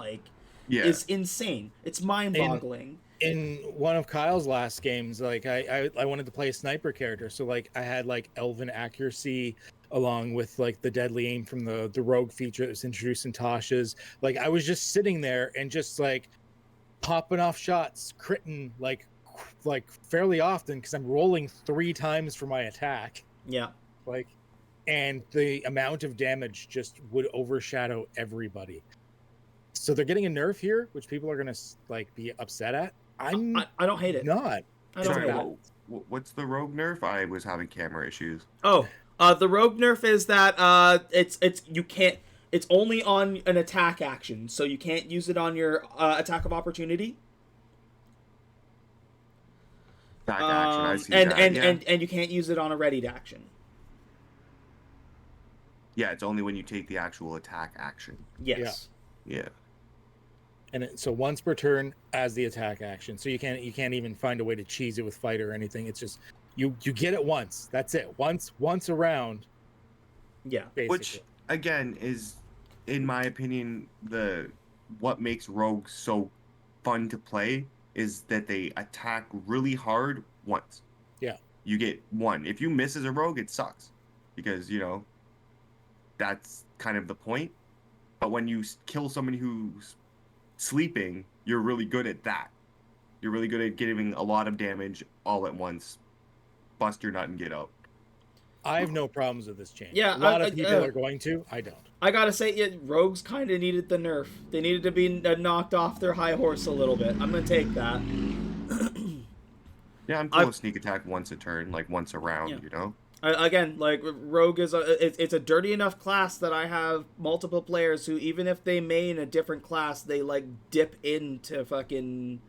is insane. It's mind-boggling. In one of Kyle's last games, like I wanted to play a sniper character, so like I had like elven accuracy along with like the deadly aim from the rogue feature that was introduced in Tasha's. Like I was just sitting there and just like popping off shots, critting like fairly often because I'm rolling 3 times for my attack. Yeah. Like, and the amount of damage just would overshadow everybody. So they're getting a nerf here, which people are gonna like be upset at. I don't hate it. Not. I don't hate it. What's the rogue nerf? I was having camera issues. Oh, the rogue nerf is that you can't. It's only on an attack action, so you can't use it on your attack of opportunity. Attack action, I see and you can't use it on a readied action. Yeah, it's only when you take the actual attack action. Yes. Yeah. And so once per turn as the attack action. So you can't even find a way to cheese it with fight or anything. It's just you get it once. That's it. Once around. Yeah. Basically. Which again is, in my opinion, what makes rogues so fun to play is that they attack really hard once. Yeah. You get one. If you miss as a rogue, it sucks. Because, that's kind of the point. But when you kill somebody who's sleeping, you're really good at that. You're really good at giving a lot of damage all at once. Bust your nut and get out. I have no problems with this change. Yeah, a lot of people are going to. I don't. I gotta say, rogues kind of needed the nerf. They needed to be knocked off their high horse a little bit. I'm gonna take that. Yeah, I'm cool with sneak attack once a turn, like once a round, Again, like rogue is it's a dirty enough class that I have multiple players who, even if they main a different class, they like dip into fucking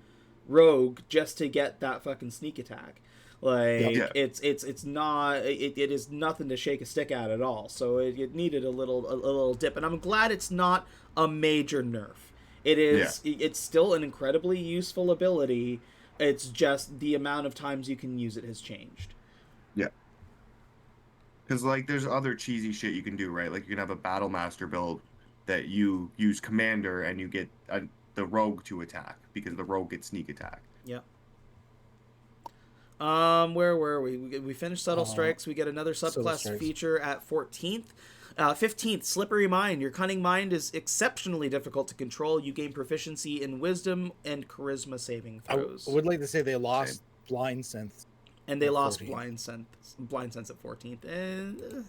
rogue just to get that fucking sneak attack. Like it's not it is nothing to shake a stick at all. So it needed a little dip, and I'm glad it's not a major nerf. It is it's still an incredibly useful ability. It's just the amount of times you can use it has changed. Yeah. Because, like, there's other cheesy shit you can do, right? Like, you can have a Battle Master build that you use Commander and you get the Rogue to attack because the Rogue gets sneak attack. Yeah. Where were we? We finished Subtle Strikes. We get another subclass feature at 14th. 15th, Slippery Mind. Your cunning mind is exceptionally difficult to control. You gain proficiency in Wisdom and Charisma saving throws. I would like to say they lost Blind Sense. And they lost Blind Sense at 14th.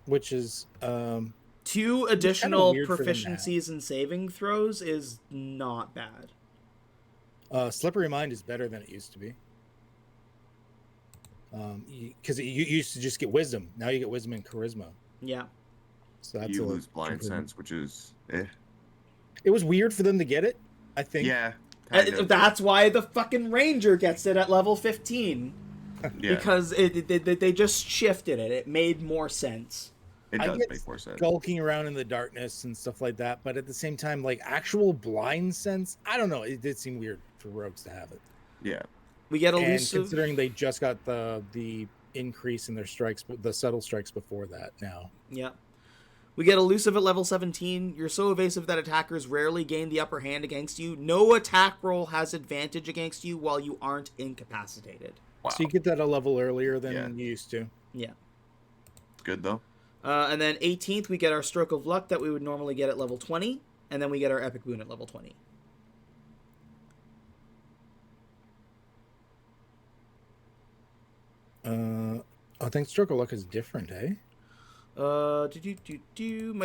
Which is 2 additional proficiencies in saving throws is not bad. Slippery Mind is better than it used to be. Because you used to just get Wisdom. Now you get Wisdom and Charisma. Yeah. So that's you lose Blind Sense, which is It was weird for them to get it, I think. Yeah. That's why the fucking Ranger gets it at level 15. Because they just shifted it. It made more sense. It does make more sense. Skulking around in the darkness and stuff like that, but at the same time, like actual Blind Sense, I don't know. It did seem weird for rogues to have it. Yeah. We get elusive. And considering they just got the increase in their strikes, the subtle strikes before that now. Yeah. We get elusive at level 17. You're so evasive that attackers rarely gain the upper hand against you. No attack roll has advantage against you while you aren't incapacitated. Wow. So you get that a level earlier than you used to. Yeah. Good, though. And then 18th, we get our Stroke of Luck that we would normally get at level 20. And then we get our Epic Boon at level 20. I think stroke of luck is different, eh? Might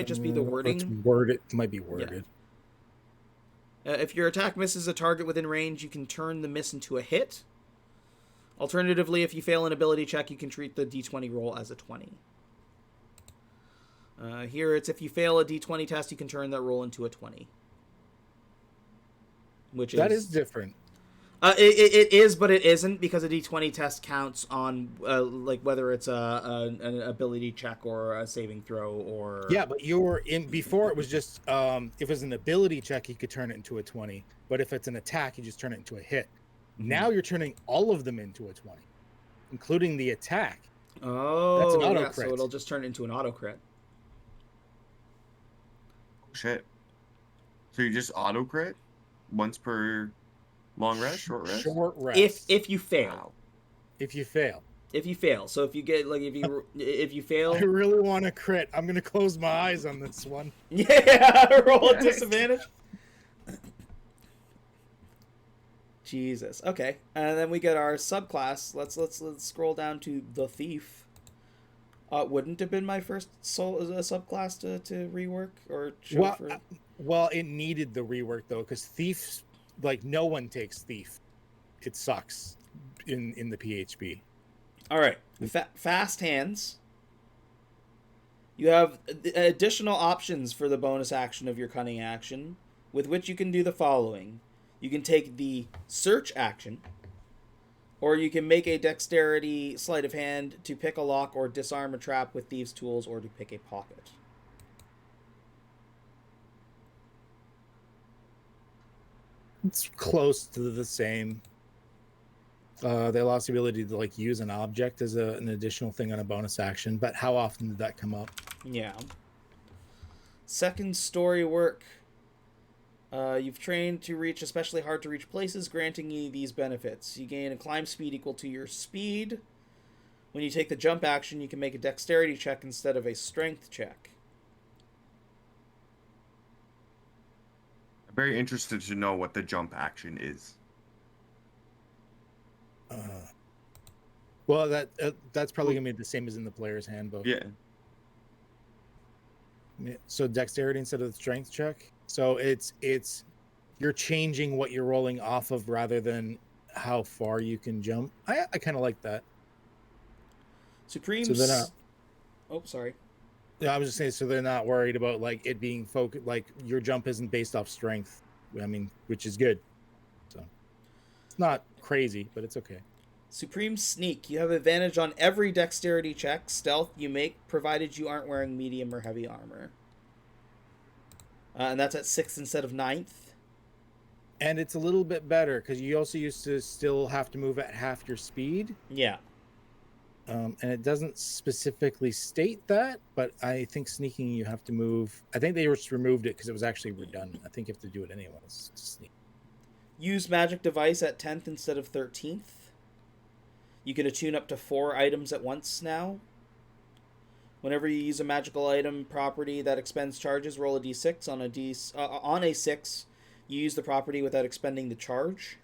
just be the wording. It's worded. Might be worded. Yeah. If your attack misses a target within range, you can turn the miss into a hit. Alternatively, if you fail an ability check, you can treat the d20 roll as a 20. Here, it's if you fail a d20 test, you can turn that roll into a 20. That is different. It is, but it isn't, because a d20 test counts on like whether it's an ability check or a saving throw or... Yeah, but you're in before it was just if it's an ability check, you could turn it into a 20. But if it's an attack, you just turn it into a hit. Mm-hmm. Now you're turning all of them into a 20, including the attack. Oh, that's an auto yeah, crit. So it'll just turn into an auto crit. Shit. So you just auto crit once per long rest, short rest? Short rest. If you fail. Wow. If you fail. If you fail. So if you get if you fail. I really want to crit. I'm gonna close my eyes on this one. Yeah, roll at disadvantage. Jesus. Okay, and then we get our subclass. Let's scroll down to the thief. Wouldn't have been my first subclass to rework or show well, it needed the rework though, because thief, like, no one takes thief. It sucks in the PHP. All right, fast hands. You have additional options for the bonus action of your cunning action, with which you can do the following. You can take the search action, or you can make a dexterity sleight of hand to pick a lock or disarm a trap with thieves' tools, or to pick a pocket. It's close to the same. They lost the ability to like use an object as an additional thing on a bonus action, but how often did that come up? Yeah. Second story work. You've trained to reach especially hard to reach places, granting you these benefits. You gain a climb speed equal to your speed. When you take the jump action, you can make a dexterity check instead of a strength check. I'm very interested to know what the jump action is. Well, that's probably gonna be the same as in the player's handbook. Yeah. So dexterity instead of the strength check. So it's you're changing what you're rolling off of rather than how far you can jump. I kind of like that. Supreme. So they're not. Oh, sorry. Yeah, I was just saying. So they're not worried about like it being focused. Like your jump isn't based off strength. I mean, which is good. So it's not crazy, but it's okay. Supreme Sneak. You have advantage on every dexterity check, stealth you make, provided you aren't wearing medium or heavy armor. And that's at 6th instead of 9th. And it's a little bit better because you also used to still have to move at half your speed. Yeah. And it doesn't specifically state that, but I think sneaking you have to move. I think they just removed it because it was actually redundant. I think you have to do it anyways to sneak. Use magic device at 10th instead of 13th. You can attune up to 4 items at once now. Whenever you use a magical item property that expends charges, roll a d6. On a 6, you use the property without expending the charge.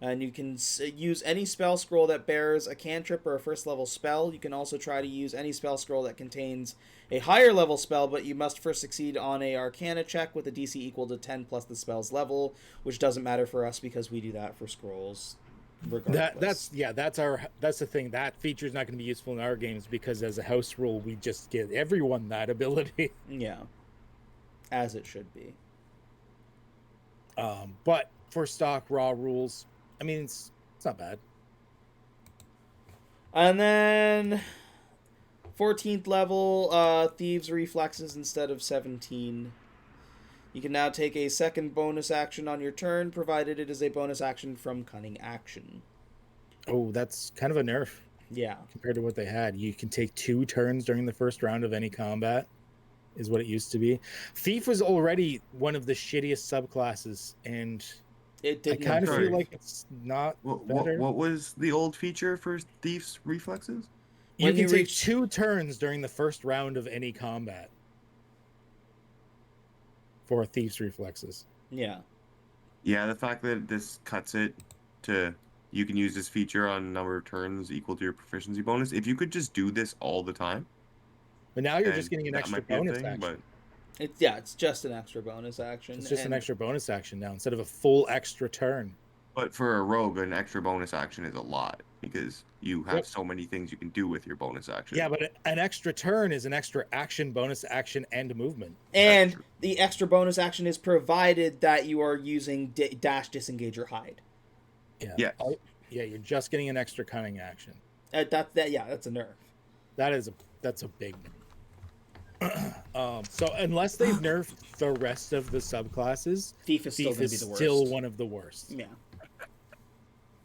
And you can use any spell scroll that bears a cantrip or a first level spell. You can also try to use any spell scroll that contains a higher level spell, but you must first succeed on a Arcana check with a DC equal to 10 plus the spell's level, which doesn't matter for us because we do that for scrolls. That's the thing. That feature is not going to be useful in our games because as a house rule, we just give everyone that ability. Yeah, as it should be. But for stock raw rules, I mean, it's not bad. And then 14th level, Thieves Reflexes instead of 17. You can now take a second bonus action on your turn, provided it is a bonus action from Cunning Action. Oh, that's kind of a nerf. Yeah. Compared to what they had. You can take 2 turns during the first round of any combat, is what it used to be. Thief was already one of the shittiest subclasses, and it didn't. I kind of feel like it's not better. What was the old feature for Thief's Reflexes? You can take 2 turns during the first round of any combat. For Thief's Reflexes. Yeah. Yeah, the fact that this cuts it to You can use this feature on a number of turns equal to your proficiency bonus. If you could just do this all the time, But now you're then just getting an that extra might be a bonus thing, action. It's just an extra bonus action. It's just an and- extra bonus action now instead of a full extra turn. But for a rogue, an extra bonus action is a lot because you have Yep. so many things you can do with your bonus action. Yeah, but an extra turn is an extra action, bonus action, and movement. And true. the extra bonus action is provided that you are using dash, disengage, or hide. Yeah. Yes. Yeah, you're just getting an extra cunning action. That's a nerf. That's a big nerf. So unless they've nerfed the rest of the subclasses, Thief is still Thief going to is be the worst. still one of the worst. Yeah.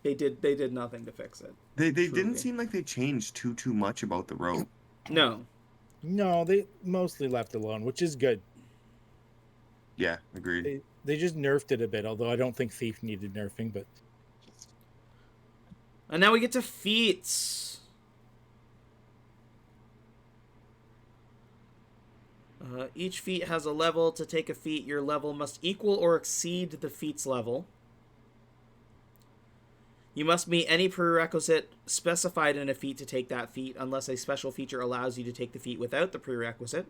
They did nothing to fix it. They Truly. didn't seem like they changed too much about the rogue. No. No, they mostly left alone, which is good. Yeah, agreed. They just nerfed it a bit, although I don't think Thief needed nerfing, but And now we get to feats. Each feat has a level. To take a feat, your level must equal or exceed the feat's level. You must meet any prerequisite specified in a feat to take that feat, unless a special feature allows you to take the feat without the prerequisite.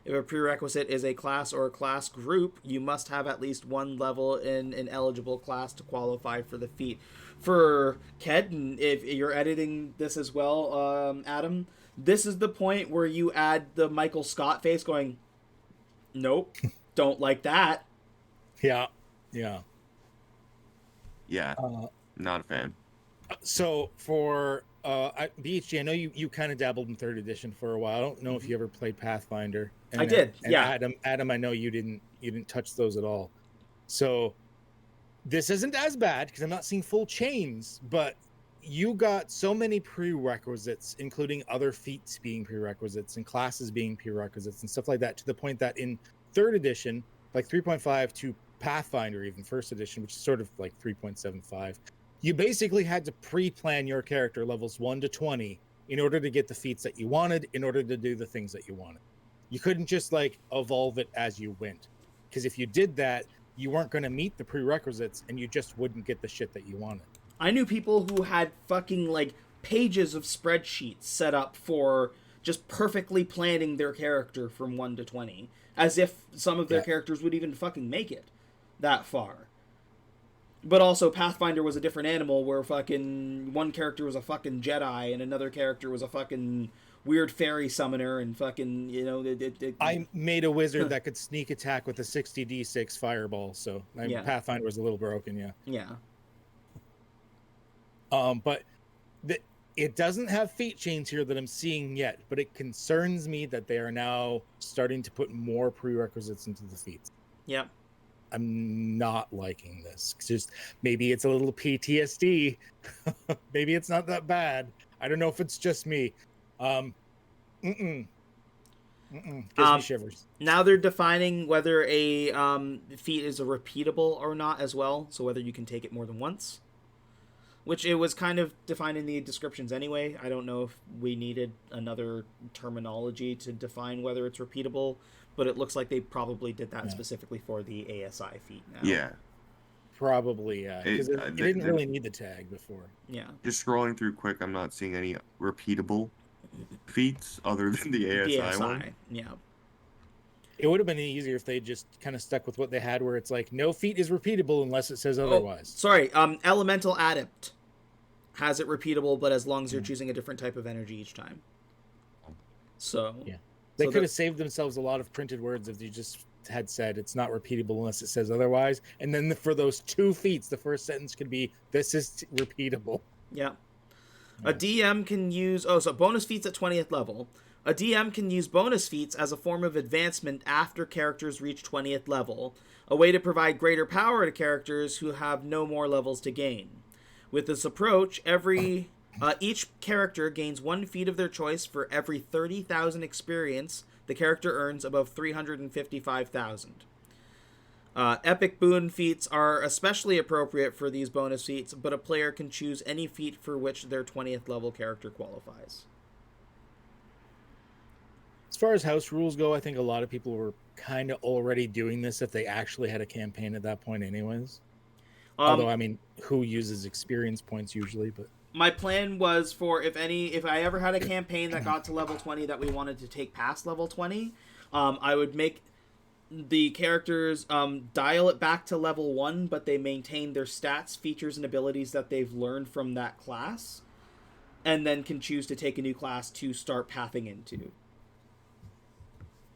If a prerequisite is a class or a class group, you must have at least one level in an eligible class to qualify for the feat. For Qed, if you're editing this as well, Adam, this is the point where you add the Michael Scott face going, nope, don't like that. yeah. Yeah, not a fan. So for BHG, I know you kind of dabbled in 3rd edition for a while. I don't know if you ever played Pathfinder. I did, and yeah. Adam, I know you didn't touch those at all. So this isn't as bad because I'm not seeing full chains, but you got so many prerequisites, including other feats being prerequisites and classes being prerequisites and stuff like that, to the point that in 3rd edition, like 3.5 to Pathfinder, even 1st edition, which is sort of like 3.75, you basically had to pre-plan your character levels 1 to 20 in order to get the feats that you wanted, in order to do the things that you wanted. You couldn't just like evolve it as you went, because if you did that, you weren't going to meet the prerequisites and you just wouldn't get the shit that you wanted. I knew people who had fucking, like, pages of spreadsheets set up for just perfectly planning their character from 1 to 20, as if some of their characters would even fucking make it that far. But also, Pathfinder was a different animal, where fucking one character was a fucking Jedi and another character was a fucking weird fairy summoner, and fucking, you know... I made a wizard that could sneak attack with a 60d6 fireball, so Pathfinder was a little broken, yeah. Yeah. But it doesn't have feat chains here that I'm seeing yet, but it concerns me that they are now starting to put more prerequisites into the feats. Yeah. I'm not liking this. It's just maybe it's a little PTSD. Maybe it's not that bad. I don't know if it's just me. Gives me shivers. Now they're defining whether a feat is a repeatable or not as well, so whether you can take it more than once. Which it was kind of defined in the descriptions anyway. I don't know if we needed another terminology to define whether it's repeatable, but it looks like they probably did that specifically for the ASI feat now. Yeah. Probably, yeah. Because it didn't really need the tag before. Yeah. Just scrolling through quick, I'm not seeing any repeatable feats other than the ASI one. Yeah. It would have been easier if they just kind of stuck with what they had, where it's like, no feat is repeatable unless it says otherwise. Sorry, Elemental Adept has it repeatable, but as long as you're choosing a different type of energy each time. So yeah, they could have saved themselves a lot of printed words if they just had said it's not repeatable unless it says otherwise. And then for those 2 feats, the first sentence could be, this is repeatable. Yeah. A DM can use... Oh, so bonus feats at 20th level. A DM can use bonus feats as a form of advancement after characters reach 20th level, a way to provide greater power to characters who have no more levels to gain. With this approach, each character gains 1 feat of their choice for every 30,000 experience the character earns above 355,000. Epic boon feats are especially appropriate for these bonus feats, but a player can choose any feat for which their 20th level character qualifies. As far as house rules go, I think a lot of people were kind of already doing this if they actually had a campaign at that point anyways. Although, I mean, who uses experience points usually? But my plan was for if I ever had a campaign that got to level 20 that we wanted to take past level 20, I would make the characters dial it back to level 1, but they maintain their stats, features, and abilities that they've learned from that class, and then can choose to take a new class to start pathing into.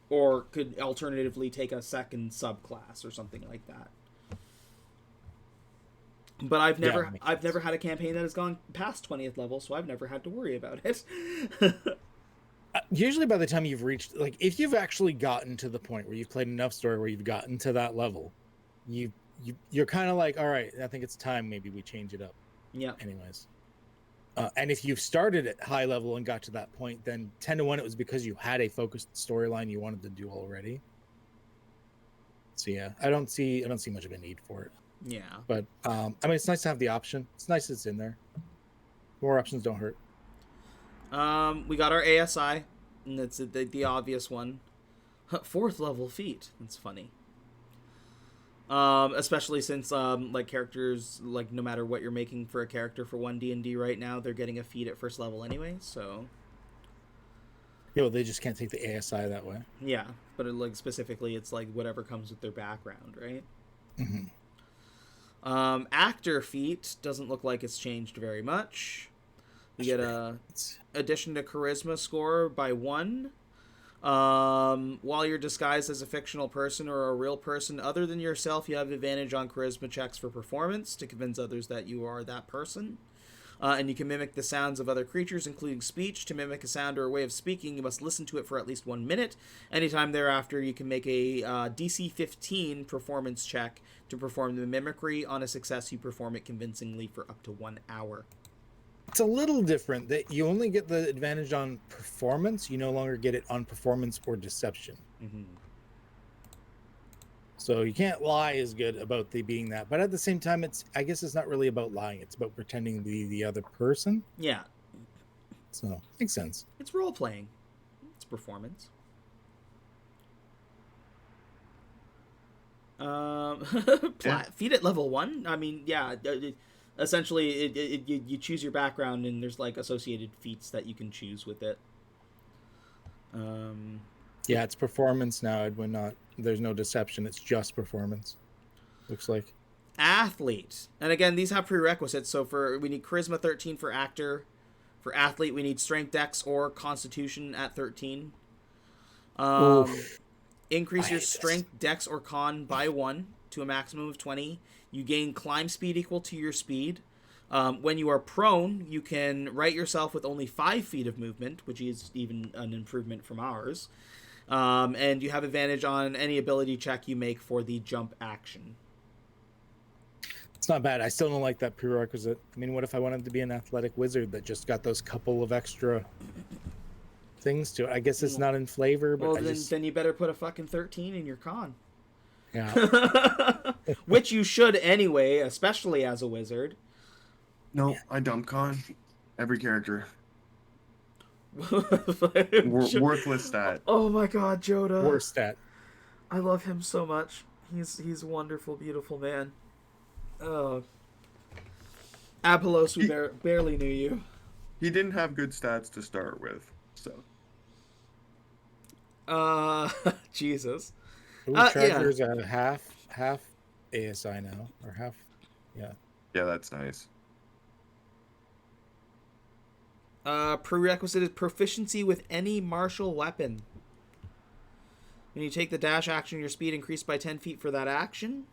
Or could alternatively take a second subclass or something like that. But I've never had a campaign that has gone past 20th level, so I've never had to worry about it. Usually by the time you've reached, like, if you've actually gotten to the point where you've played enough story where you've gotten to that level, you're kind of like, all right, I think it's time maybe we change it up. Yeah. Anyways. And if you've started at high level and got to that point, then 10 to 1 it was because you had a focused storyline you wanted to do already. So yeah, I don't see much of a need for it. Yeah. But I mean, it's nice to have the option. It's nice it's in there. More options don't hurt. We got our ASI, and that's the obvious one. 4th level feat. That's funny. Especially since like characters, like no matter what you're making for a character for 1D&D right now, they're getting a feat at 1st level anyway. So. They just can't take the ASI that way. Yeah, but like specifically, it's like whatever comes with their background, right? Mm-hmm. Actor feat doesn't look like it's changed very much. You get a addition to charisma score by 1. While you're disguised as a fictional person or a real person other than yourself, you have advantage on charisma checks for performance to convince others that you are that person. And you can mimic the sounds of other creatures, including speech. To mimic a sound or a way of speaking, you must listen to it for at least 1 minute. Anytime thereafter, you can make a DC 15 performance check to perform the mimicry. On a success, you perform it convincingly for up to 1 hour. It's a little different that you only get the advantage on performance. You no longer get it on performance or deception. Mm-hmm. So you can't lie as good about being that. But at the same time, I guess it's not really about lying. It's about pretending to be the other person. Yeah. So, makes sense. It's role-playing. It's performance. Feat at level 1? I mean, yeah. Essentially, you choose your background, and there's, like, associated feats that you can choose with it. Yeah, it's performance now, Edwin. There's no deception. It's just performance. Looks like. Athlete. And again, these have prerequisites. So we need charisma 13 for actor. For athlete, we need strength, dex, or constitution at 13. Increase your strength, dex, or con by 1 to a maximum of 20. You gain climb speed equal to your speed. When you are prone, you can right yourself with only 5 feet of movement, which is even an improvement from ours. And you have advantage on any ability check you make for the jump action. It's not bad. I still don't like that prerequisite. I mean, what if I wanted to be an athletic wizard that just got those couple of extra things to it? I guess it's not in flavor, but well, then you better put a fucking 13 in your con. Yeah. Which you should anyway, especially as a wizard. No, I dump con. Every character. Worthless stat. Oh my god, Joda. Worst stat. I love him so much. He's a wonderful, beautiful man. Oh. Apolos, we barely knew you. He didn't have good stats to start with, so. Jesus. Ooh, Charger's at half ASI now, or half, yeah. Yeah, that's nice. Prerequisite is proficiency with any martial weapon. When you take the dash action, your speed increased by 10 feet for that action.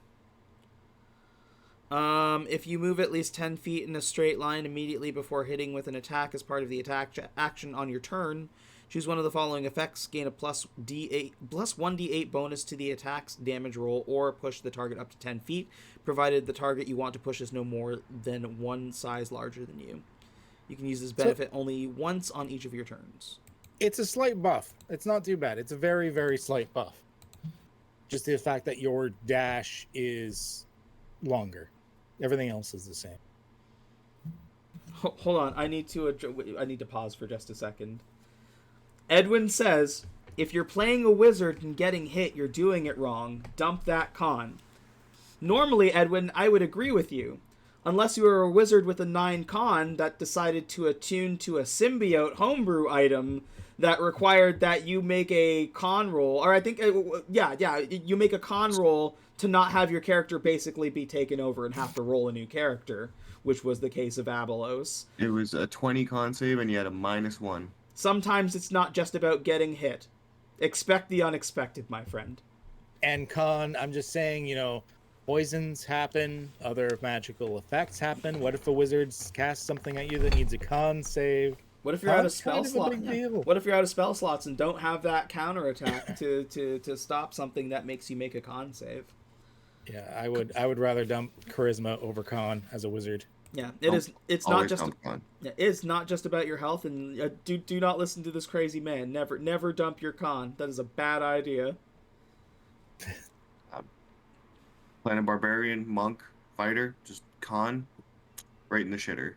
If you move at least 10 feet in a straight line immediately before hitting with an attack as part of the attack action on your turn, choose one of the following effects. Gain a plus 1d8 bonus to the attack's damage roll, or push the target up to 10 feet, provided the target you want to push is no more than 1 size larger than you. You can use this benefit only once on each of your turns. It's a slight buff. It's not too bad. It's a very, very slight buff. Just the fact that your dash is longer. Everything else is the same. Hold on. I need to pause for just a second. Edwin says, if you're playing a wizard and getting hit, you're doing it wrong. Dump that con. Normally, Edwin, I would agree with you. Unless you were a wizard with a 9 con that decided to attune to a symbiote homebrew item that required that you make a con roll, or I think, you make a con roll to not have your character basically be taken over and have to roll a new character, which was the case of Abelos. It was a 20 con save, and you had a -1. Sometimes it's not just about getting hit. Expect the unexpected, my friend. And con, I'm just saying, poisons happen, other magical effects happen. What if a wizard casts something at you that needs a con save? What if you're out of spell kind of a slot? big deal. What if you're out of spell slots and don't have that counterattack to stop something that makes you make a con save? Yeah, I would rather dump charisma over con as a wizard. Yeah, it's not just it's not just about your health, and do not listen to this crazy man. Never dump your con. That is a bad idea. Playing a barbarian, monk, fighter, just con, right in the shitter.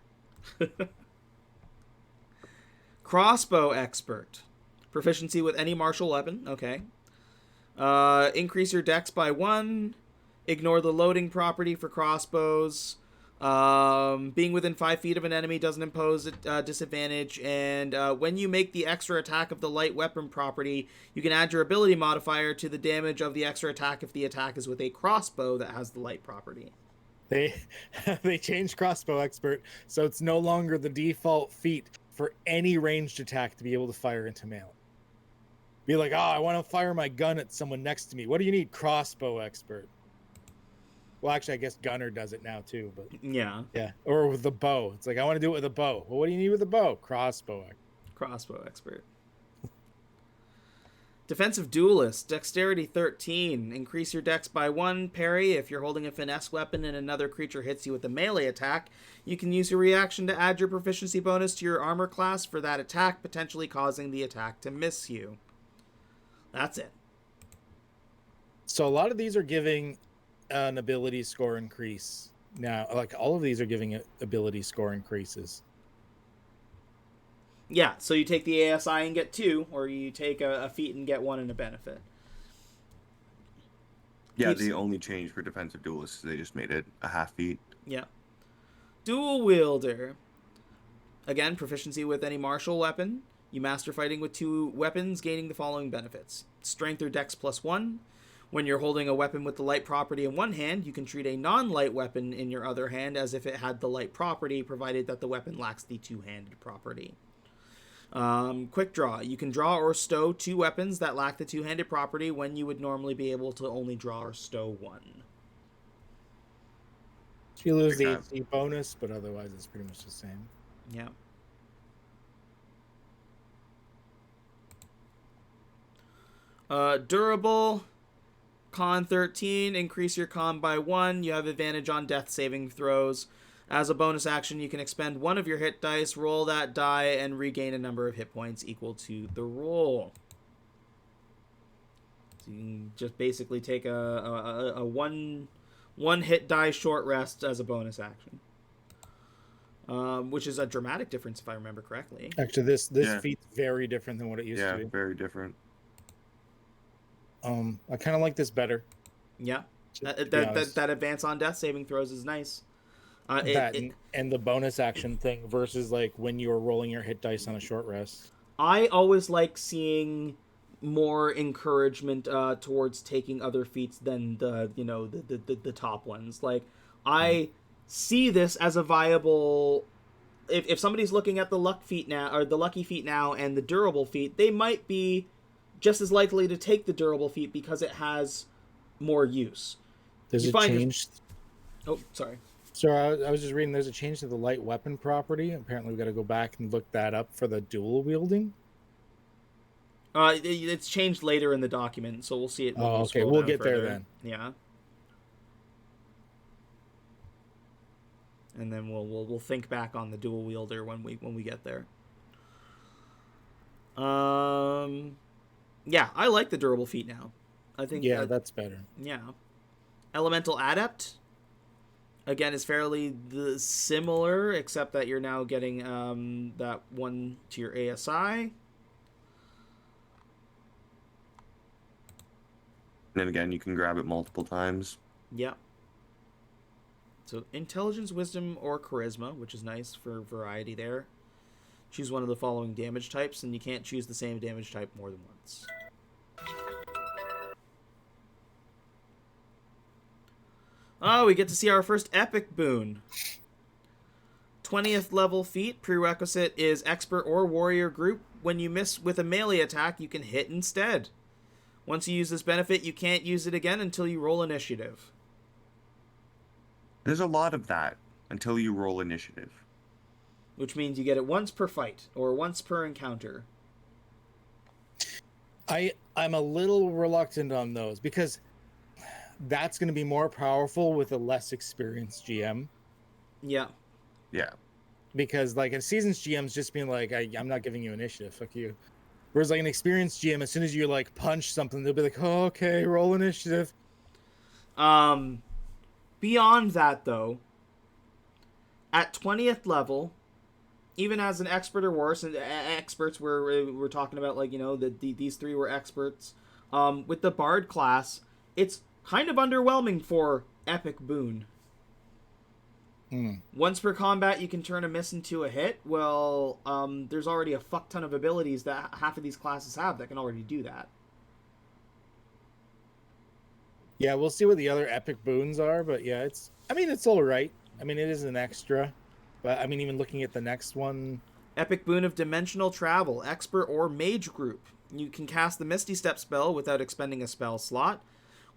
Crossbow expert. Proficiency with any martial weapon. Okay. Increase your dex by 1. Ignore the loading property for crossbows. Being within 5 feet of an enemy doesn't impose a disadvantage. And when you make the extra attack of the light weapon property, you can add your ability modifier to the damage of the extra attack if the attack is with a crossbow that has the light property. They changed crossbow expert, so it's no longer the default feat for any ranged attack to be able to fire into melee. Be like, I want to fire my gun at someone next to me. What do you need? Crossbow expert. Well, actually, I guess gunner does it now too, but yeah, or with the bow. It's like, I want to do it with a bow. Well, what do you need with a bow? Crossbow expert. Defensive duelist, dexterity 13. Increase your dex by 1. Parry. If you're holding a finesse weapon and another creature hits you with a melee attack, you can use your reaction to add your proficiency bonus to your armor class for that attack, potentially causing the attack to miss you. That's it. So a lot of these are giving an ability score increase now. Like, all of these are giving ability score increases. Yeah, so you take the ASI and get 2, or you take a feat and get 1 and a benefit. Yeah, the only change for defensive duelists, they just made it a half feat. Yeah. Dual wielder. Again, proficiency with any martial weapon. You master fighting with 2 weapons, gaining the following benefits. Strength or dex plus 1. When you're holding a weapon with the light property in one hand, you can treat a non-light weapon in your other hand as if it had the light property, provided that the weapon lacks the two-handed property. Quick draw. You can draw or stow 2 weapons that lack the two-handed property when you would normally be able to only draw or stow 1. You lose the AC bonus, but otherwise it's pretty much the same. Yeah. Durable. Con 13. Increase your con by 1. You have advantage on death saving throws. As a bonus action, you can expend 1 of your hit dice, roll that die, and regain a number of hit points equal to the roll. So you can just basically take a one hit die short rest as a bonus action. Which is a dramatic difference, if I remember correctly. Actually, this feat's very different than what it used to be. Yeah, very different. I kind of like this better. Yeah. That advance on death saving throws is nice. And the bonus action thing versus like when you were rolling your hit dice on a short rest. I always like seeing more encouragement towards taking other feats than the top ones. Like, I see this as a viable. If somebody's looking at the luck feat now, or the lucky feat now, and the durable feat, they might be just as likely to take the durable feat because it has more use. There's a change. Oh, sorry. So I was just reading. There's a change to the light weapon property. Apparently, we got to go back and look that up for the dual wielding. It's changed later in the document, so we'll see it. Oh, okay. We'll get there then. Yeah. And then we'll think back on the dual wielder when we get there. Yeah, I like the durable feat now. I think that's better. Yeah. Elemental adept. Again, is fairly similar, except that you're now getting that 1 to your ASI. And then again, you can grab it multiple times. Yep. So intelligence, wisdom, or charisma, which is nice for variety there. Choose one of the following damage types, and you can't choose the same damage type more than once. Oh, we get to see our first epic boon. 20th level feat. Prerequisite is expert or warrior group. When you miss with a melee attack, you can hit instead. Once you use this benefit, you can't use it again until you roll initiative. There's a lot of that until you roll initiative. Which means you get it once per fight, or once per encounter. I'm a little reluctant on those, because that's going to be more powerful with a less experienced GM. Yeah. Yeah. Because, like, a seasoned GM's just being like, I'm not giving you initiative, fuck you. Whereas, like, an experienced GM, as soon as you, like, punch something, they'll be like, oh, okay, roll initiative. Beyond that, though, at 20th level, even as an expert or worse, and experts we're talking about, like, you know, these three were experts. With the Bard class, it's kind of underwhelming for epic boon. Once per combat, you can turn a miss into a hit. Well, there's already a fuck ton of abilities that half of these classes have that can already do that. Yeah, we'll see what the other epic boons are, but yeah, it's all right. I mean, it is an extra, but I mean, even looking at the next one. Epic boon of dimensional travel, expert or mage group. You can cast the Misty Step spell without expending a spell slot.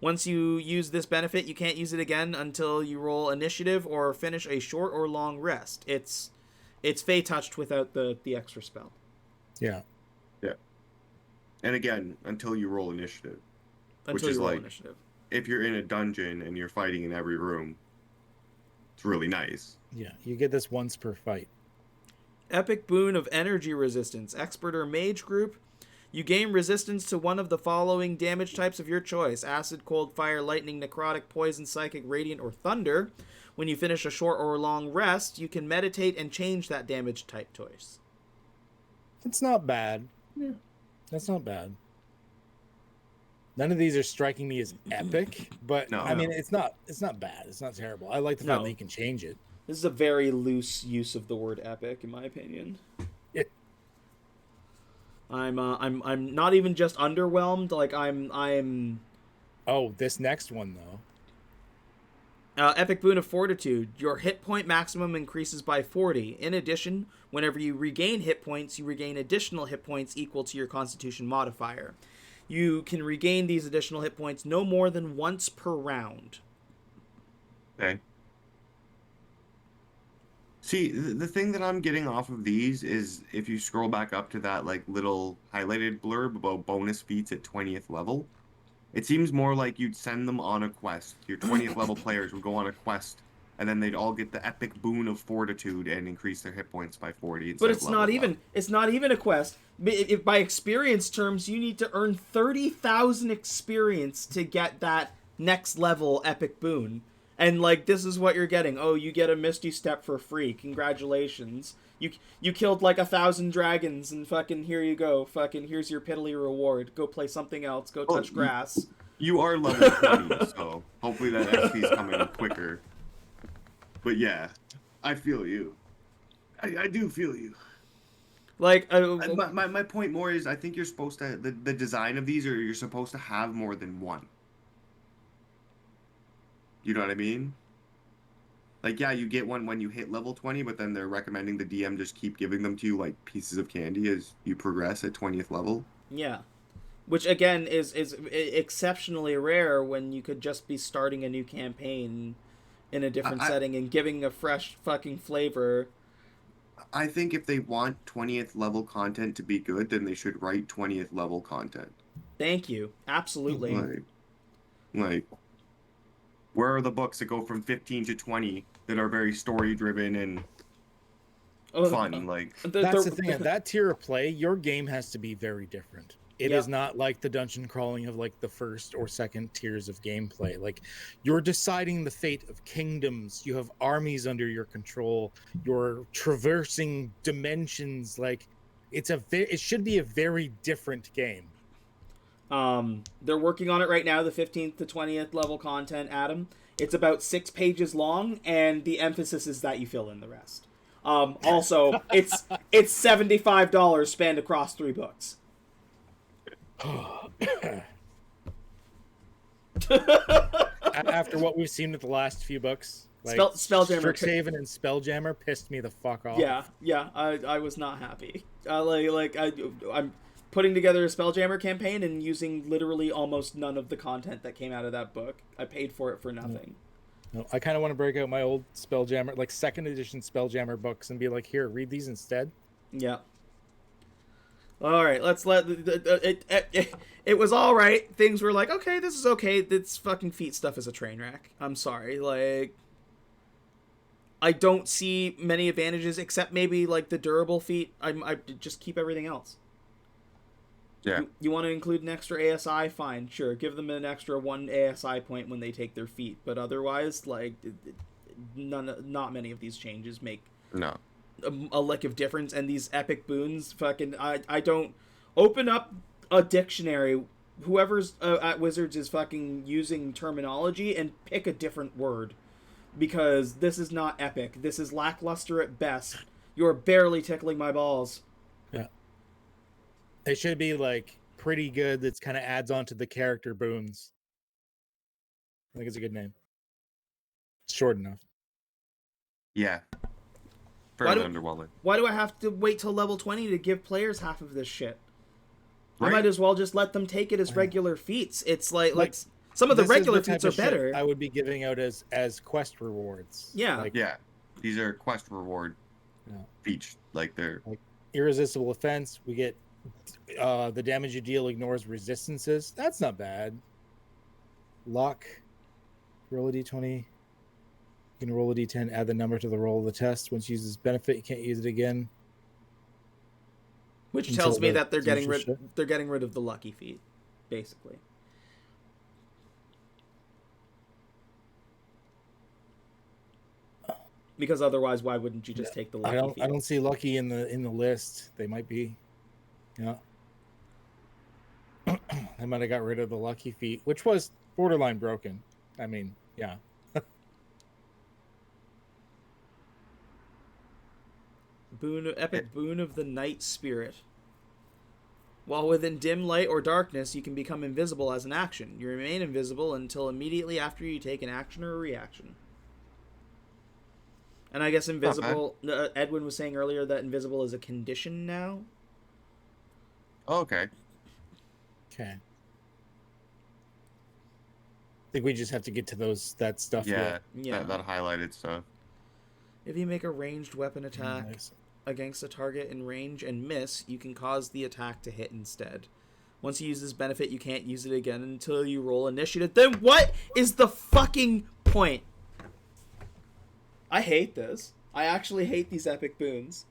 Once you use this benefit, you can't use it again until you roll initiative or finish a short or long rest. It's Fey touched without the extra spell. Yeah. Yeah. And again, until you roll initiative. Which is like, if you're in a dungeon and you're fighting in every room, it's really nice. Yeah, you get this once per fight. Epic boon of energy resistance, expert or mage group. You gain resistance to one of the following damage types of your choice: acid, cold, fire, lightning, necrotic, poison, psychic, radiant, or thunder. When you finish a short or long rest, you can meditate and change that damage type choice. It's not bad. Yeah. That's not bad. None of these are striking me as epic, but no, I mean, it's not bad. It's not terrible. I like the fact that you can change it. This is a very loose use of the word epic, in my opinion. I'm not even just underwhelmed. Like I'm. Oh, this next one though. Epic boon of fortitude. Your hit point maximum increases by 40. In addition, whenever you regain hit points, you regain additional hit points equal to your Constitution modifier. You can regain these additional hit points no more than once per round. Okay. See, the thing that I'm getting off of these is if you scroll back up to that like little highlighted blurb about bonus feats at 20th level, it seems more like you'd send them on a quest. Your 20th level players would go on a quest, and then they'd all get the epic boon of fortitude and increase their hit points by 40. But it's not even a quest. If by experience terms, you need to earn 30,000 experience to get that next level epic boon. And, like, this is what you're getting. Oh, you get a Misty Step for free. Congratulations. You killed, like, 1,000 dragons, and fucking here you go. Fucking here's your piddly reward. Go play something else. Go touch grass. You are level 20, so hopefully that XP's coming quicker. But yeah, I feel you. I do feel you. Like, my point more is I think you're supposed to, the design of these, you're supposed to have more than one. You know what I mean? Like, yeah, you get one when you hit level 20, but then they're recommending the DM just keep giving them to you like pieces of candy as you progress at 20th level. Yeah. Which, again, is exceptionally rare when you could just be starting a new campaign in a different setting and giving a fresh fucking flavor. I think if they want 20th level content to be good, then they should write 20th level content. Thank you. Absolutely. Like where are the books that go from 15 to 20 that are very story driven and fun? That's the thing. At that tier of play, your game has to be very different. It is not like the dungeon crawling of like the first or second tiers of gameplay. Like, you're deciding the fate of kingdoms. You have armies under your control. You're traversing dimensions. Like, it should be a very different game. They're working on it right now, the 15th to 20th level content, Adam. It's about 6 pages long, and the emphasis is that you fill in the rest. Also, it's $75 spanned across 3 books. After what we've seen with the last few books, like Spelljammer, Strixhaven and Spelljammer pissed me the fuck off. Yeah, I was not happy. I'm putting together a Spelljammer campaign and using literally almost none of the content that came out of that book. I paid for it for nothing. No, I kind of want to break out my old Spelljammer, like 2nd edition Spelljammer books, and be like, here, read these instead. Yeah. All right, let's let it was all right. Things were like, okay, this is okay. This fucking feat stuff is a train wreck. I'm sorry, like I don't see many advantages except maybe like the durable feat. I just keep everything else. Yeah. You want to include an extra ASI? Fine, sure. Give them an extra 1 ASI point when they take their feat. But otherwise, like, not many of these changes make a lick of difference. And these epic boons, fucking, I don't open up a dictionary. Whoever's at Wizards is fucking using terminology and pick a different word, because this is not epic. This is lackluster at best. You're barely tickling my balls. Yeah. They should be like pretty good. That's kind of adds on to the character boons. I think it's a good name. It's short enough. Yeah. Fairly underwhelming. Why do I have to wait till level 20 to give players half of this shit? Right. I might as well just let them take it as regular feats. It's like some of the regular feats are better. I would be giving out as quest rewards. Yeah. Like, yeah. These are quest reward feats. Like they're like irresistible offense. We get the damage you deal ignores resistances. That's not bad. Luck. Roll a d20. You can roll a d10, add the number to the roll of the test. Once you use this benefit, you can't use it again. Which tells me that they're getting rid of the lucky feat, basically. Because otherwise, why wouldn't you just take the lucky feat? I don't see lucky in the list. They might be. Yeah. They might have got rid of the lucky feat, which was borderline broken. I mean, yeah. Epic boon of the night spirit. While within dim light or darkness, you can become invisible as an action. You remain invisible until immediately after you take an action or a reaction. And I guess invisible... Edwin was saying earlier that invisible is a condition now. Oh, okay. Okay. I think we just have to get to that stuff. Yeah. That highlighted stuff. If you make a ranged weapon attack against a target in range and miss, you can cause the attack to hit instead. Once you use this benefit, you can't use it again until you roll initiative. Then what is the fucking point? I hate this. I actually hate these epic boons.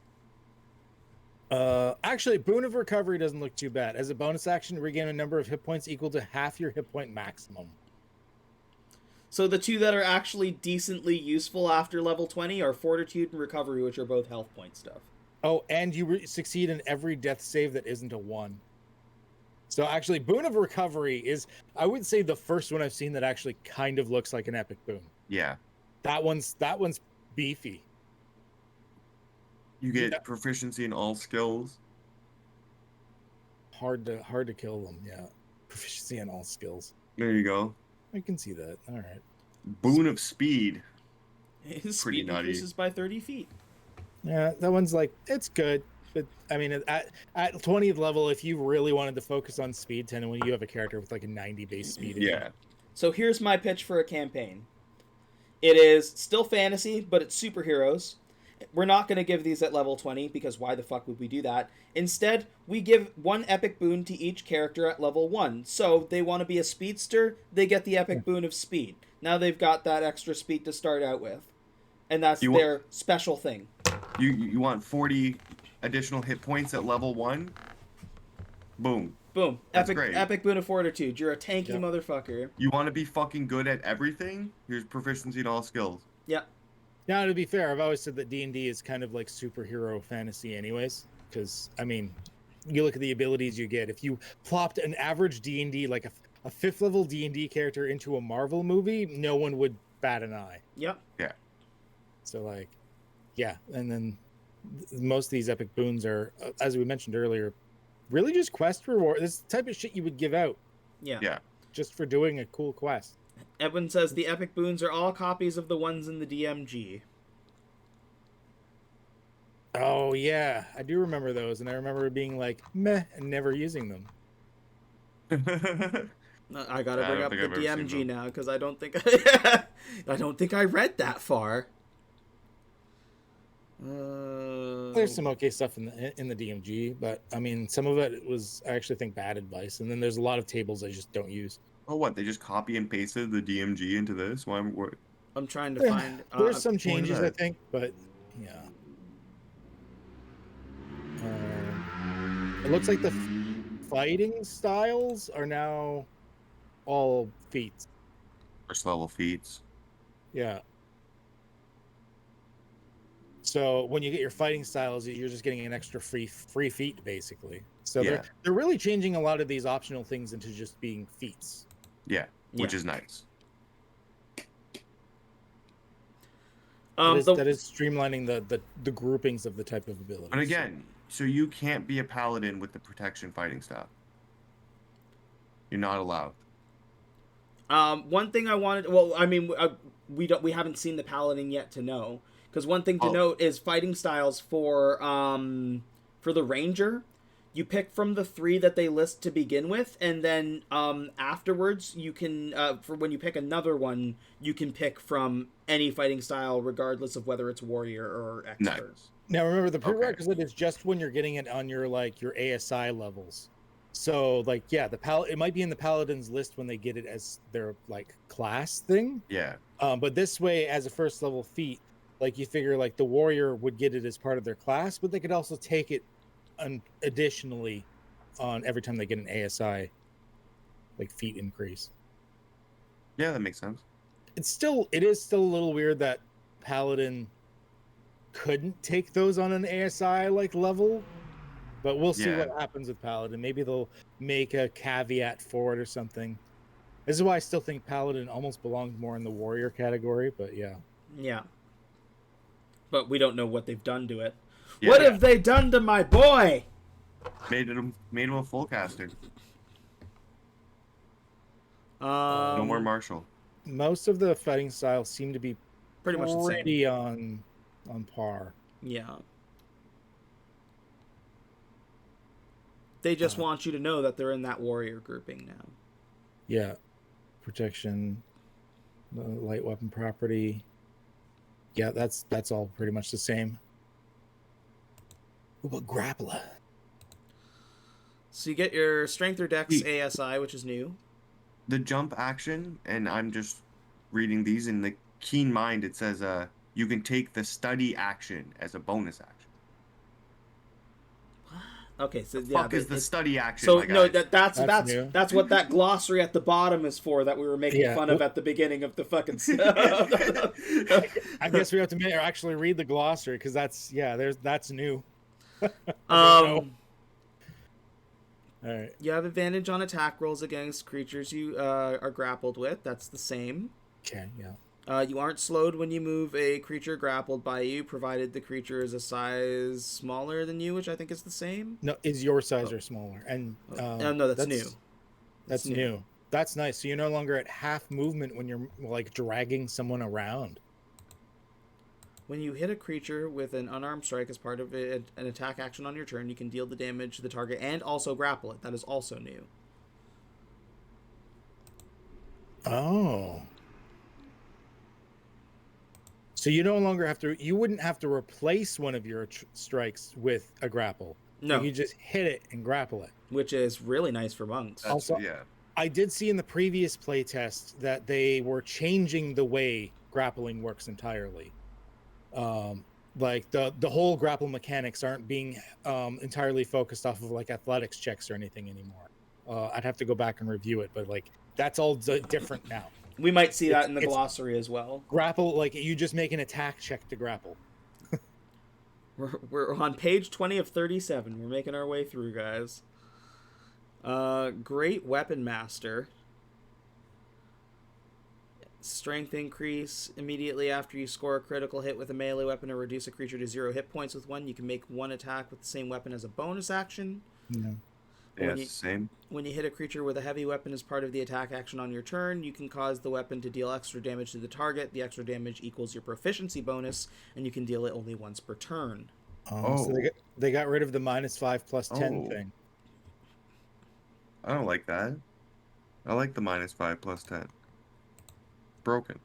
Actually, Boon of Recovery doesn't look too bad. As a bonus action, regain a number of hit points equal to half your hit point maximum. So the two that are actually decently useful after level 20 are Fortitude and Recovery, which are both health point stuff. Oh, and you succeed in every death save that isn't a 1. So actually, Boon of Recovery is, I would say, the first one I've seen that actually kind of looks like an epic boon. Yeah. That one's beefy. You get proficiency in all skills. Hard to kill them, yeah. Proficiency in all skills. There you go. I can see that. All right. Boon of speed. His Pretty speed nutty. increases by 30 feet. Yeah, that one's like, it's good. But I mean, at 20th level, if you really wanted to focus on speed 10, and when you have a character with like a 90 base speed. Yeah. So here's my pitch for a campaign. It is still fantasy, but it's superheroes. We're not going to give these at level 20, because why the fuck would we do that? Instead, we give one epic boon to each character at level 1. So, they want to be a speedster, they get the epic boon of speed. Now they've got that extra speed to start out with. And that's their special thing. You want 40 additional hit points at level 1? Boom. Boom. That's great. Epic boon of Fortitude. You're a tanky motherfucker. You want to be fucking good at everything? Here's proficiency in all skills. Yep. Now, to be fair, I've always said that D&D is kind of like superhero fantasy anyways. Because, I mean, you look at the abilities you get. If you plopped an average D&D, like a 5th level D&D character into a Marvel movie, no one would bat an eye. Yep. Yeah. So like, yeah, and then most of these epic boons are, as we mentioned earlier, really just quest reward. This is the type of shit you would give out Yeah. Yeah. just for doing a cool quest. Edwin says the epic boons are all copies of the ones in the DMG. Oh yeah, I do remember those, and I remember being like meh and never using them. I gotta I bring don't up think the I've ever seen DMG them. now because I don't think I don't think I read that far. There's some okay stuff in the DMG, but I mean, some of it was, I actually think, bad advice, and then there's a lot of tables I just don't use. Oh, what? They just copy and pasted the DMG into this? Why? What? I'm trying to find. There's some changes, I that? think, but yeah. It looks like the fighting styles are now all feats. First level feats. Yeah. So when you get your fighting styles, you're just getting an extra free feat, basically. So Yeah. they're really changing a lot of these optional things into just being feats. Yeah, which is nice. That is streamlining the groupings of the type of abilities. But again, so you can't be a paladin with the protection fighting style. You're not allowed. One thing I wanted. Well, I mean, we haven't seen the paladin yet to know. Because one thing to note is fighting styles for the ranger. You pick from the 3 that they list to begin with, and then afterwards you can for when you pick another one, you can pick from any fighting style, regardless of whether it's warrior or expert. Nice. Now remember, the prerequisite is just when you're getting it on your ASI levels. So like, yeah, it might be in the paladin's list when they get it as their like class thing. Yeah. But this way, as a first level feat, like you figure like the warrior would get it as part of their class, but they could also take it additionally on every time they get an ASI like feat increase. Yeah, that makes sense. It is still a little weird that paladin couldn't take those on an ASI like level, but we'll see what happens with paladin. Maybe they'll make a caveat for it or something. This is why I still think paladin almost belongs more in the warrior category, but yeah. But we don't know what they've done to it. What have they done to my boy? Made him a full caster. No more Marshall. Most of the fighting styles seem to be pretty much the same. On par. Yeah. They just want you to know that they're in that warrior grouping now. Yeah. Protection, light weapon property. Yeah, that's all pretty much the same. What about grappler? So you get your strength or dex ASI, which is new. The jump action, and I'm just reading these in the keen mind, it says you can take the study action as a bonus action. Okay, so the fuck is the study action? So no, that's what that glossary at the bottom is for, that we were making fun of at the beginning of the fucking stuff. I guess we have to actually read the glossary, because that's new. All right. You have advantage on attack rolls against creatures you are grappled with. That's the same. Okay, yeah. You aren't slowed when you move a creature grappled by you, provided the creature is a size smaller than you, which I think is the same. No, is your size or smaller? And no, that's new. That's new. That's nice. So you're no longer at half movement when you're like dragging someone around. When you hit a creature with an unarmed strike as part of an attack action on your turn, you can deal the damage to the target and also grapple it. That is also new. Oh. So you no longer have to. You wouldn't have to replace one of your strikes with a grapple. No, you just hit it and grapple it, which is really nice for monks. Also, I did see in the previous playtest that they were changing the way grappling works entirely. Like the whole grapple mechanics aren't being entirely focused off of like athletics checks or anything anymore. I'd have to go back and review it, but like that's all different now. We might see that in the glossary as well. Grapple, like you just make an attack check to grapple. We're on page 20 of 37. We're making our way through, guys. Great Weapon Master. strength increase immediately after you score a critical hit with a melee weapon or reduce a creature to 0 hit points with one. You can make one attack with the same weapon as a bonus action. Yeah. Same. When you hit a creature with a heavy weapon as part of the attack action on your turn, you can cause the weapon to deal extra damage to the target. The extra damage equals your proficiency bonus, and you can deal it only once per turn. So they got rid of the -5+10 thing. I don't like that. I like the -5+10. Broken.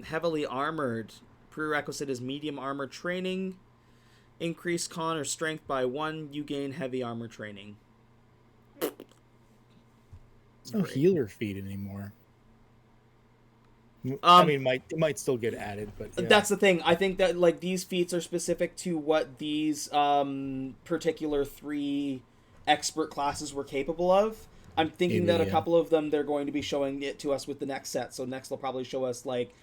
Heavily armored. Prerequisite is medium armor training. Increase con or strength by 1. You gain heavy armor training. It's no healer feat anymore. I mean, it might still get added, but yeah. That's the thing. I think that like these feats are specific to what these particular 3 expert classes were capable of. I'm thinking that a couple of them they're going to be showing it to us with the next set. So next they'll probably show us like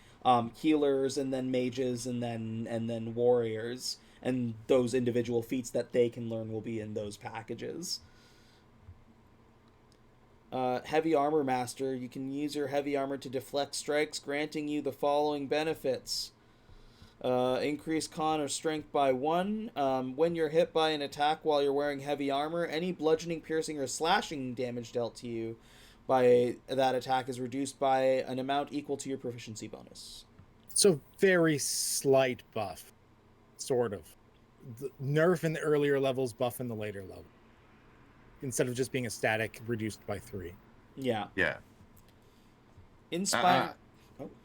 healers and then mages and then warriors, and those individual feats that they can learn will be in those packages. Heavy Armor Master. You can use your heavy armor to deflect strikes, granting you the following benefits. Increase con or strength by 1. When you're hit by an attack while you're wearing heavy armor, any bludgeoning, piercing, or slashing damage dealt to you by that attack is reduced by an amount equal to your proficiency bonus. So very slight buff. Sort of. The nerf in the earlier levels, buff in the later level. Instead of just being a static, reduced by 3. Yeah. Yeah. Inspire.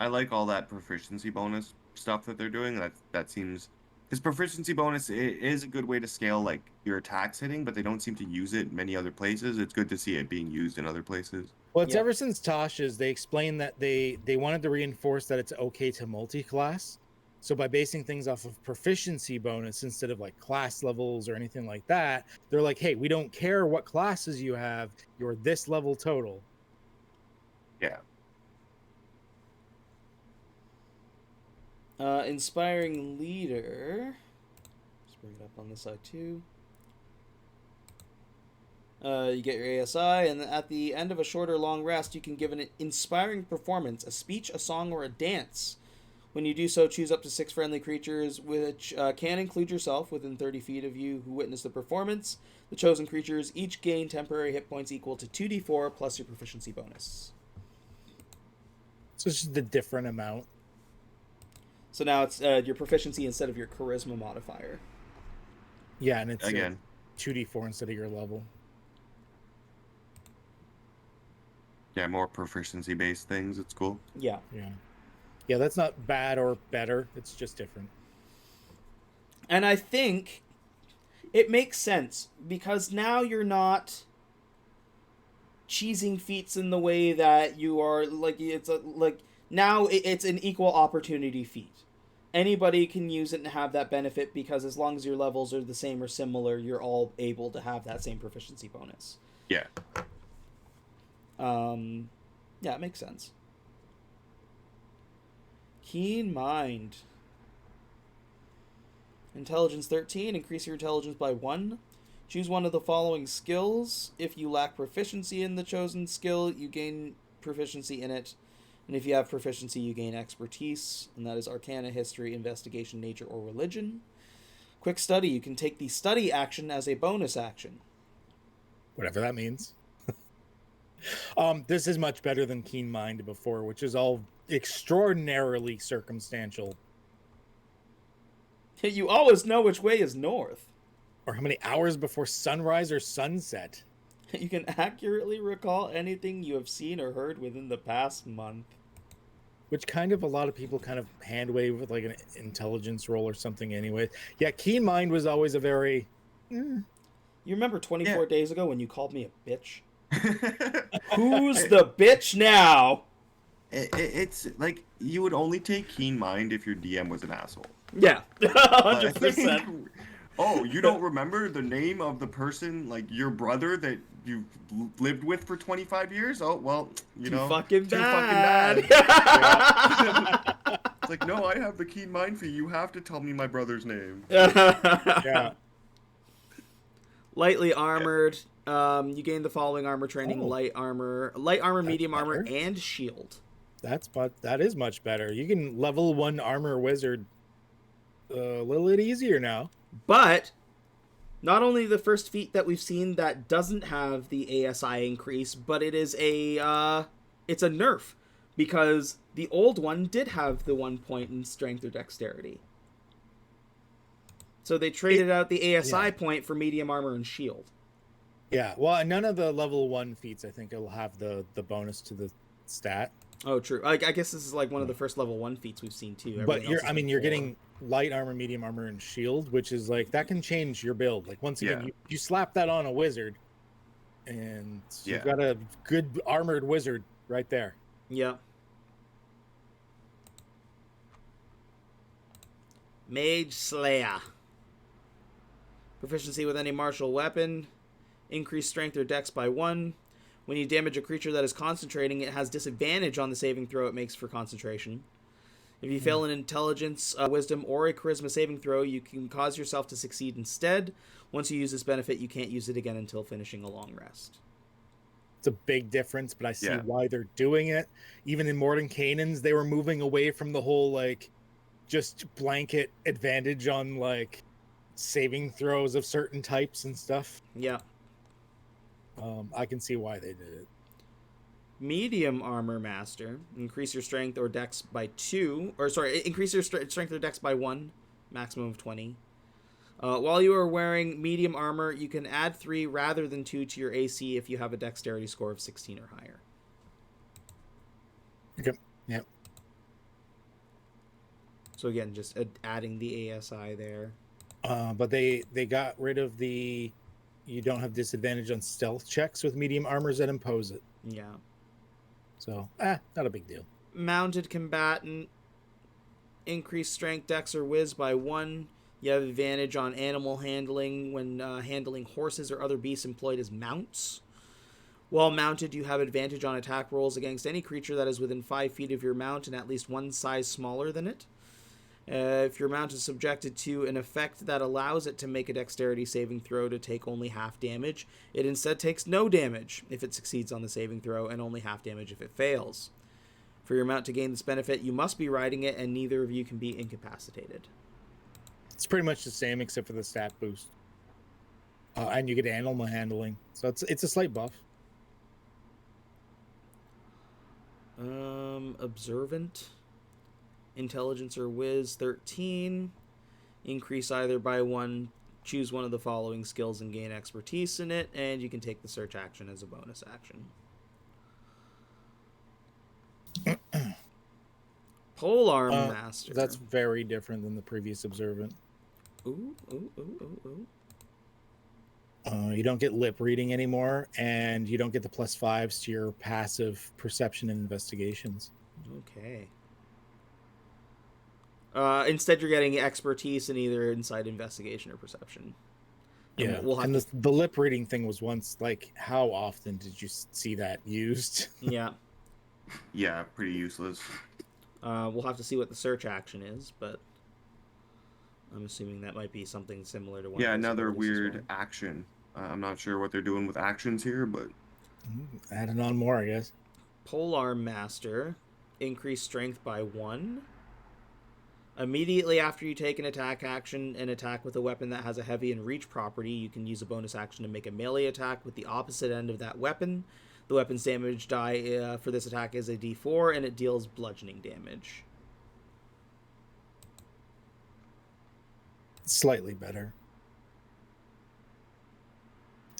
I like all that proficiency bonus stuff that they're doing. That seems, because proficiency bonus is a good way to scale like your attacks hitting, but they don't seem to use it many other places. It's good to see it being used in other places. Well, it's ever since Tasha's, they explained that they wanted to reinforce that it's okay to multi-class. So by basing things off of proficiency bonus instead of like class levels or anything like that, they're like, hey, we don't care what classes you have, you're this level total. Yeah. Inspiring Leader. Let's bring it up on this side too. You get your ASI, and at the end of a short or long rest, you can give an inspiring performance, a speech, a song, or a dance. When you do so, choose up to 6 friendly creatures, which can include yourself within 30 feet of you who witness the performance. The chosen creatures each gain temporary hit points equal to 2d4 plus your proficiency bonus. So it's just a different amount. So now it's your proficiency instead of your charisma modifier. Yeah, and it's again 2d4 instead of your level. Yeah, more proficiency-based things. It's cool. Yeah. Yeah, that's not bad or better. It's just different. And I think it makes sense because now you're not cheesing feats in the way that you are like now it's an equal opportunity feat. Anybody can use it and have that benefit because as long as your levels are the same or similar, you're all able to have that same proficiency bonus. Yeah. Yeah, it makes sense. Keen Mind. Intelligence 13. Increase your intelligence by 1. Choose one of the following skills. If you lack proficiency in the chosen skill, you gain proficiency in it. And if you have proficiency, you gain expertise. And that is Arcana, History, Investigation, Nature, or Religion. Quick Study. You can take the study action as a bonus action. Whatever that means. This is much better than Keen Mind before, which is all extraordinarily circumstantial. You always know which way is north. Or how many hours before sunrise or sunset. You can accurately recall anything you have seen or heard within the past month. Which kind of a lot of people kind of hand wave with like an intelligence roll or something anyway. Yeah, Keen Mind was always a very... You remember 24 days ago when you called me a bitch? Who's the bitch now? It's like you would only take Keen Mind if your DM was an asshole. Yeah, 100%. Oh, you don't remember the name of the person, like your brother that you lived with for 25 years? Oh, well, you know. Fucking bad. Yeah. It's like, no, I have the Keen Mind for you. You have to tell me my brother's name. Yeah. Lightly armored. You gain the following armor training: light armor, medium armor, and shield. That is much better. You can level 1 armor wizard a little bit easier now. But not only the first feat that we've seen that doesn't have the ASI increase, but it is it's a nerf, because the old one did have the 1 point in strength or dexterity. So they traded out the ASI point for medium armor and shield. Yeah, well, none of the level 1 feats, I think, will have the bonus to the stat. Oh, true. I guess this is like one of the first level 1 feats we've seen too. But you're getting light armor, medium armor, and shield, which is like, that can change your build. Like, once again, you slap that on a wizard, and you've got a good armored wizard right there. Yeah. Mage Slayer. Proficiency with any martial weapon. Increase strength or dex by 1. When you damage a creature that is concentrating, it has disadvantage on the saving throw it makes for concentration. If you fail an intelligence, wisdom, or a charisma saving throw, you can cause yourself to succeed instead. Once you use this benefit, you can't use it again until finishing a long rest. It's a big difference, but I see why they're doing it. Even in Mordenkainen's, they were moving away from the whole, like, just blanket advantage on, like, saving throws of certain types and stuff. Yeah. I can see why they did it. Medium armor master. Increase your strength or dex by 2. Or, sorry, increase your strength or dex by 1. Maximum of 20. While you are wearing medium armor, you can add 3 rather than 2 to your AC if you have a dexterity score of 16 or higher. Okay. Yep. So again, just adding the ASI there. But they got rid of the... You don't have disadvantage on stealth checks with medium armors that impose it. Yeah. So, not a big deal. Mounted combatant. Increase strength, dex, or whiz by 1. You have advantage on animal handling when handling horses or other beasts employed as mounts. While mounted, you have advantage on attack rolls against any creature that is within 5 feet of your mount and at least 1 size smaller than it. If your mount is subjected to an effect that allows it to make a dexterity saving throw to take only half damage, it instead takes no damage if it succeeds on the saving throw and only half damage if it fails. For your mount to gain this benefit, you must be riding it, and neither of you can be incapacitated. It's pretty much the same except for the stat boost. And you get animal handling. So it's a slight buff. Observant. Intelligence or whiz 13. Increase either by 1. Choose one of the following skills and gain expertise in it, and you can take the search action as a bonus action. Polearm Master. That's very different than the previous observant. Ooh. You don't get lip reading anymore, and you don't get the +5s to your passive perception and investigations. Okay. Instead, you're getting expertise in either insight, investigation, or perception. And we'll have and the lip reading thing was once, like, how often did you see that used? Yeah. Yeah, pretty useless. We'll have to see what the search action is, but I'm assuming that might be something similar to one. Yeah, another weird action. I'm not sure what they're doing with actions here, but adding on more, I guess. Polearm Master. Increase strength by 1. Immediately after you take an attack action and attack with a weapon that has a heavy and reach property, you can use a bonus action to make a melee attack with the opposite end of that weapon. The weapon's damage die for this attack is a d4, and it deals bludgeoning damage. Slightly better.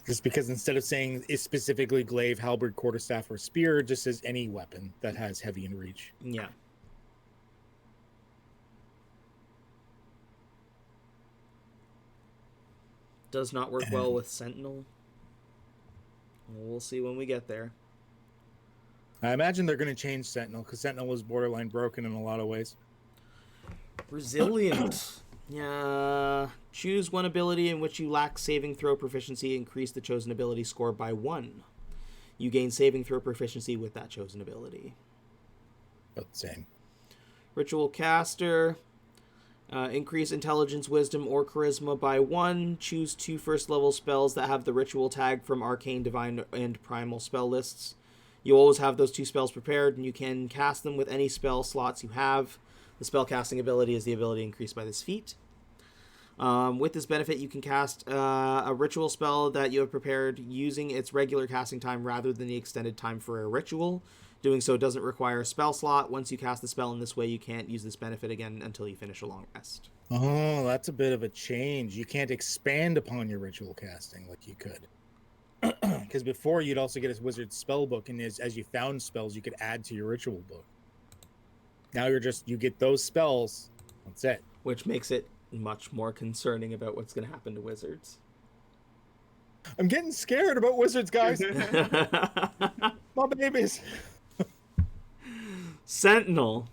Just because instead of saying it's specifically glaive, halberd, quarterstaff, or spear, it just says any weapon that has heavy and reach. Yeah. Does not work well with Sentinel. We'll see when we get there. I imagine they're going to change Sentinel, because Sentinel was borderline broken in a lot of ways. Resilient. Yeah. Choose one ability in which you lack saving throw proficiency. Increase the chosen ability score by 1. You gain saving throw proficiency with that chosen ability. About the same. Ritual Caster. Increase intelligence, wisdom, or charisma by 1. Choose 2 first-level spells that have the ritual tag from arcane, divine, and primal spell lists. You always have those 2 spells prepared, and you can cast them with any spell slots you have. The spell casting ability is the ability increased by this feat. With this benefit, you can cast a ritual spell that you have prepared using its regular casting time rather than the extended time for a ritual. Doing so doesn't require a spell slot. Once you cast the spell in this way, you can't use this benefit again until you finish a long rest. Oh, that's a bit of a change. You can't expand upon your ritual casting like you could. Because before, you'd also get a wizard spell book, and as you found spells, you could add to your ritual book. Now you get those spells. That's it. Which makes it much more concerning about what's going to happen to wizards. I'm getting scared about wizards, guys. My babies. Sentinel.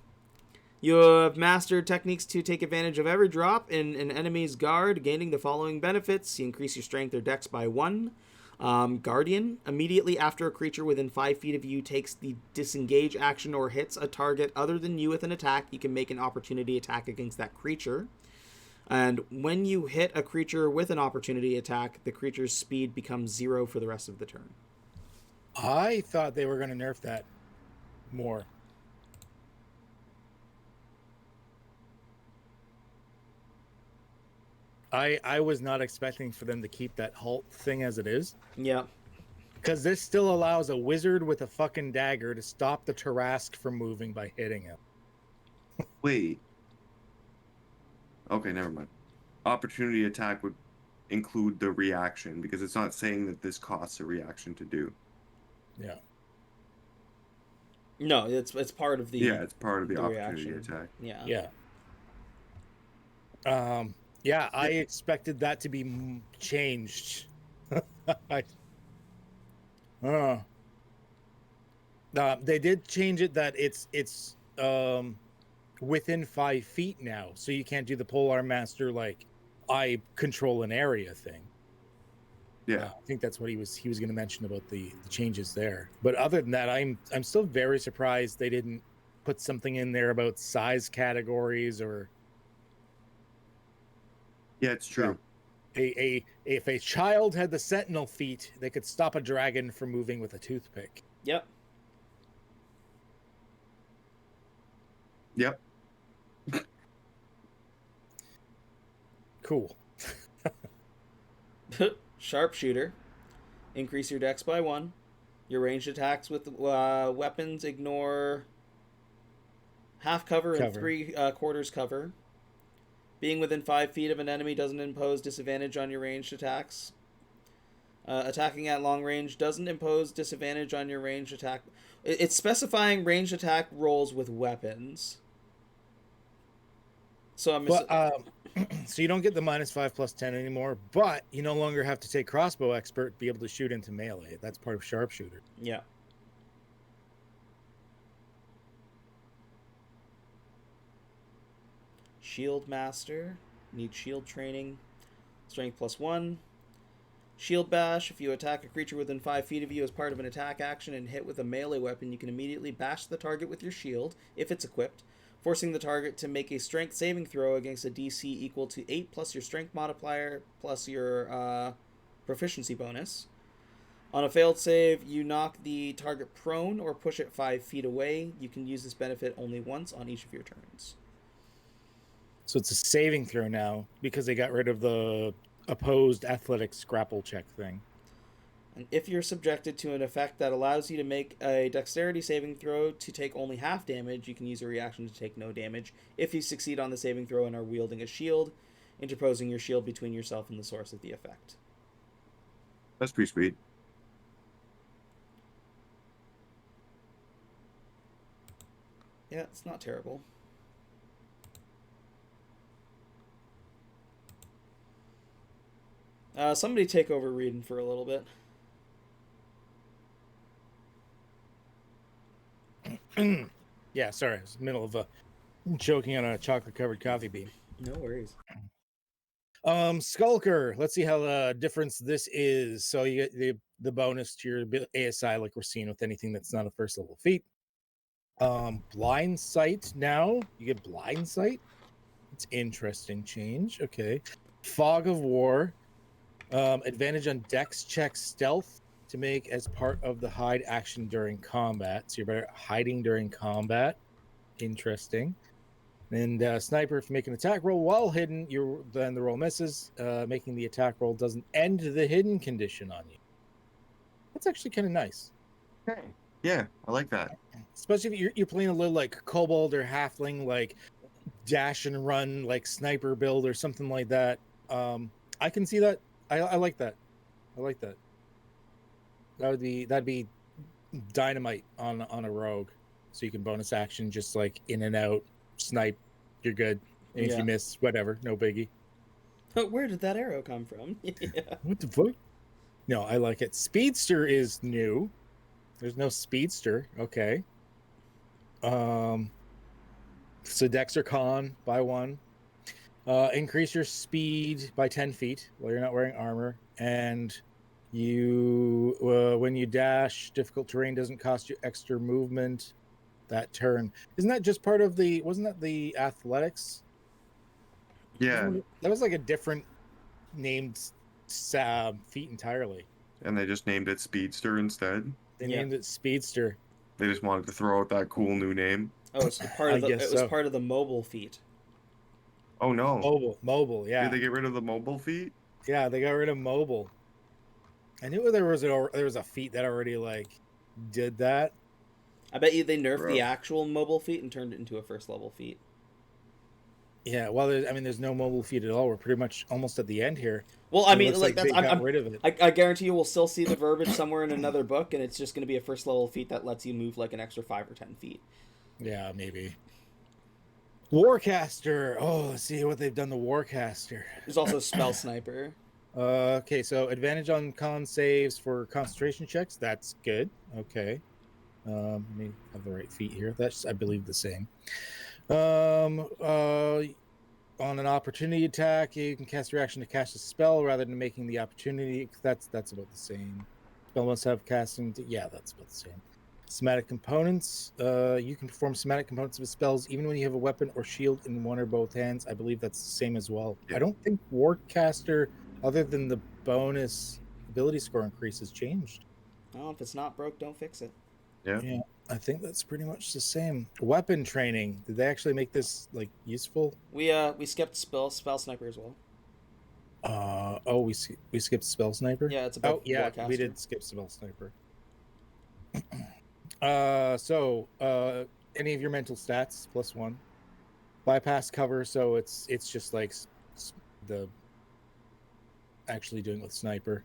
You have mastered techniques to take advantage of every drop in an enemy's guard, gaining the following benefits. You increase your strength or dex by 1. Guardian. Immediately after a creature within 5 feet of you takes the disengage action or hits a target other than you with an attack, you can make an opportunity attack against that creature. And when you hit a creature with an opportunity attack, the creature's speed becomes 0 for the rest of the turn. I thought they were going to nerf that more. I was not expecting for them to keep that halt thing as it is. Yeah. Because this still allows a wizard with a fucking dagger to stop the Tarrasque from moving by hitting him. Wait. Okay, never mind. Opportunity attack would include the reaction because it's not saying that this costs a reaction to do. Yeah. No, it's part of the... Yeah, it's part of the opportunity reaction. attack. Yeah. Yeah. Yeah, I expected that to be changed. They did change it that it's within 5 feet now, so you can't do the Polearm Master like I control an area thing. Yeah, I think that's what he was going to mention about the changes there. But other than that, I'm still very surprised they didn't put something in there about size categories or. Yeah, it's true. If a child had the sentinel feat, they could stop a dragon from moving with a toothpick. Yep. Yep. Cool. Sharpshooter. Increase your dex by 1. Your ranged attacks with weapons ignore half cover and 3 quarters cover. Being within 5 feet of an enemy doesn't impose disadvantage on your ranged attacks. Attacking at long range doesn't impose disadvantage on your ranged attack. It's specifying ranged attack rolls with weapons. So so you don't get the -5/+10 anymore, but you no longer have to take crossbow expert to be able to shoot into melee. That's part of sharpshooter. Yeah. Shield Master. Need shield training. Strength +1. Shield Bash. If you attack a creature within 5 feet of you as part of an attack action and hit with a melee weapon, you can immediately bash the target with your shield, if it's equipped, forcing the target to make a strength saving throw against a DC equal to 8 plus your strength modifier plus your proficiency bonus. On a failed save, you knock the target prone or push it 5 feet away. You can use this benefit only once on each of your turns. So it's a saving throw now because they got rid of the opposed athletics grapple check thing. And if you're subjected to an effect that allows you to make a dexterity saving throw to take only half damage, you can use a reaction to take no damage. If you succeed on the saving throw and are wielding a shield, interposing your shield between yourself and the source of the effect. That's pretty sweet. Yeah, it's not terrible. Somebody take over reading for a little bit. Yeah, sorry. I was in the middle of choking on a chocolate-covered coffee bean. No worries. Skulker. Let's see how difference this is. So you get the bonus to your ASI like we're seeing with anything that's not a first level feat. Blind sight now. You get blind sight. It's interesting change. Okay. Fog of War. Advantage on Dex check stealth to make as part of the hide action during combat. So you're better at hiding during combat. Interesting. And Sniper, if you make an attack roll while hidden, then the roll misses. Making the attack roll doesn't end the hidden condition on you. That's actually kind of nice. Okay. Yeah, I like that. Especially if you're playing a little like kobold or halfling, like dash and run, like sniper build or something like that. I can see that. I like that. I like that. That'd be dynamite on a rogue. So you can bonus action just like in and out, snipe, you're good. And if you miss, whatever, no biggie. Where did that arrow come from? What the fuck? No, I like it. Speedster is new. There's no speedster. Okay. So Dex or Con by 1. Increase your speed by 10 feet while you're not wearing armor. And you, when you dash, difficult terrain doesn't cost you extra movement that turn. Isn't that just part of wasn't that the athletics? Yeah. That was like a different named feat entirely. And they just named it Speedster instead. They named it Speedster. They just wanted to throw out that cool new name. Oh, it's part of part of the mobile feat. Oh no. Mobile, yeah. Did they get rid of the mobile feat? Yeah, they got rid of mobile. I knew there was a feat that already like did that. I bet you they nerfed the actual mobile feat and turned it into a first level feat. Yeah, well, there's no mobile feat at all. We're pretty much almost at the end here. Well, I mean, like that's I'm rid of it. I guarantee you, we'll still see the verbiage somewhere in another book, and it's just going to be a first level feat that lets you move like an extra 5 or 10 feet. Yeah, maybe. Warcaster. Oh, let's see what they've done to Warcaster. There's also Spell Sniper. Okay, so advantage on con saves for concentration checks. That's good. Okay. Let me have the right feat here. That's, I believe, the same. On an opportunity attack, you can cast your action to cast a spell rather than making the opportunity. That's about the same. Spell must have casting. Yeah, that's about the same. Somatic components. You can perform somatic components of spells even when you have a weapon or shield in one or both hands. I believe that's the same as well. Yeah. I don't think Warcaster, other than the bonus ability score increase, has changed. Well, if it's not broke, don't fix it. Yeah. I think that's pretty much the same. Weapon training. Did they actually make this like useful? We skipped spell sniper as well. We skipped spell sniper. Yeah, it's about. Oh yeah, Warcaster. We did skip spell sniper. Any of your mental stats +1. Bypass cover, so it's just like the actually doing it with sniper.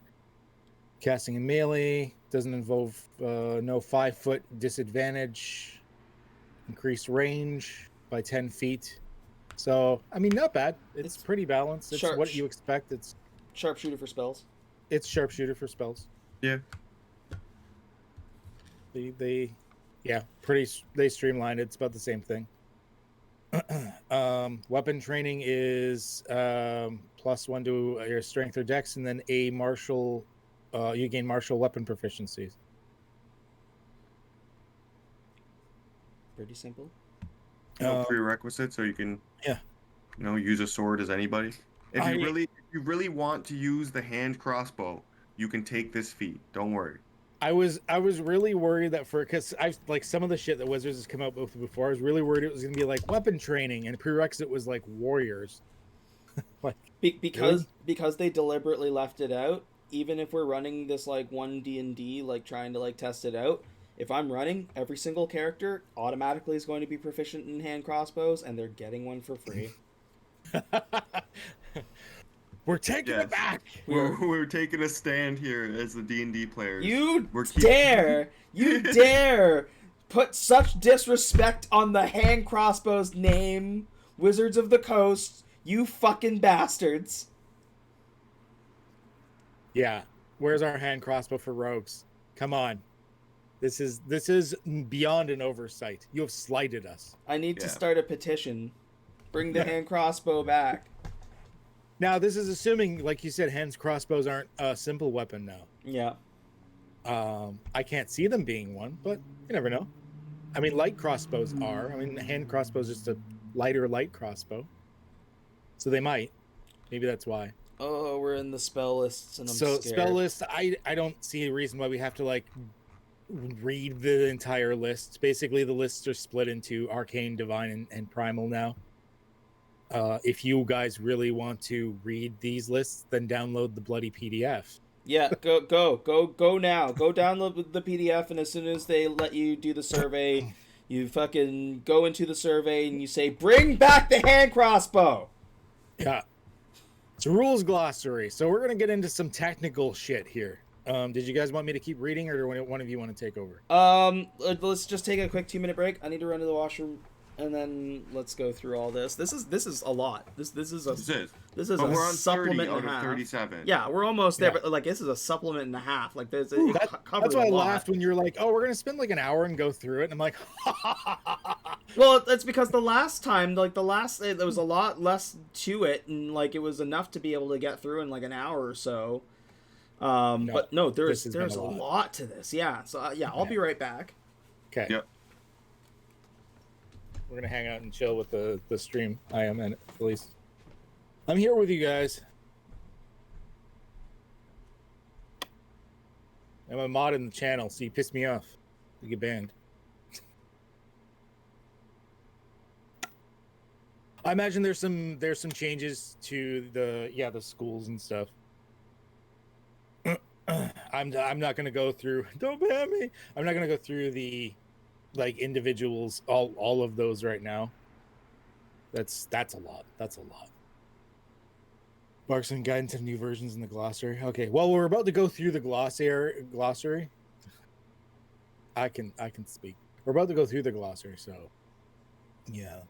Casting in melee doesn't involve no 5-foot disadvantage. Increased range by 10 feet. So I mean, not bad. It's pretty balanced. It's what you expect. It's sharpshooter for spells. It's sharpshooter for spells. Yeah. They streamlined it. It's about the same thing. Weapon training is +1 to your strength or dex, and then a martial. You gain martial weapon proficiencies. Pretty simple. No prerequisites, so you can use a sword as anybody. If you really want to use the hand crossbow, you can take this feat. Don't worry. I was really worried that because I like some of the shit that Wizards has come out with before. I was really worried it was going to be like weapon training, and prerequisite was like warriors. Like because they deliberately left it out. Even if we're running this like 1 D&D, like trying to like test it out, if I'm running, every single character automatically is going to be proficient in hand crossbows, and they're getting one for free. We're taking it back. We're taking a stand here as the D&D players. You dare put such disrespect on the hand crossbows name, Wizards of the Coast, you fucking bastards. Yeah, where's our hand crossbow for rogues? Come on. This is beyond an oversight. You have slighted us. I need to start a petition. Bring the hand crossbow back. Now, this is assuming, like you said, hand crossbows aren't a simple weapon now. Yeah. I can't see them being one, but you never know. I mean, light crossbows are. I mean, hand crossbow is just a lighter light crossbow. So they might. Maybe that's why. Oh, we're in the spell lists, and I'm So scared. spell list, I don't see a reason why we have to like read the entire list. Basically, the lists are split into arcane, divine, and primal now. If you guys really want to read these lists, then download the bloody PDF. Yeah, go now. Go download the PDF, and as soon as they let you do the survey, you fucking go into the survey and you say, "Bring back the hand crossbow." Yeah. It's a rules glossary. So we're gonna get into some technical shit here. Did you guys want me to keep reading, or do one of you want to take over? Let's just take a quick 2-minute break. I need to run to the washroom, and then let's go through all this. This is a lot. This is a But we're on 30 supplement out and a of half. 37. Yeah, we're almost there, Yeah. but like this is a supplement and a half. Like there's Ooh, it covers that's why a I lot. laughed when you're like, "Oh, we're gonna spend like an hour and go through it," and I'm like, Well, that's because the last time, like there was a lot less to it, and like it was enough to be able to get through in like an hour or so. But no, there's a lot to this. Yeah, so yeah, I'll be right back. Okay. Yep. We're gonna hang out and chill with the stream. I am at least. I'm here with you guys. I'm a mod in the channel, so you piss me off. You get banned. I imagine there's some changes to the schools and stuff. I'm not gonna go through. Don't ban me. I'm not gonna go through the like individuals all of those right now. That's a lot. That's a lot. Marks and guidance of new versions in the glossary. Okay, well we're about to go through the glossary. I can speak. We're about to go through the glossary, so yeah.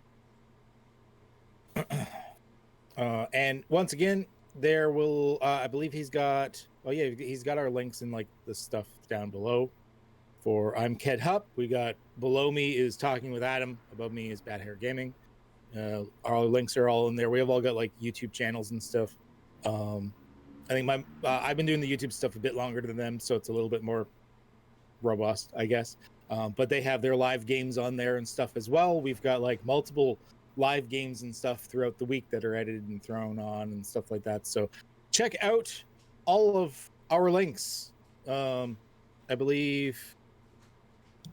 And once again, there will I believe he's got our links in like the stuff down below. For I'm Qedhup. We got below me is Talking with Adam. Above me is Bad Hair Gaming. Our links are all in there. We have all got like YouTube channels and stuff. I think I've been doing the YouTube stuff a bit longer than them, so it's a little bit more robust, I guess. But they have their live games on there and stuff as well. We've got like multiple live games and stuff throughout the week that are edited and thrown on and stuff like that. So check out all of our links. I believe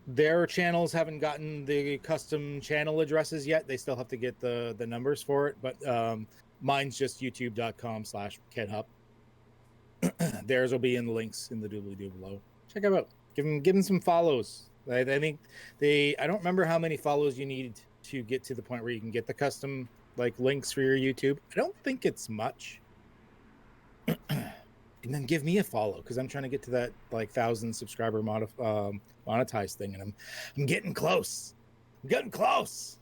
their channels haven't gotten the custom channel addresses yet. They still have to get the numbers for it, but mine's just youtube.com/Qedhup. Theirs will be in the links in the doobly-doo below. Check them out. Give them some follows. I think I don't remember how many follows you need to get to the point where you can get the custom like links for your YouTube. I don't think it's much. And then give me a follow because I'm trying to get to that like 1,000 subscriber monetized thing, and I'm getting close. I'm getting close.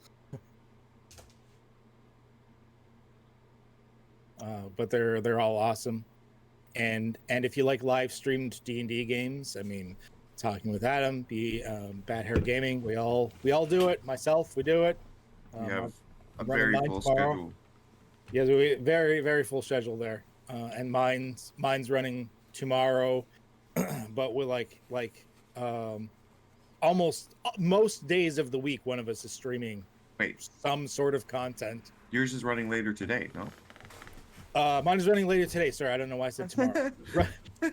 But they're all awesome, and if you like live streamed D&D games, I mean, Talking with Adam, Bad Hair Gaming, we all do it. Myself, we do it. You have a very full schedule. Yes, we very very full schedule there. And mine's running tomorrow, but we're like almost most days of the week one of us is streaming some sort of content. Yours is running later today, no? Mine is running later today. Sorry, I don't know why I said tomorrow.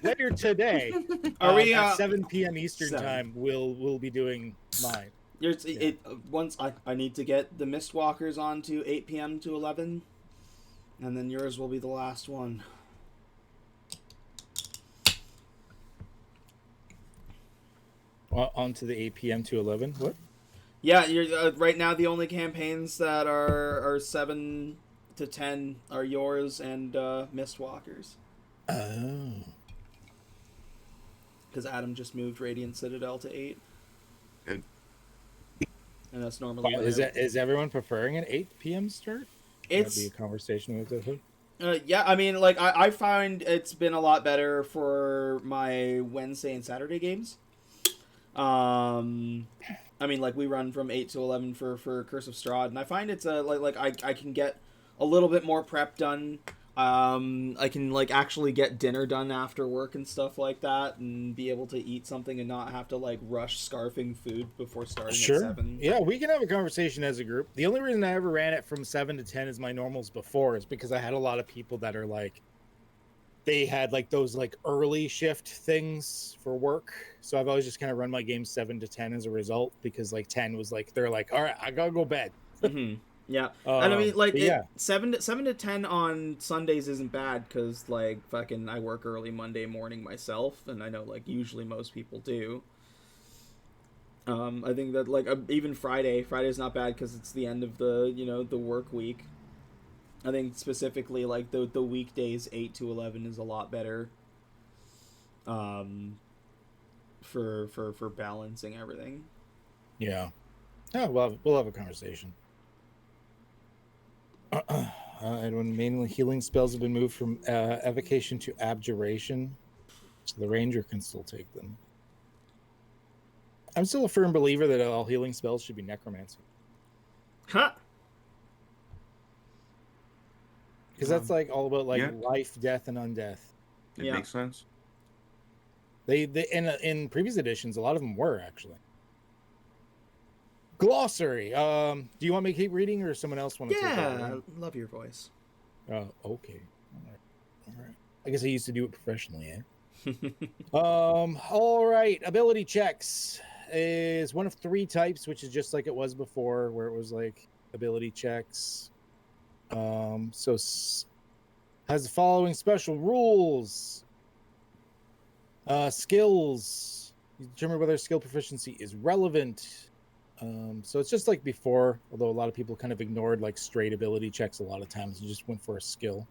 Later today, Are we at 7 p.m. Eastern time? We'll be doing mine. Once I need to get the Mistwalkers on to 8 p.m. to 11. And then yours will be the last one. On to the 8 p.m. to 11? What? Yeah, you're right now the only campaigns that are 7 to 10 are yours and Mistwalkers. Oh. Because Adam just moved Radiant Citadel to 8. Good. And that's normally... Is everyone preferring an 8 p.m. start? It's be a conversation with it. Yeah, I mean, like I find it's been a lot better for my Wednesday and Saturday games. I mean, like we run from 8 to 11 for Curse of Strahd, and I find it's I can get a little bit more prep done I can like actually get dinner done after work and stuff like that, and be able to eat something and not have to like rush scarfing food before starting at Sure. 7. Yeah, we can have a conversation as a group. The only reason I ever ran it from 7 to 10 as my normals before is because I had a lot of people that are like, they had like those like early shift things for work. So I've always just kind of run my game 7 to 10 as a result, because like 10 was like, they're like, all right, I gotta go bed. Mm-hmm. Yeah, and I mean, like But it yeah, 7 to 10 on Sundays isn't bad because like fucking I work early Monday morning myself, and I know like usually most people do. I think that like even Friday's not bad because it's the end of the the work week. I think specifically like the weekdays 8 to 11 is a lot better. Um, for balancing everything. yeah. Oh, we'll have a conversation. And when mainly healing spells have been moved from evocation to abjuration, so the ranger can still take them. I'm still a firm believer that all healing spells should be necromancy, Huh. because that's like all about like Yeah. life, death, and undeath. It Yeah. makes sense. They in previous editions, a lot of them were actually. Glossary. Do you want me to keep reading, or someone else want to take Yeah, over? I love your voice. Okay. All right. I guess I used to do it professionally, eh? All right. Ability checks is one of 3 types, which is just like it was before, where it was like ability checks. So has the following special rules. Skills. You determine whether skill proficiency is relevant. So it's just like before, although a lot of people kind of ignored like straight ability checks a lot of times and just went for a skill.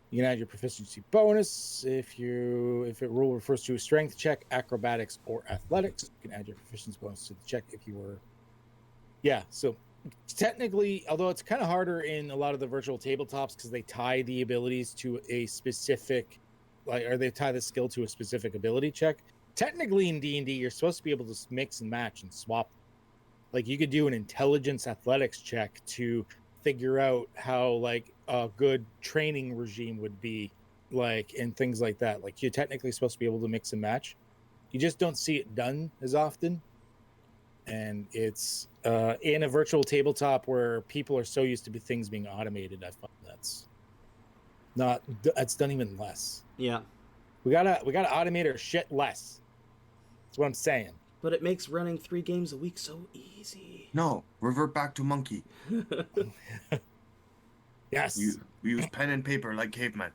You can add your proficiency bonus if it rule refers to a strength check, acrobatics, or athletics. You can add your proficiency bonus to the check if you were. Yeah, so technically, although it's kind of harder in a lot of the virtual tabletops because they tie the abilities to a specific, like, or they tie the skill to a specific ability check. Technically, in D&D, you're supposed to be able to mix and match and swap. Like you could do an intelligence athletics check to figure out how like a good training regime would be, like, and things like that. Like you're technically supposed to be able to mix and match. You just don't see it done as often. And it's in a virtual tabletop where people are so used to things being automated. I find that's done even less. Yeah. We gotta automate our shit less. That's what I'm saying. But it makes running 3 games a week so easy. No, revert back to monkey. Yes. We use pen and paper like cavemen.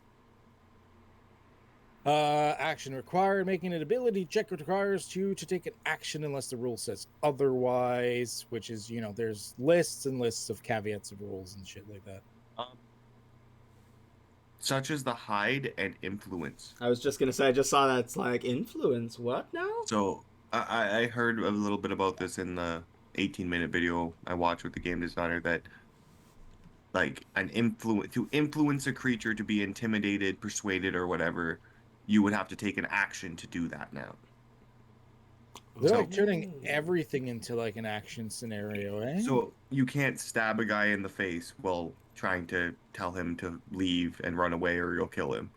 Action required. Making an ability check requires you to take an action unless the rule says otherwise, which is, there's lists and lists of caveats of rules and shit like that. Such as the hide and influence. I was just gonna say, I just saw that it's like influence. What now? So I heard a little bit about this in the 18-minute video I watched with the game designer, that like to influence a creature to be intimidated, persuaded, or whatever, you would have to take an action to do that now. They're like turning everything into like an action scenario, eh? So you can't stab a guy in the face while trying to tell him to leave and run away, or you'll kill him.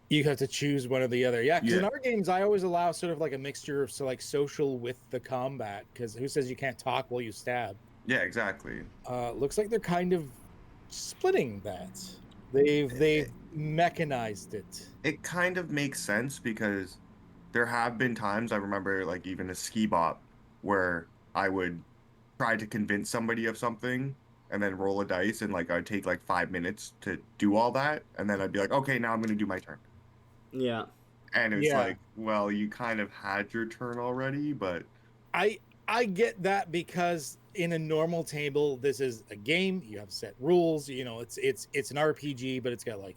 You have to choose one or the other. Yeah, because in Yeah. our games, I always allow sort of like a mixture of like social with the combat. Because who says you can't talk while you stab? Yeah, exactly. Looks like they're kind of splitting that. They've mechanized it. It kind of makes sense because there have been times, I remember like even a ski bop, where I would try to convince somebody of something and then roll a dice, and like I'd take like 5 minutes to do all that, and then I'd be like, okay, now I'm gonna do my turn. Yeah. And it's Yeah. like, well, you kind of had your turn already, but I get that, because in a normal table, this is a game. You have set rules. It's an RPG, but it's got like,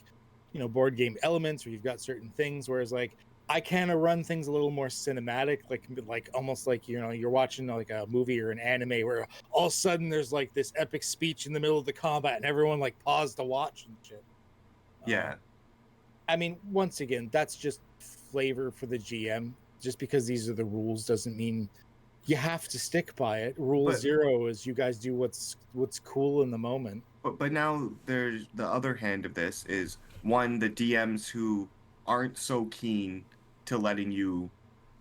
board game elements where you've got certain things. Whereas like I kind of run things a little more cinematic, like almost like you're watching like a movie or an anime where all of a sudden there's like this epic speech in the middle of the combat and everyone like paused to watch and shit. yeah. I mean, once again, that's just flavor for the GM. Just because these are the rules doesn't mean you have to stick by it. Rule 0 is you guys do what's cool in the moment. But now there's the other hand of this is one, the DMs who aren't so keen to letting you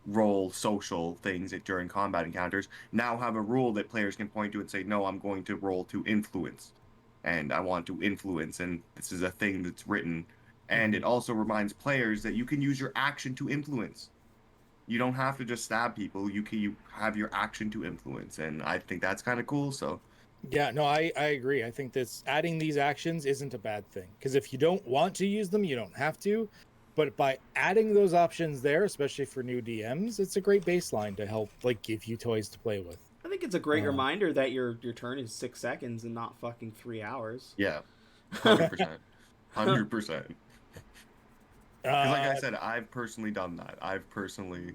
roll social things during combat encounters now have a rule that players can point to and say, no, I'm going to roll to influence, and I want to influence, and this is a thing that's written. And it also reminds players that you can use your action to influence. You don't have to just stab people. You have your action to influence, and I think that's kind of cool. So yeah, no, I agree. I think this adding these actions isn't a bad thing, because if you don't want to use them, you don't have to. But by adding those options there, especially for new DMs, it's a great baseline to help like give you toys to play with. I think it's a great reminder that your turn is 6 seconds and not fucking 3 hours. Yeah, 100%, 100%. Because like I said, I've personally done that. I've personally.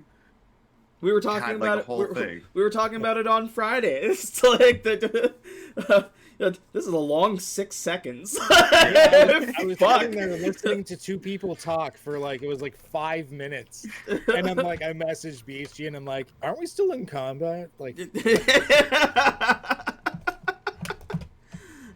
We were talking about it. We were talking about it on Friday. It's like this is a long 6 seconds. I was sitting there listening to two people talk for it was 5 minutes, and I'm like, I messaged BHG and I'm like, aren't we still in combat? Like.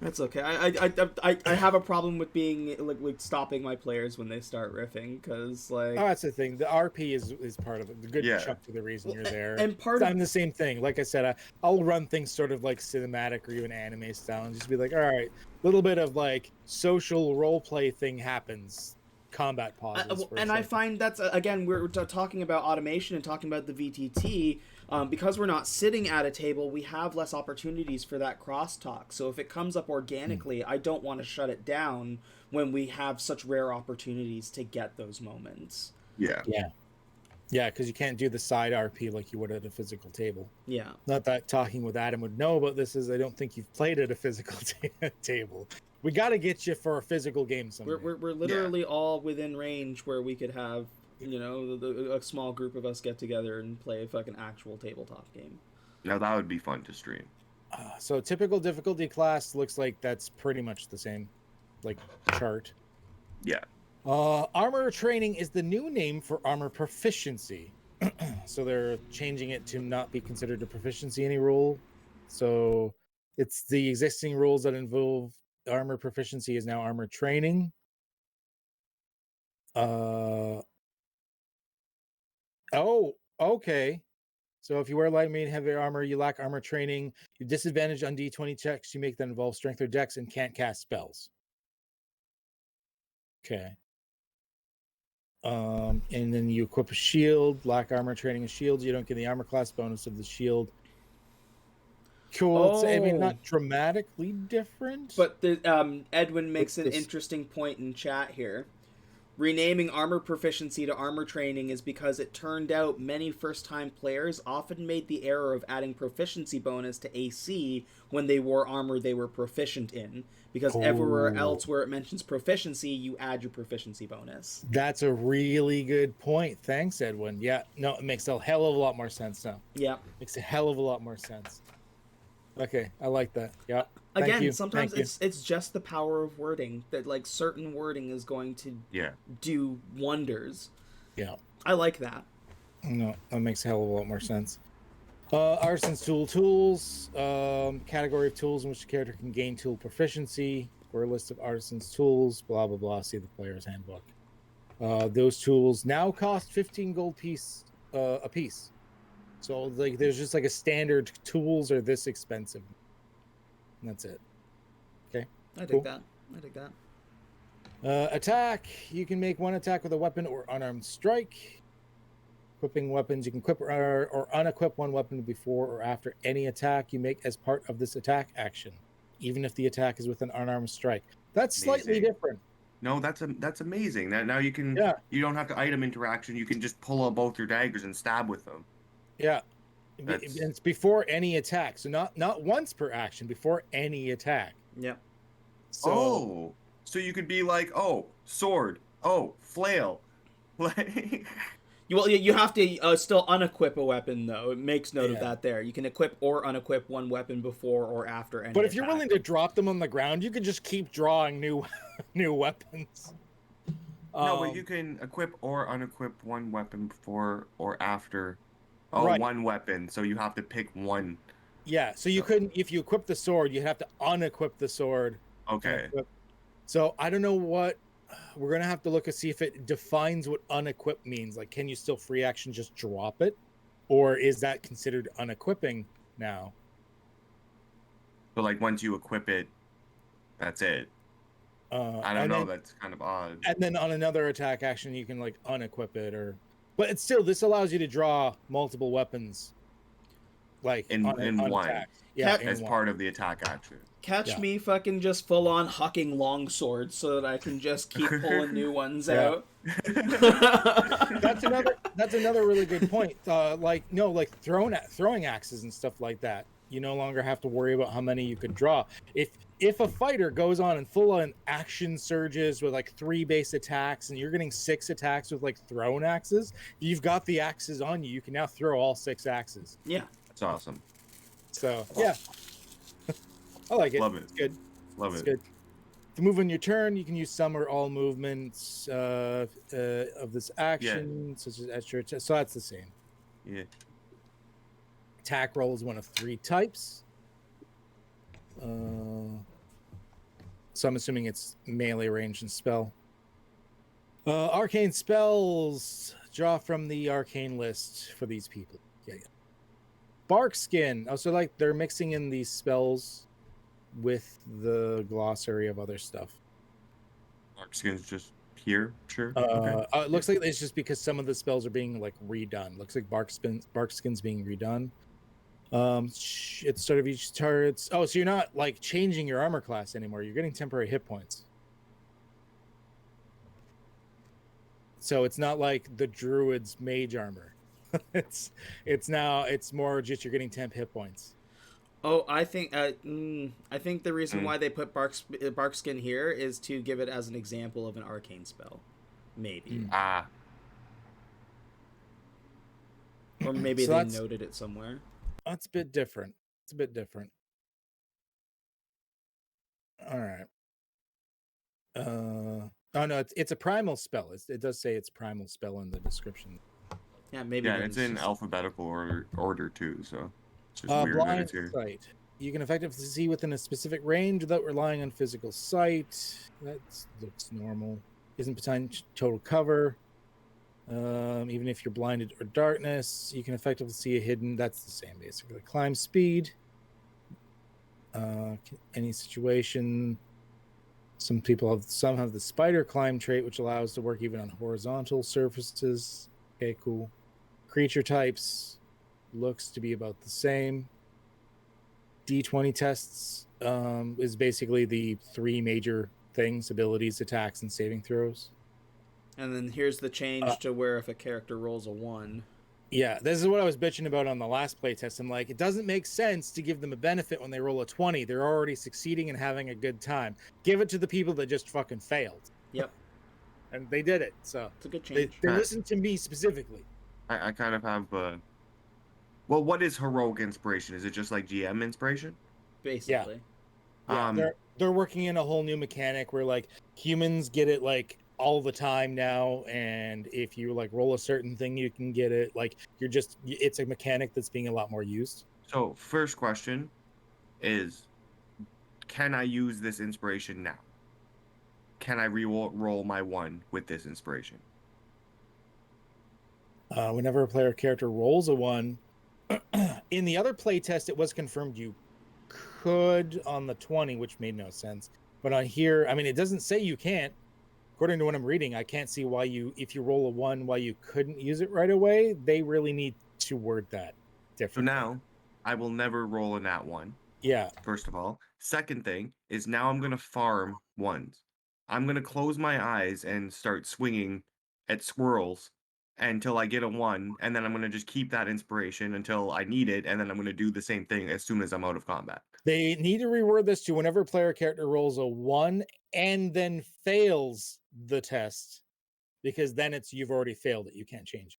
That's okay. I have a problem with being like stopping my players when they start riffing, because that's the thing. The RP is part of it. The good chunk of the reason you're there. And I'm the same thing. Like I said, I'll run things sort of like cinematic or even anime style, and just be like, all right, a little bit of like social role play thing happens. Combat pauses. And I find that's again, we're talking about automation and talking about the VTT. Because we're not sitting at a table, we have less opportunities for that crosstalk. So if it comes up organically, I don't want to shut it down when we have such rare opportunities to get those moments. Yeah, because you can't do the side RP like you would at a physical table. Yeah. Not that Talking with Adam would know about this, is I don't think you've played at a physical table. We got to get you for a physical game someday. We're literally all within range where we could have, a small group of us get together and play a fucking actual tabletop game. Now that would be fun to stream. So typical difficulty class looks like that's pretty much the same, like chart. Yeah. Armor training is the new name for armor proficiency. So they're changing it to not be considered a proficiency any rule. So it's the existing rules that involve armor proficiency is now armor training. Oh, okay. So if you wear light, medium, heavy armor, you lack armor training. You're disadvantaged on D20 checks you make that involve strength or dex and can't cast spells. Okay. And then you equip a shield, lack armor training and shields. You don't get the armor class bonus of the shield. Cool. I mean, not dramatically different. But Edwin makes an interesting point in chat here. Renaming armor proficiency to armor training is because it turned out many first-time players often made the error of adding proficiency bonus to AC when they wore armor they were proficient in. Because everywhere else where it mentions proficiency, you add your proficiency bonus. That's a really good point. Thanks, Edwin. Yeah, no, it makes a hell of a lot more sense now. Yeah. Makes a hell of a lot more sense. Okay, I like that. Yeah. Again, sometimes it's just the power of wording that like certain wording is going to do wonders. Yeah. I like that. No, that makes a hell of a lot more sense. Artisan's tools, category of tools in which the character can gain tool proficiency. For a list of artisan's tools, blah blah blah. See the player's handbook. Those tools now cost 15 gold a piece. So like, there's just like a standard tools are this expensive. And that's it. Okay. I dig that. Attack. You can make one attack with a weapon or unarmed strike. Equipping weapons. You can equip or unequip one weapon before or after any attack you make as part of this attack action, even if the attack is with an unarmed strike. That's slightly different. No, that's amazing. Now you can you don't have to item interaction. You can just pull out both your daggers and stab with them. Yeah. It's before any attack. So not once per action, before any attack. Yep. So you could be like, sword, flail. Well, you have to still unequip a weapon, though. It makes note of that there. You can equip or unequip one weapon before or after any But if you're willing to drop them on the ground, you can just keep drawing new weapons. No, but you can equip or unequip one weapon before or after Oh, Right. one weapon, so you have to pick one. Yeah, so you couldn't, if you equip the sword, you'd have to unequip the sword. and Okay. equip. So I don't know what we're gonna have to look and see if it defines what unequip means. Like, can you still free action just drop it, or is that considered unequipping now? So like once you equip it, that's it. I don't And know. then That's kind of odd. and then on another attack action, you can like unequip it, or but it's still, this allows you to draw multiple weapons, like In on one, attacks. Yeah, Cat- as in one. part of the attack action. Catch Yeah. me fucking just full on hucking long swords so that I can just keep pulling new ones Yeah. out. That's another really good point. Like throwing axes and stuff like that. You no longer have to worry about how many you could draw. If a fighter goes on and full on action surges with like 3 base attacks, and you're getting 6 attacks with like thrown axes, you've got the axes on you. You can now throw all 6 axes. Yeah. That's awesome. So yeah, I like it. Love it. It's good. Love It's it. good. To move on your turn, you can use some or all movements of this action, such as extra. So that's the same. Yeah. Attack roll is one of 3 types. So I'm assuming it's melee, range, and spell. Arcane spells, draw from the arcane list for these people. Yeah. Bark skin. Oh, so like they're mixing in these spells with the glossary of other stuff. Dark skin's just here. Sure. Okay. It looks like it's just because some of the spells are being like redone. Looks like bark skin's being redone. It's sort of each turret's. Oh, so you're not like changing your armor class anymore. You're getting temporary hit points. So it's not like the druid's mage armor. it's more just you're getting temp hit points. Oh, I think the reason why they put bark skin here is to give it as an example of an arcane spell, maybe, or maybe So they noted it somewhere. That's a bit different. It's a bit different. All right. Oh no, it's a primal spell. It does say it's primal spell in the description. Yeah, maybe. Yeah, it's in alphabetical order too. So it's just weird that Blind it's here. sight. You can effectively see within a specific range without relying on physical sight. That looks normal. Isn't behind total cover. Even if you're blinded or darkness, you can effectively see a hidden. That's the same basically. Climb speed. Any situation. Some have the spider climb trait, which allows to work even on horizontal surfaces. Okay, cool. Creature types looks to be about the same. D20 tests is basically the 3 major things: abilities, attacks, and saving throws. And then here's the change to where if a character rolls a 1. Yeah, this is what I was bitching about on the last playtest. I'm like, it doesn't make sense to give them a benefit when they roll a 20. They're already succeeding and having a good time. Give it to the people that just fucking failed. Yep. And they did it. So it's a good change. They listened to me specifically. I kind of have. Well, what is heroic inspiration? Is it just like GM inspiration? Basically. Yeah. They're working in a whole new mechanic where like humans get it like all the time now, and if you like roll a certain thing, you can get it. Like it's a mechanic that's being a lot more used. So first question is, can I use this inspiration now? Can I re-roll my 1 with this inspiration? Whenever a player character rolls a 1, in the other playtest, it was confirmed you could on the 20, which made no sense. But on here, I mean, it doesn't say you can't. According to what I'm reading, I can't see why if you roll a 1, why you couldn't use it right away. They really need to word that differently. So now, I will never roll a nat 1. Yeah. First of all. Second thing is now I'm going to farm 1s. I'm going to close my eyes and start swinging at squirrels until I get a 1, and then I'm going to just keep that inspiration until I need it, and then I'm going to do the same thing as soon as I'm out of combat. They need to reword this to whenever a player character rolls a 1 and then fails the test, because then you've already failed it. You can't change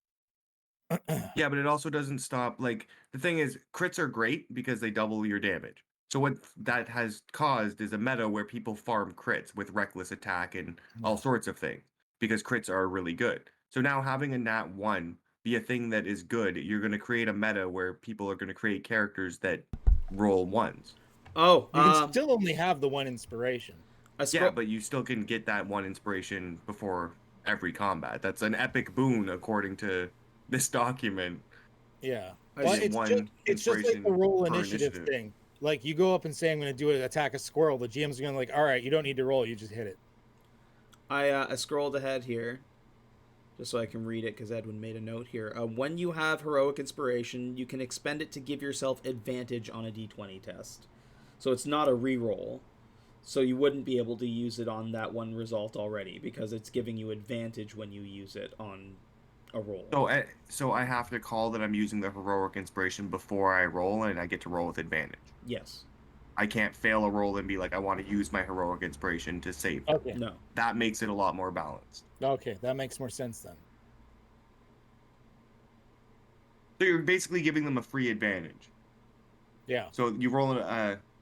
it. Yeah, but it also doesn't stop. Like, the thing is, crits are great because they double your damage. So what that has caused is a meta where people farm crits with reckless attack and all sorts of things because crits are really good. So now having a nat 1 be a thing that is good. You're going to create a meta where people are going to create characters that roll ones. Oh, You can still only have the one inspiration. Yeah, but you still can get that one inspiration before every combat. That's an epic boon according to this document. Yeah, I well, see. it's just like the roll per initiative thing. Like you go up and say, "I'm going to do it, attack a squirrel." The GM's going to like, "All right, you don't need to roll. You just hit it." I scrolled ahead here, just so I can read it because Edwin made a note here. When you have heroic inspiration, you can expend it to give yourself advantage on a D20 test. So it's not a reroll. So you wouldn't be able to use it on that one result already because it's giving you advantage when you use it on a roll. So I have to call that I'm using the heroic inspiration before I roll, and I get to roll with advantage. Yes. I can't fail a roll and be like, I want to use my heroic inspiration to save. Okay. No. That makes it a lot more balanced. Okay, that makes more sense then. So you're basically giving them a free advantage. Yeah. So you roll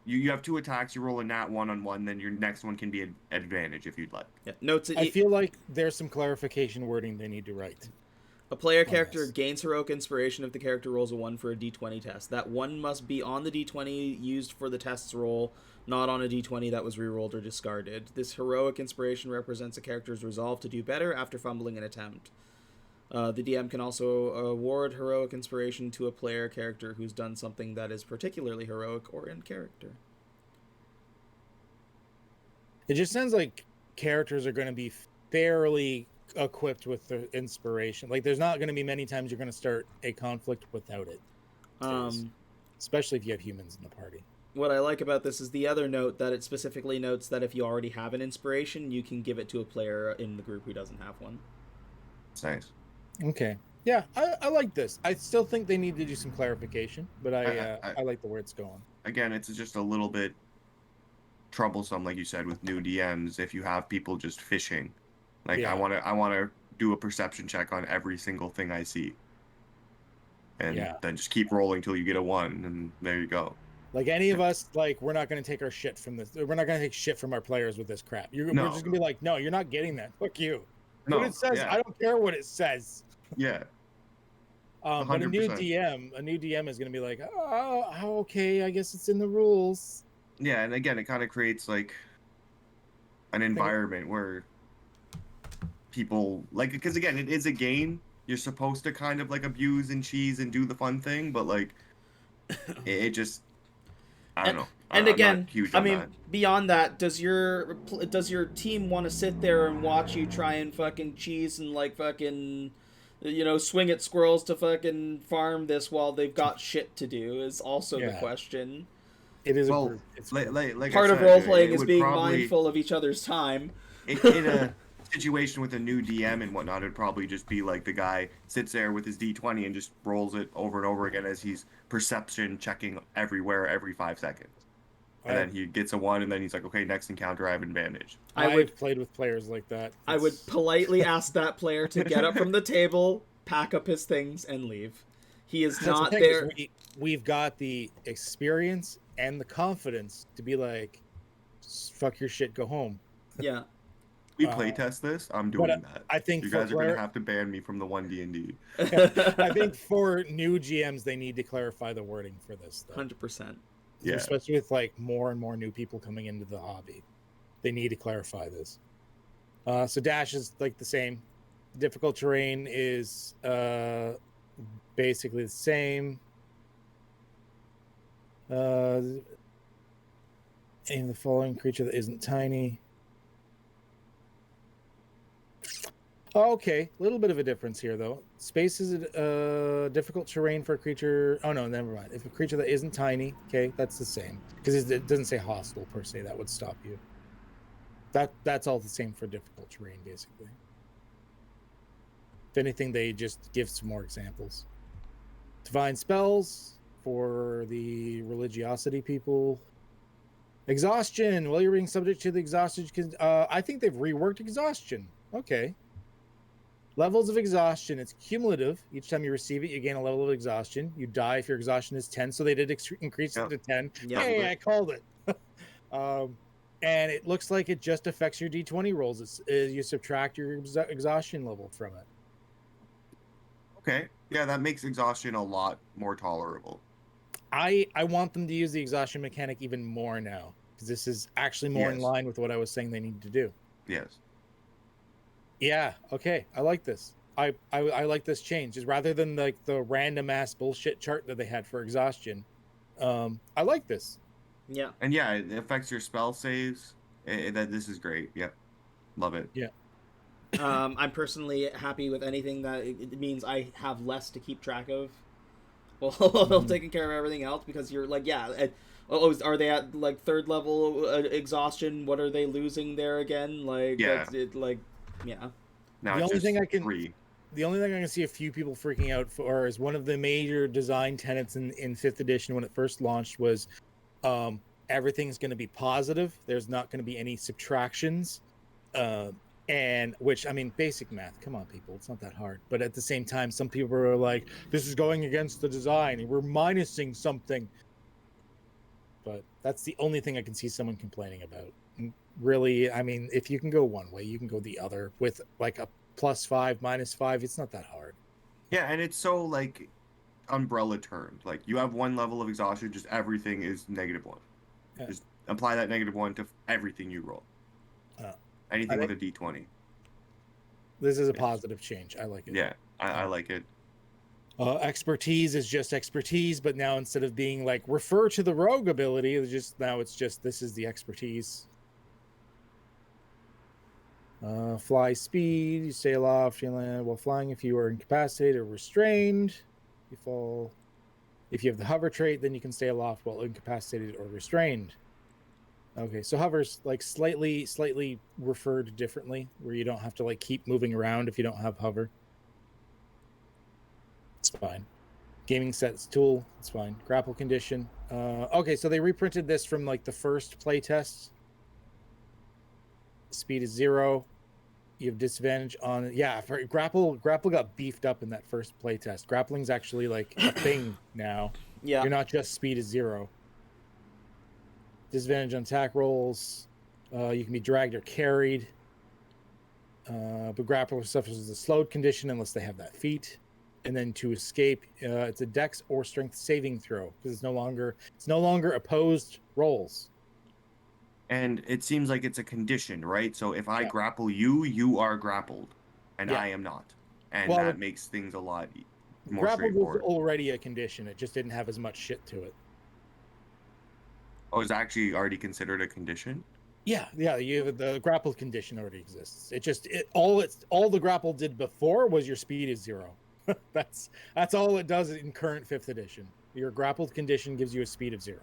you have 2 attacks. You roll a nat 1-on-1, then your next one can be an advantage if you'd like. Yeah. Notes. I feel like there's some clarification wording they need to write. A player character gains heroic inspiration if the character rolls a 1 for a D20 test. That 1 must be on the D20 used for the test's roll, not on a D20 that was rerolled or discarded. This heroic inspiration represents a character's resolve to do better after fumbling an attempt. The DM can also award heroic inspiration to a player character who's done something that is particularly heroic or in character. It just sounds like characters are going to be fairly equipped with the inspiration. Like there's not going to be many times you're going to start a conflict without it. Especially if you have humans in the party. What I like about this is the other note that it specifically notes that if you already have an inspiration, you can give it to a player in the group who doesn't have one. Nice. Okay. Yeah, I like this. I still think they need to do some clarification, but I like the way it's going. Again, it's just a little bit troublesome, like you said, with new DMs if you have people just fishing. Like I want to do a perception check on every single thing I see, and then just keep rolling till you get a 1, and there you go. Like any of us, like we're not going to take our shit from this. We're not going to take shit from our players with this crap. We're just going to be like, no, you're not getting that. Fuck you. What it says, I don't care what it says. Yeah. But a new DM is going to be like, oh, okay, I guess it's in the rules. Yeah, and again, it kind of creates like an environment where people like, because again, it is a game. You're supposed to kind of like abuse and cheese and do the fun thing, but like it just, I don't know. And again, I mean, beyond that, does your team want to sit there and watch you try and fucking cheese and like fucking, swing at squirrels to fucking farm this while they've got shit to do is also the question. It is like part of role playing is being mindful of each other's time. In a situation with a new DM and whatnot, it'd probably just be like the guy sits there with his D20 and just rolls it over and over again as he's perception checking everywhere every 5 seconds. And then he gets a 1, and then he's like, okay, next encounter I have advantage. I've played with players like that. I would politely ask that player to get up from the table, pack up his things, and leave. He is not there. We've got the experience and the confidence to be like, fuck your shit, go home. Yeah. We playtest this. I'm doing that. I think you guys are going to have to ban me from the 1D&D. I think for new GMs, they need to clarify the wording for this. 100%. Yeah. Especially with like more and more new people coming into the hobby. They need to clarify this. So dash is like the same. Difficult terrain is basically the same. And the following creature that isn't tiny. Okay, a little bit of a difference here, though. Space is difficult terrain for a creature. Oh, no, never mind. If a creature that isn't tiny, okay, that's the same. Because it doesn't say hostile, per se. That would stop you. That's all the same for difficult terrain, basically. If anything, they just give some more examples. Divine spells for the religiosity people. Exhaustion. While you're being subject to the exhaustion, I think they've reworked exhaustion. Okay. Levels of exhaustion. It's cumulative. Each time you receive it, you gain a level of exhaustion. You die if your exhaustion is 10. So they did increase it to 10. Yep. Hey, I called it. And it looks like it just affects your D20 rolls. You subtract your exhaustion level from it. Okay. Yeah, that makes exhaustion a lot more tolerable. I want them to use the exhaustion mechanic even more now, because this is actually more in Yes. line with what I was saying they need to do. Yes. Yeah, okay. I like this. I like this change. Is rather than like the random ass bullshit chart that they had for exhaustion. I like this. Yeah. And yeah, it affects your spell saves. That this is great. Yep. Love it. Yeah. I'm personally happy with anything that it means I have less to keep track of. While taking care of everything else, because you're like, yeah. Are they at like third level exhaustion? What are they losing there again? Like, Yeah. that's it. Like, yeah. Now The it's only just thing I can 3. the only thing I can see a few people freaking out for is one of the major design tenets in 5th edition when it first launched was everything's going to be positive. There's not going to be any subtractions. And which, I mean, basic math, come on, people, it's not that hard. But at the same time, some people are like, this is going against the design and we're minusing something. But that's the only thing I can see someone complaining about. And really, I mean, if you can go one way, you can go the other with like a +5, -5. It's not that hard. Yeah, and it's so like umbrella termed. Like you have 1 level of exhaustion, just everything is -1. Yeah. Just apply that -1 to everything you roll. Anything with a d20. This is a positive change. I like it. Yeah, I like it. Expertise is just expertise, but now instead of being like refer to the rogue ability, it's just this is the expertise. Fly speed, you stay aloft, you land while flying if you are incapacitated or restrained. You fall. If you have the hover trait, then you can stay aloft while incapacitated or restrained. Okay, so hover's like slightly referred differently, where you don't have to like keep moving around if you don't have hover. It's fine. Gaming sets tool, it's fine. Grapple condition. Okay, so they reprinted this from like the first playtest. Speed is 0. You have disadvantage on for grapple got beefed up in that first playtest. Grappling's actually like a thing now. Yeah. You're not just speed is 0. Disadvantage on attack rolls. You can be dragged or carried. But grapple suffers a slowed condition unless they have that feat. And then to escape, it's a dex or strength saving throw because it's no longer opposed rolls. And it seems like it's a condition, right? So if I grapple you, you are grappled, and I am not, and that makes things a lot more grapple straightforward. Was already a condition; it just didn't have as much shit to it. Oh, it's actually already considered a condition? Yeah. You have the grapple condition already exists. All the grapple did before was your speed is 0. That's all it does in current 5th edition. Your grappled condition gives you a speed of 0.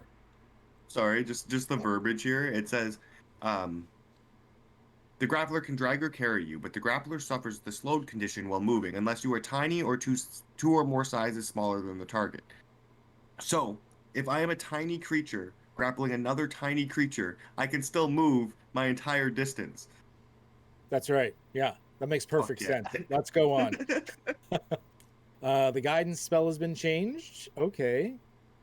Sorry, just the verbiage here. It says, the grappler can drag or carry you, but the grappler suffers the slowed condition while moving, unless you are tiny or two or more sizes smaller than the target. So, if I am a tiny creature grappling another tiny creature, I can still move my entire distance. That's right. Yeah, that makes perfect sense. Let's go on. The guidance spell has been changed. Okay.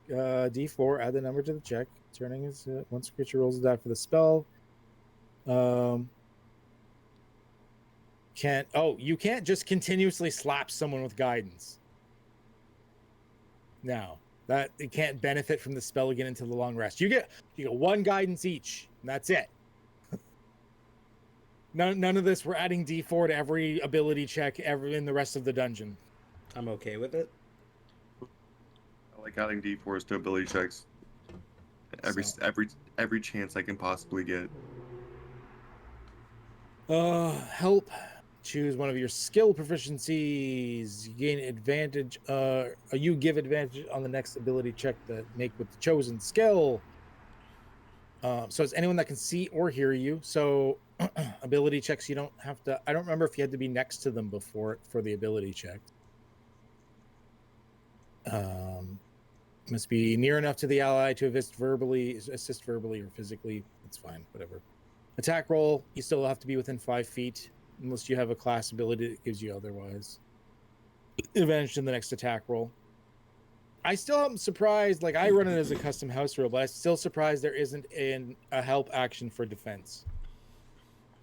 D4, add the number to the check. Turning is once a creature rolls a die for the spell. You can't just continuously slap someone with guidance. No, that it can't benefit from the spell again until the long rest. You get 1 guidance each, and that's it. None of this. We're adding D4 to every ability check in the rest of the dungeon. I'm okay with it. I like adding D4s to ability checks. Every chance I can possibly get. Help. Choose one of your skill proficiencies. You gain advantage. You give advantage on the next ability check that make with the chosen skill. So it's anyone that can see or hear you. So ability checks, you don't have to. I don't remember if you had to be next to them before for the ability check. Must be near enough to the ally to assist verbally or physically. It's fine, whatever. Attack roll, you still have to be within 5 feet, unless you have a class ability that gives you otherwise. Advantage in the next attack roll. I still am surprised, like I run it as a custom house rule, but I'm still surprised there isn't a help action for defense.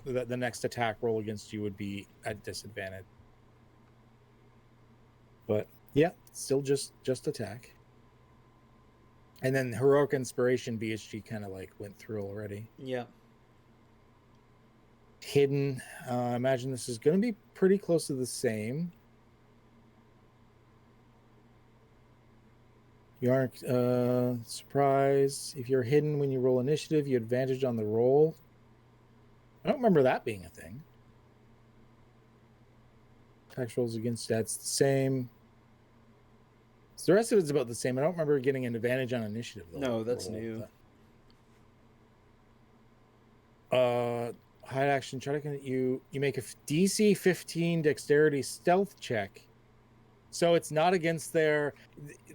That the next attack roll against you would be at disadvantage. But yeah, still just attack. And then heroic inspiration BHG kind of like went through already. Yeah. Hidden, I imagine this is going to be pretty close to the same. You aren't surprised. If you're hidden when you roll initiative, you advantage on the roll. I don't remember that being a thing. Tax rolls against that's the same. So the rest of it's about the same. I don't remember getting an advantage on initiative though. No, that's new. Hide action. Try to you make a DC 15 dexterity stealth check. So it's not against they're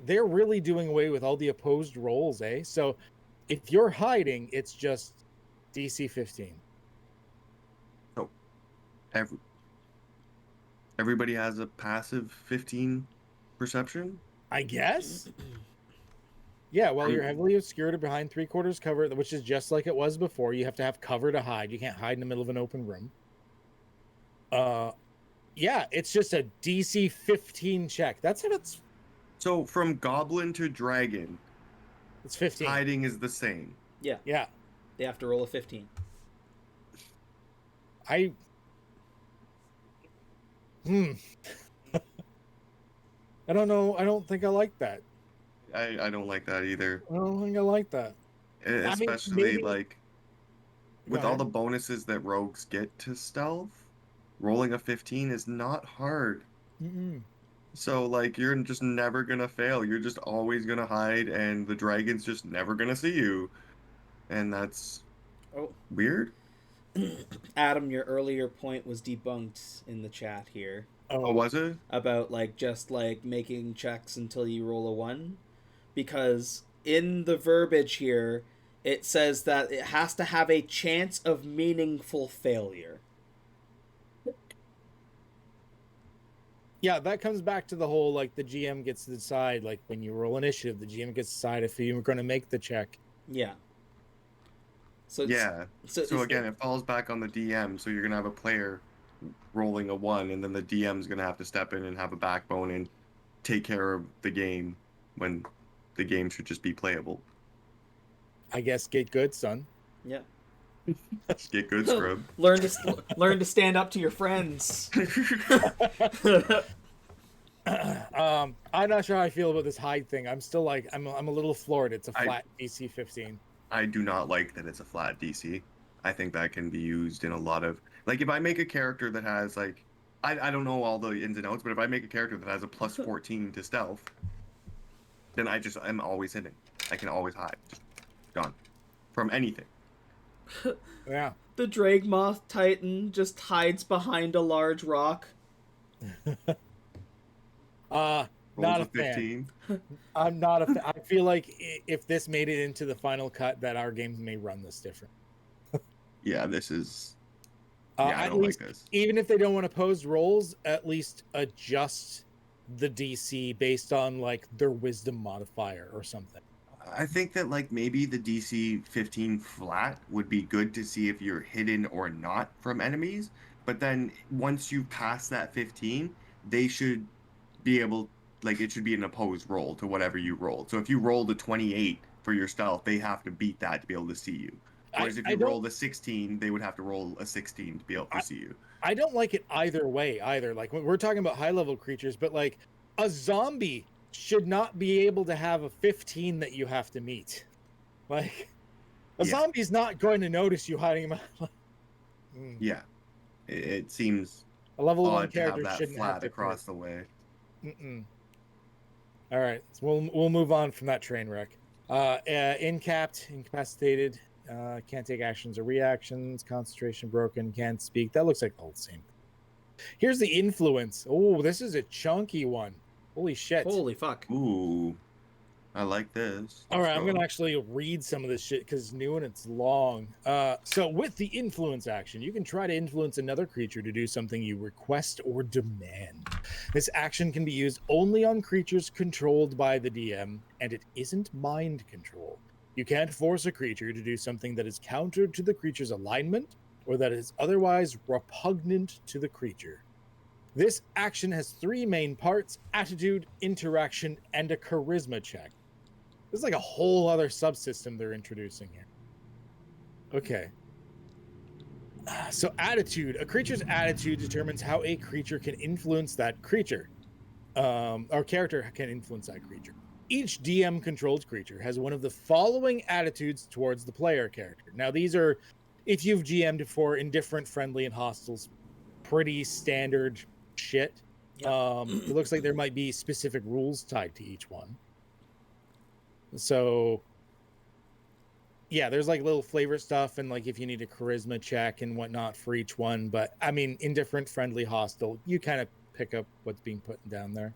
really doing away with all the opposed rolls, eh? So if you're hiding, it's just DC 15. So everybody has a passive 15 perception? I guess. Yeah, well, you're heavily obscured or behind 3/4 cover, which is just like it was before. You have to have cover to hide. You can't hide in the middle of an open room. Yeah, it's just a DC 15 check. That's how it's. So from goblin to dragon, It's 15. hiding is the same. Yeah. Yeah. They have to roll a 15. I don't know. I don't think I like that. I don't like that either. I don't think I like that. Especially maybe... like with all the bonuses that rogues get to stealth, rolling a 15 is not hard. Mm-mm. So like you're just never gonna fail. You're just always gonna hide, and the dragon's just never gonna see you, and that's weird. Adam, your earlier point was debunked in the chat here. Oh, was it? About like just like making checks until you roll a 1, because in the verbiage here it says that it has to have a chance of meaningful failure. Yeah, that comes back to the whole like the GM gets to decide, like when you roll initiative, the GM gets to decide if you're going to make the check. Yeah. So again, it falls back on the DM. So you're gonna have a player rolling a 1, and then the DM's gonna have to step in and have a backbone and take care of the game when the game should just be playable. I guess get good, son. Yeah. Get good, scrub. learn to stand up to your friends. I'm not sure how I feel about this hide thing. I'm still like I'm a little floored. It's a flat DC 15. I do not like that it's a flat DC. I think that can be used in a lot of like if I make a character that has like I don't know all the ins and outs, but if I make a character that has a plus 14 to stealth, then I'm always hitting. I can always hide. Just gone from anything. Yeah. The Dragmoth Titan just hides behind a large rock. Not a fan. I'm not a fan. I feel like if this made it into the final cut, that our games may run this different. Yeah, this is. I don't like this. Even if they don't want to pose rolls, at least adjust the DC based on like their wisdom modifier or something. I think that like maybe the DC 15 flat would be good to see if you're hidden or not from enemies. But then once you pass that 15, they should be able, like it should be an opposed roll to whatever you rolled. So if you rolled a 28 for your stealth, they have to beat that to be able to see you. Whereas if you rolled a 16, they would have to roll a 16 to be able to see you. I don't like it either way either. Like when we're talking about high level creatures, but like a zombie should not be able to have a 15 that you have to meet. Like a zombie's not going to notice you hiding him. Yeah, it seems a level 1 odd character to have that shouldn't flat have to across the way. All right, so we'll move on from that train wreck. Incapped, incapacitated, can't take actions or reactions, concentration broken, can't speak. That looks like the whole same. Here's the influence. Oh, this is a chunky one. Holy shit. Holy fuck. Ooh, I like this. All right, I'm going to actually read some of this shit because it's new and it's long. So with the influence action, you can try to influence another creature to do something you request or demand. This action can be used only on creatures controlled by the DM, and it isn't mind control. You can't force a creature to do something that is counter to the creature's alignment or that is otherwise repugnant to the creature. This action has 3 main parts: attitude, interaction, and a charisma check. This is like a whole other subsystem they're introducing here. Okay. So attitude. A creature's attitude determines how a creature can influence that creature. Or character can influence that creature. Each DM-controlled creature has one of the following attitudes towards the player character. Now, these are, if you've GM'd for indifferent, friendly, and hostiles, pretty standard shit. Yep. It looks like there might be specific rules tied to each one. So, yeah, there's like little flavor stuff and like if you need a charisma check and whatnot for each one. But I mean, indifferent, friendly, hostile, you kind of pick up what's being put down there.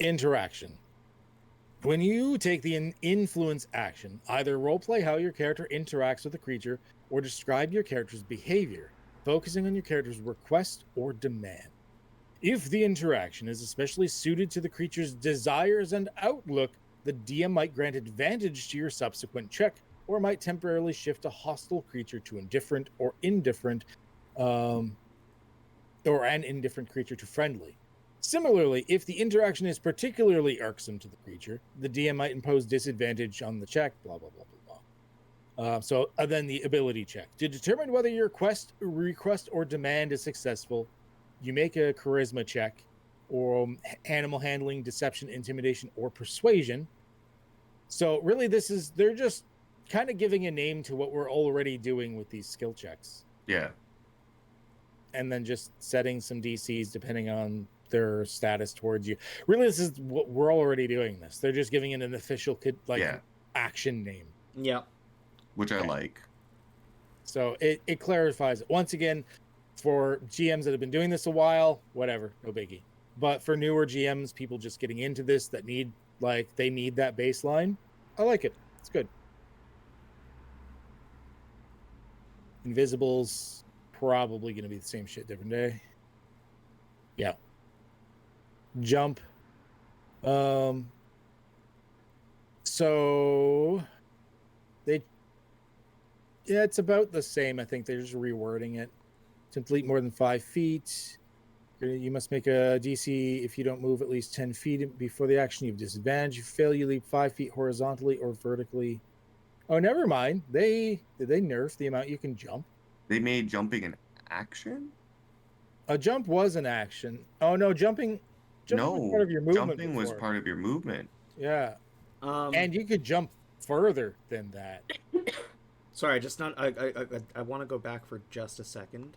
Interaction. When you take the influence action, either roleplay how your character interacts with the creature or describe your character's behavior, focusing on your character's request or demand. If the interaction is especially suited to the creature's desires and outlook, the DM might grant advantage to your subsequent check, or might temporarily shift a hostile creature to indifferent or indifferent, or an indifferent creature to friendly. Similarly, if the interaction is particularly irksome to the creature, the DM might impose disadvantage on the check, blah, blah, blah, blah, blah. Then the ability check. To determine whether your request or demand is successful, you make a charisma check, or animal handling, deception, intimidation, or persuasion. So really they're just kind of giving a name to what we're already doing with these skill checks. Yeah. And then just setting some DCs depending on their status towards you. Really, this is what we're already doing this. They're just giving it an official action name. Yeah. Which I like. So it clarifies it. Once again, for GMs that have been doing this a while, whatever, no biggie. But for newer GMs, people just getting into this that need that baseline, I like it. It's good. Invisibles, probably going to be the same shit, different day. Yeah. Jump. So it's about the same. I think they're just rewording it. To leap more than 5 feet, you must make a DC if you don't move at least 10 feet before the action. You have disadvantage. You fail, you leap 5 feet horizontally or vertically. Oh, never mind. Did they nerf the amount you can jump? They made jumping an action? A jump was an action. Oh no, jumping was part of your movement. Jumping was part of your movement. Yeah. And you could jump further than that. Sorry, I want to go back for just a second.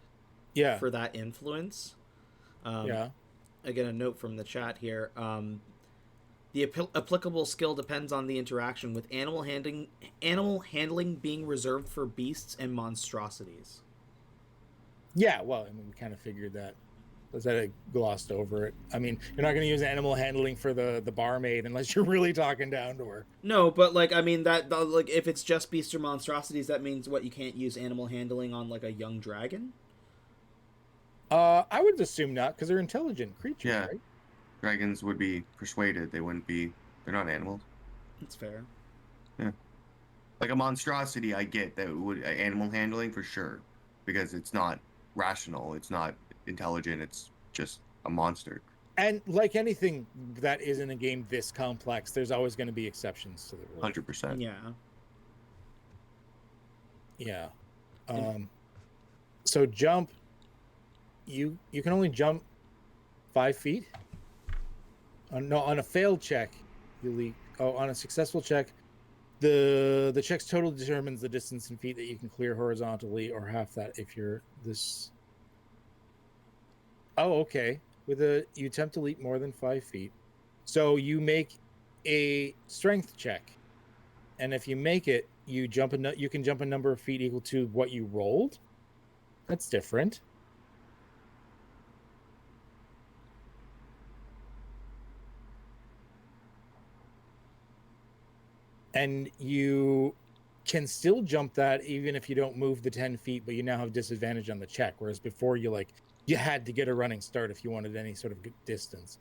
Yeah. For that influence. Yeah. Again, a note from the chat here. The applicable skill depends on the interaction, with animal handling being reserved for beasts and monstrosities. Yeah, well, I mean, we kind of figured that. I glossed over it. I mean, you're not going to use animal handling for the barmaid unless you're really talking down to her. No, but I mean if it's just beasts or monstrosities, that means you can't use animal handling on a young dragon. I would assume not, because they're intelligent creatures, yeah. Right? Dragons would be persuaded. They wouldn't be. They're not animals. That's fair. Yeah. Like a monstrosity, I get that would animal handling for sure, because it's not rational. It's not intelligent. It's just a monster. And like anything that is in a game this complex, there's always going to be exceptions to the rule. 100%. Yeah. Yeah. So jump. You can only jump 5 feet. On a failed check, you leap. Oh, on a successful check, the check's total determines the distance in feet that you can clear horizontally, or half that if you're this. Oh, okay. You attempt to leap more than 5 feet, so you make a strength check, and if you make it, you can jump a number of feet equal to what you rolled. That's different. And you can still jump that even if you don't move the 10 feet, but you now have disadvantage on the check. Whereas before you had to get a running start if you wanted any sort of distance.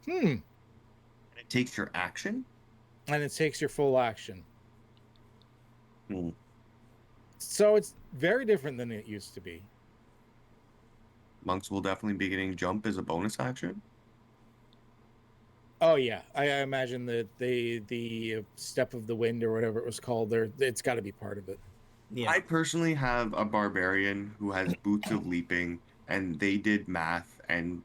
And it takes your action? And it takes your full action. So it's very different than it used to be. Monks will definitely be getting jump as a bonus action. Oh yeah, I imagine that the step of the wind or whatever it was called there, it's got to be part of it. Yeah. I personally have a barbarian who has boots of leaping, and they did math and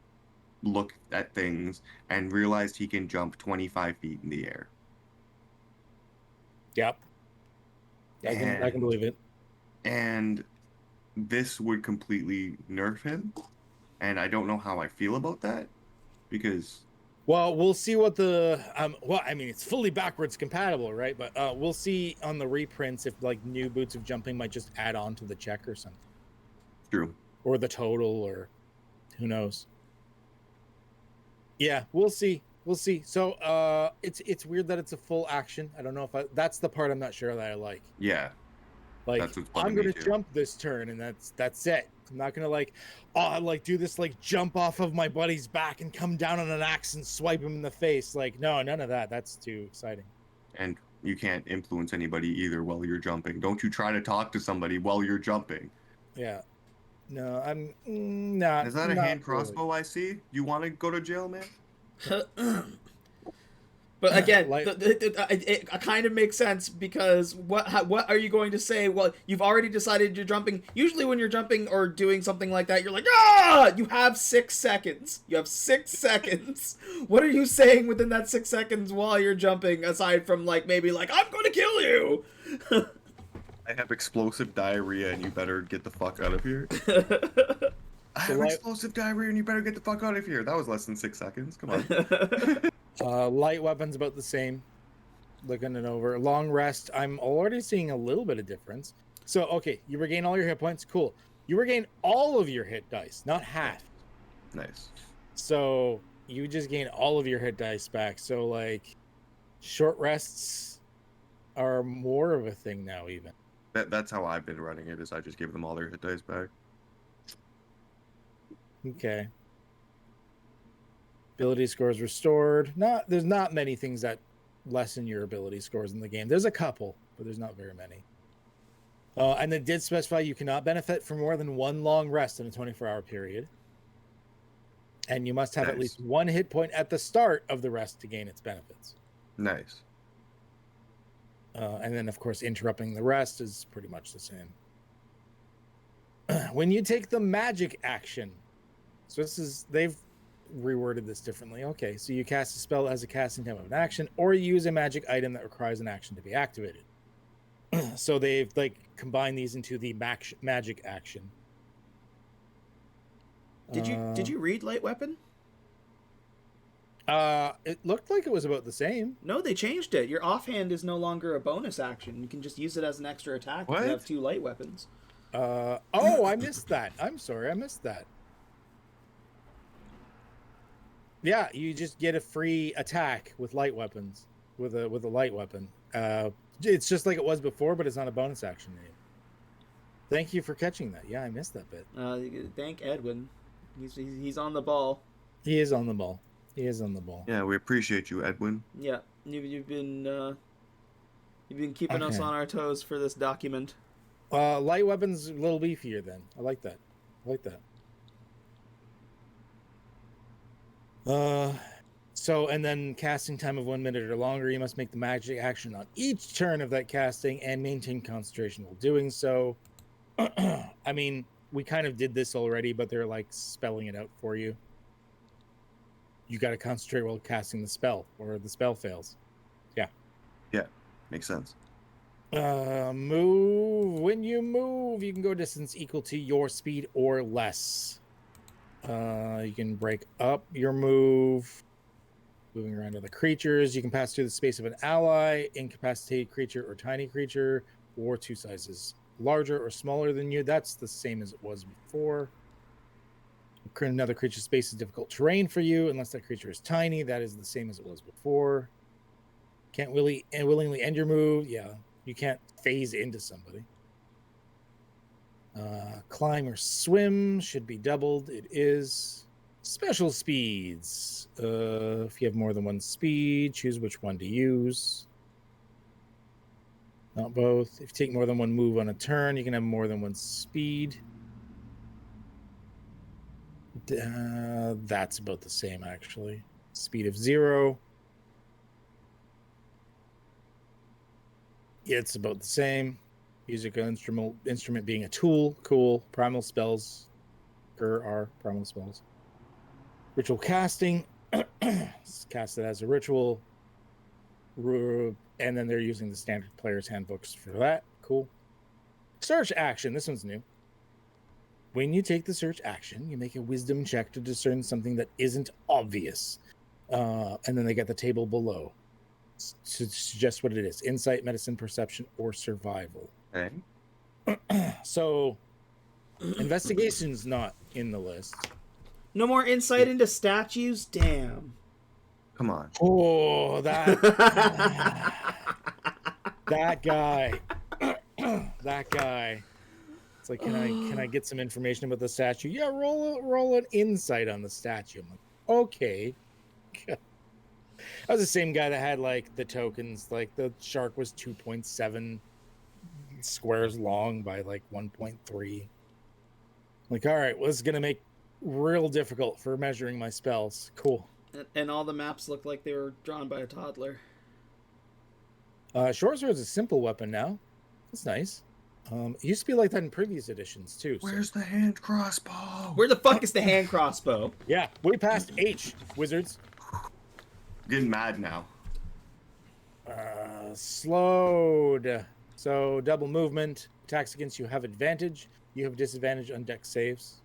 looked at things and realized he can jump 25 feet in the air. Yep. I can believe it. And this would completely nerf him, and I don't know how I feel about that because Well, we'll see what the well, I mean, it's fully backwards compatible, right? But we'll see on the reprints if like new boots of jumping might just add on to the check or something, true. or the total, or who knows. Yeah, we'll see. We'll see. So it's weird that it's a full action. I don't know if that's the part I'm not sure that I like. Yeah, Like that's what's I'm bugging me gonna too. jump this turn and that's it. I'm not gonna like do this like jump off of my buddy's back and come down on an axe and swipe him in the face. Like, no, none of that. That's too exciting. And you can't influence anybody either while you're jumping. Don't you try to talk to somebody while you're jumping. Yeah. No, I'm not. Is that a not hand really. crossbow I see? You want to go to jail, man? But again, Like- it kind of makes sense because what are you going to say? Well, you've already decided you're jumping. Usually, when you're jumping or doing something like that, you're like, ah! You have 6 seconds. You have 6 seconds. What are you saying within that 6 seconds while you're jumping? Aside from like maybe like I'm going to kill you. I have explosive diarrhea, and you better get the fuck out of here. I have explosive diarrhea, and you better get the fuck out of here. That was less than 6 seconds. Come on. Light weapons about the same. Looking it over. Long rest. I'm already seeing a little bit of difference. So okay, you regain all your hit points. Cool. You regain all of your hit dice, not half. Nice. So you just gain all of your hit dice back. So like, short rests are more of a thing now. Even. That's how I've been running it. Is I just give them all their hit dice back. Okay. Ability scores restored. There's not many things that lessen your ability scores in the game. There's a couple, but there's not very many. And it did specify you cannot benefit from more than one long rest in a 24-hour period. And you must have at least one hit point at the start of the rest to gain its benefits. Nice. And then, of course, interrupting the rest is pretty much the same. When you take the magic action, so they've reworded this differently. Okay, so you cast a spell as a casting time of an action, or you use a magic item that requires an action to be activated. So they've like combined these into the magic action. Did you read light weapon? It looked like it was about the same. No, they changed it. Your offhand is no longer a bonus action. You can just use it as an extra attack if you have 2 light weapons. Oh, I missed that. I'm sorry, I missed that. Yeah, you just get a free attack with light weapons, with a light weapon. It's just like it was before, but it's not a bonus action anymore. Thank you for catching that. Yeah, I missed that bit. Thank Edwin. He's on the ball. He is on the ball. He is on the ball. Yeah, we appreciate you, Edwin. Yeah, you've been keeping us on our toes for this document. Light weapons a little beefier then. I like that. So, and then casting time of 1 minute or longer, you must make the magic action on each turn of that casting and maintain concentration while doing so. I mean, we kind of did this already, but they're like spelling it out for you. You got to concentrate while casting the spell, or the spell fails. Yeah, makes sense. Move. When you move, you can go distance equal to your speed or less. You can break up your move. Moving around other creatures. You can pass through the space of an ally, incapacitated creature, or tiny creature, or 2 sizes larger or smaller than you. That's the same as it was before. Another creature's space is difficult terrain for you unless that creature is tiny. That is the same as it was before. Can't willingly end your move. Yeah, you can't phase into somebody. Climb or swim should be doubled. It is. Special speeds. If you have more than 1 speed, choose which one to use. Not both. If you take more than one move on a turn, you can have more than one speed. That's about the same, actually. Speed of 0. Yeah, it's about the same. Musical instrument being a tool. Cool. Primal spells. Are primal spells. Ritual casting. It's casted as a ritual. And then they're using the standard player's handbooks for that. Cool. Search action. This one's new. When you take the search action, you make a wisdom check to discern something that isn't obvious. And then they get the table below to suggest what it is: insight, medicine, perception, or survival. Okay. So investigation's not in the list. No more insight into statues? Damn. Come on. Oh, that guy. That guy. It's like, can I get some information about the statue? Yeah, roll an insight on the statue. I'm like, okay. That was the same guy that had like the tokens, like the shark was 2.7 squares long by like 1.3. Like, all right, well, this is gonna make real difficult for measuring my spells. Cool. And all the maps look like they were drawn by a toddler. Short sword's a simple weapon now. That's nice. It used to be like that in previous editions too. Where's the hand crossbow? Where the fuck is the hand crossbow? Yeah, way past H, wizards. Getting mad now. Slowed. So double movement. Attacks against you have advantage. You have disadvantage on dex saves.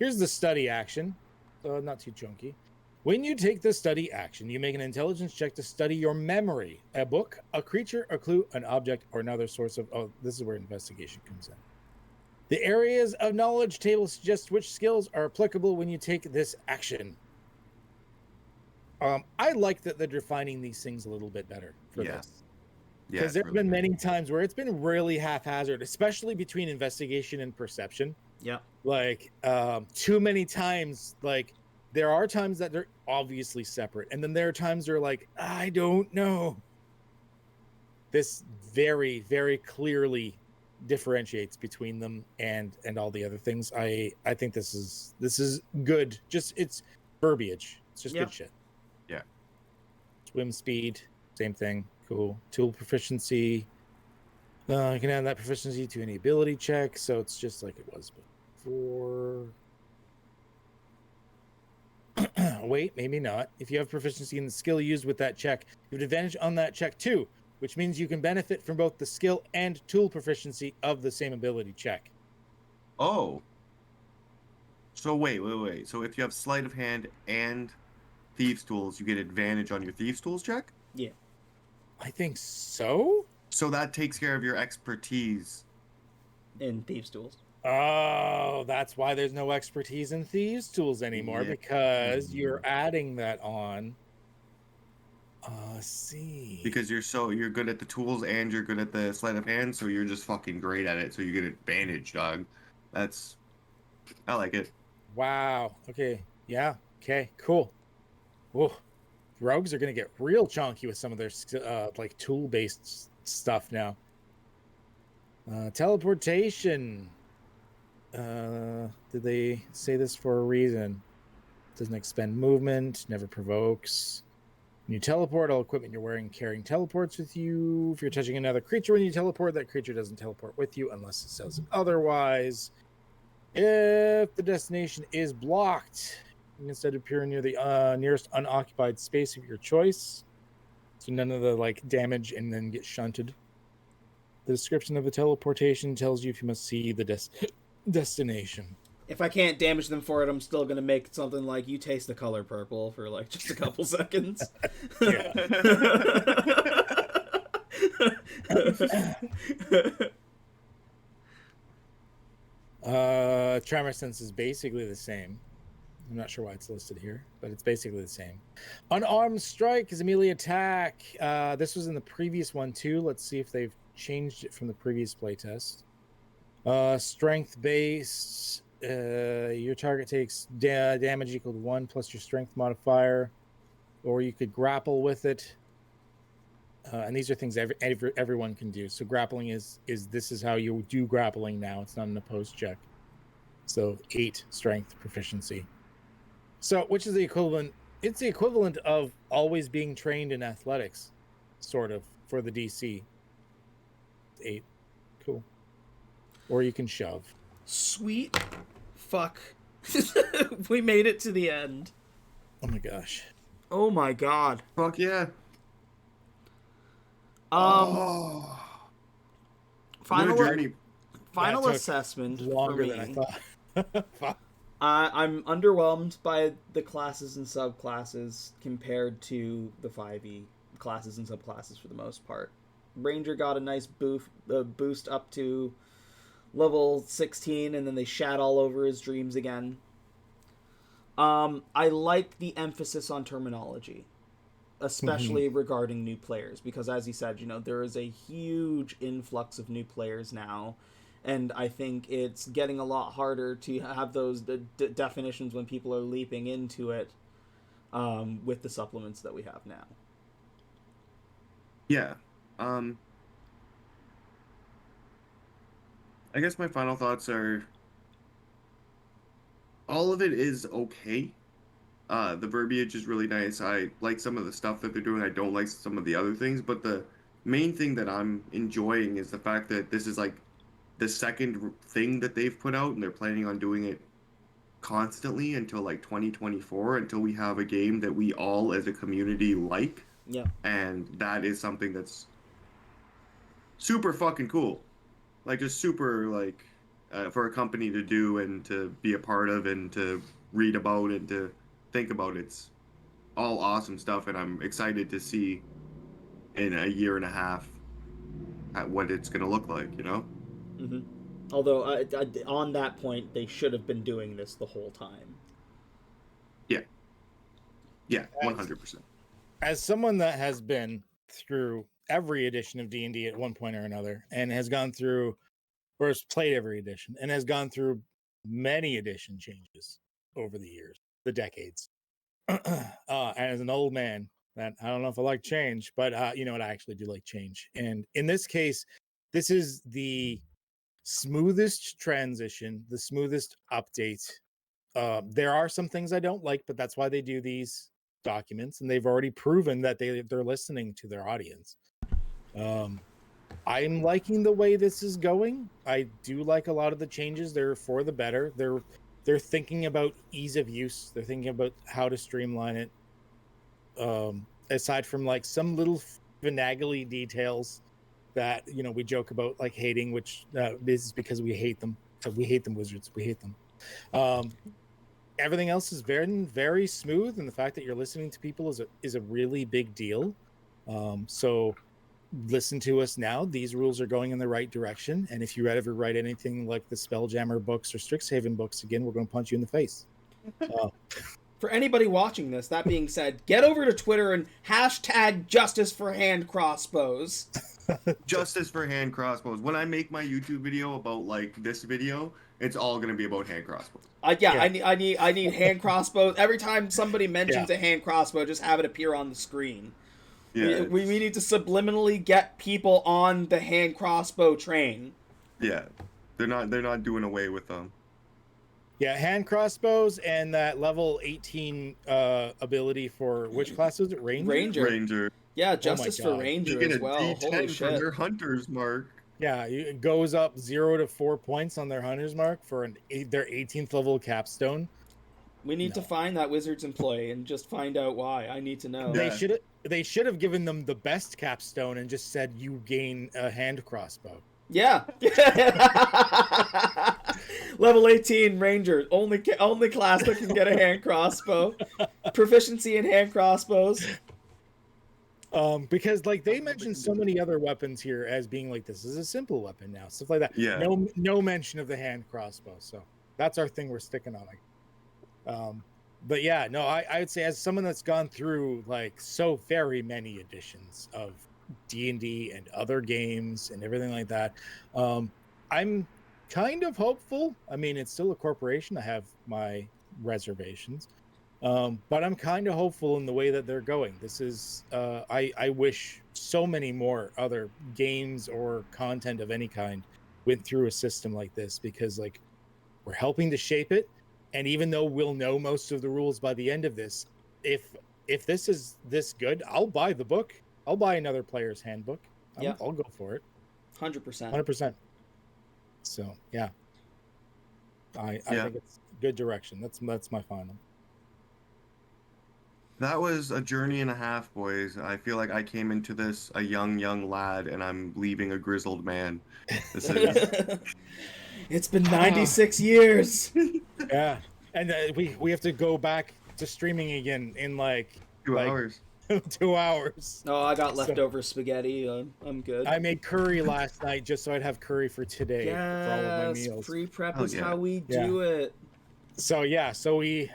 Here's the study action. So not too chunky. When you take the study action, you make an intelligence check to study your memory, a book, a creature, a clue, an object, or another source of... Oh, this is where investigation comes in. The areas of knowledge table suggests which skills are applicable when you take this action. I like that they're defining these things a little bit better for this. Yeah, Because there's been many times where it's been really haphazard, especially between investigation and perception. Yeah. Like, too many times, like, there are times that they're obviously separate, and then there are times they're like, I don't know. This very, very clearly differentiates between them and all the other things. I think this is good. Just it's verbiage. It's just good shit. Yeah. Swim speed, same thing. Cool. Tool proficiency. You can add that proficiency to any ability check, so it's just like it was before. Wait, maybe not. If you have proficiency in the skill used with that check, you have advantage on that check too, which means you can benefit from both the skill and tool proficiency of the same ability check. Oh. So wait. So if you have sleight of hand and thieves tools, you get advantage on your thieves tools check? Yeah. I think so. So that takes care of your expertise. In thieves' tools. Oh, that's why there's no expertise in thieves tools anymore, because you're adding that on. See. Because you're good at the tools and you're good at the sleight of hand, so you're just fucking great at it. So you get advantage, dog. I like it. Wow. Okay. Yeah. Okay. Cool. Whoa. Rogues are gonna get real chunky with some of their like tool-based stuff now. Teleportation. Did they say this for a reason? Doesn't expend movement, never provokes. When you teleport, all equipment you're wearing carrying teleports with you. If you're touching another creature when you teleport, that creature doesn't teleport with you unless it says otherwise. If the destination is blocked, you can instead appear near the nearest unoccupied space of your choice. So none of the like damage and then get shunted. The description of the teleportation tells you if you must see the destination. If I can't damage them for it, I'm still gonna make something like you taste the color purple for like just a couple seconds. Tremor sense is basically the same. I'm not sure why it's listed here, but it's basically the same. Unarmed strike is a melee attack. This was in the previous one too. Let's see if they've changed it from the previous playtest. Strength based. Your target takes damage equal to 1 plus your strength modifier, or you could grapple with it. and these are things everyone can do. So grappling is this is how you do grappling now. It's not an opposed check. So 8 strength proficiency. So which is the equivalent? It's the equivalent of always being trained in athletics, sort of, for the DC. 8. Cool. Or you can shove. Sweet fuck. We made it to the end. Oh my gosh. Oh my god. Fuck yeah. Final What a journey. final That took assessment longer for than I me. thought. Fuck. I'm underwhelmed by the classes and subclasses compared to the 5e classes and subclasses for the most part. Ranger got a nice boost up to level 16, and then they shat all over his dreams again. I like the emphasis on terminology, especially regarding new players, because as you said, there is a huge influx of new players now, and I think it's getting a lot harder to have those definitions when people are leaping into it with the supplements that we have now. Yeah. I guess my final thoughts are all of it is okay. The verbiage is really nice. I like some of the stuff that they're doing. I don't like some of the other things, but the main thing that I'm enjoying is the fact that this is like the second thing that they've put out, and they're planning on doing it constantly until like 2024, until we have a game that we all as a community like. Yeah. And that is something that's super fucking cool. Like, just super, like, for a company to do and to be a part of and to read about and to think about. It's all awesome stuff, and I'm excited to see in a year and a half what it's going to look like, Mm-hmm. Although, on that point, they should have been doing this the whole time. Yeah, 100%. As someone that has been through every edition of D&D at one point or another, and has gone through, or has played every edition, and has gone through many edition changes over the years, the decades. And as an old man, that I don't know if I like change, but you know what, I actually do like change. And in this case, this is the smoothest transition, the smoothest update. There are some things I don't like, but that's why they do these documents, and they've already proven that they're listening to their audience. I'm liking the way this is going. I do like a lot of the changes. They're for the better. They're thinking about ease of use. They're thinking about how to streamline it. Aside from like some little finagly details that we joke about, like hating, which this is because we hate them. We hate them, wizards. We hate them. Everything else is very, very smooth, and the fact that you're listening to people is a really big deal. So listen to us now. These rules are going in the right direction, and if you ever write anything like the Spelljammer books or Strixhaven books again, we're going to punch you in the face. For anybody watching this, that being said, get over to Twitter and hashtag justice for hand crossbows. Justice for hand crossbows. When I make my YouTube video about like this video, it's all going to be about hand crossbows. Yeah. I need hand crossbows. Every time somebody mentions a hand crossbow, just have it appear on the screen. Yeah, we need to subliminally get people on the hand crossbow train. Yeah, they're not doing away with them. Yeah, hand crossbows and that level 18 ability for which class is it? Ranger. Yeah, justice for Ranger as well. Holy shit! For their hunter's mark. Yeah, it goes up 0 to 4 points on their hunter's mark for their 18th level capstone. We need to find that wizard's employee and just find out why. I need to know. Yeah. They should have given them the best capstone and just said you gain a hand crossbow. Yeah. Level 18 Ranger, only class that can get a hand crossbow. Proficiency in hand crossbows. Because like they mentioned so many other weapons here as being like, this is a simple weapon now, stuff like that. Yeah. No mention of the hand crossbow. So that's our thing we're sticking on. But yeah, no, I would say as someone that's gone through like so very many editions of D&D and other games and everything like that, I'm kind of hopeful. I mean, it's still a corporation. I have my reservations. But I'm kind of hopeful in the way that they're going. This is I wish so many more other games or content of any kind went through a system like this, because like we're helping to shape it. And even though we'll know most of the rules by the end of this, if this is this good, I'll buy the book. I'll buy another player's handbook. Yeah. I'll go for it. 100%. 100%. So yeah. I think it's good direction. That's my final. That was a journey and a half, boys. I feel like I came into this a young lad, and I'm leaving a grizzled man. This is It's been 96 years. Yeah, and we have to go back to streaming again in like 2 hours. 2 hours. No, I got leftover spaghetti. I'm good. I made curry last night just so I'd have curry for today for all of my meals. Pre-prep is how we do it. So yeah,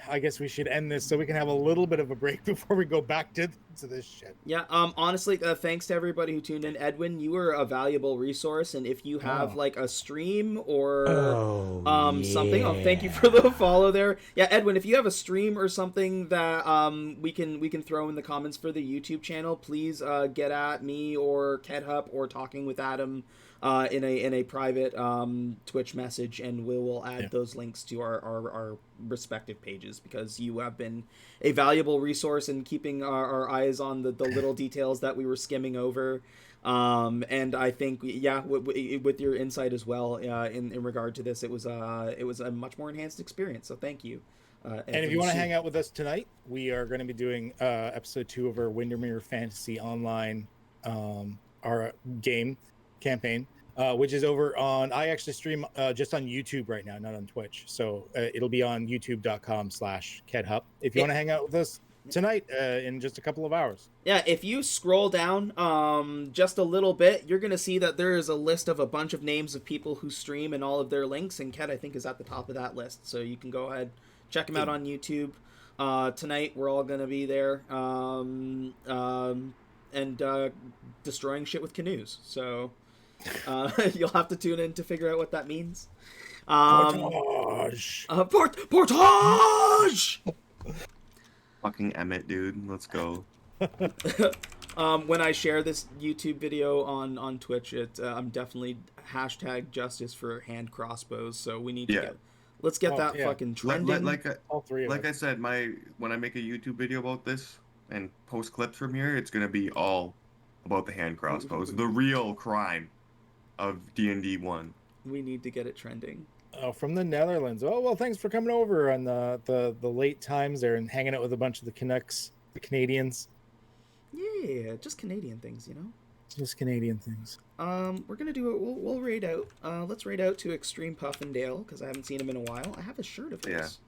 I guess we should end this so we can have a little bit of a break before we go back to this shit. Yeah, honestly, thanks to everybody who tuned in. Edwin, you were a valuable resource, and if you have like a stream or something, thank you for the follow there. Yeah, Edwin, if you have a stream or something that we can throw in the comments for the YouTube channel, please get at me or Qedhup or Talking with Adam in a private Twitch message, and we will add those links to our respective pages, because you have been a valuable resource in keeping our eyes on the little details that we were skimming over. And I think, with your insight as well in regard to this, it was a much more enhanced experience. So thank you. And if you want to hang out with us tonight, we are going to be doing episode 2 of our Windermere Fantasy Online our game campaign, which is over on, I actually stream just on YouTube right now, not on Twitch. So it'll be on youtube.com/Qedhup if you want to hang out with us tonight in just a couple of hours. Yeah, if you scroll down just a little bit, you're going to see that there is a list of a bunch of names of people who stream and all of their links, and Qed, I think, is at the top of that list. So you can go ahead, check him out on YouTube. Tonight, we're all going to be there and destroying shit with canoes. So you'll have to tune in to figure out what that means. Portage! Portage! Fucking Emmett, dude. Let's go. When I share this YouTube video on Twitch, I'm definitely hashtag justice for hand crossbows. So we need to let's get that fucking trending. All three of us. I said, when I make a YouTube video about this and post clips from here, it's gonna be all about the hand crossbows, the real crime of D&D 1. We need to get it trending. Oh, from the Netherlands. Oh, well, thanks for coming over on the late times there and hanging out with a bunch of the Canucks, the Canadians. Yeah, just Canadian things, you know? Just Canadian things. We're gonna do it. We'll raid out. Let's raid out to Extreme Puffindale, because I haven't seen him in a while. I have a shirt of his.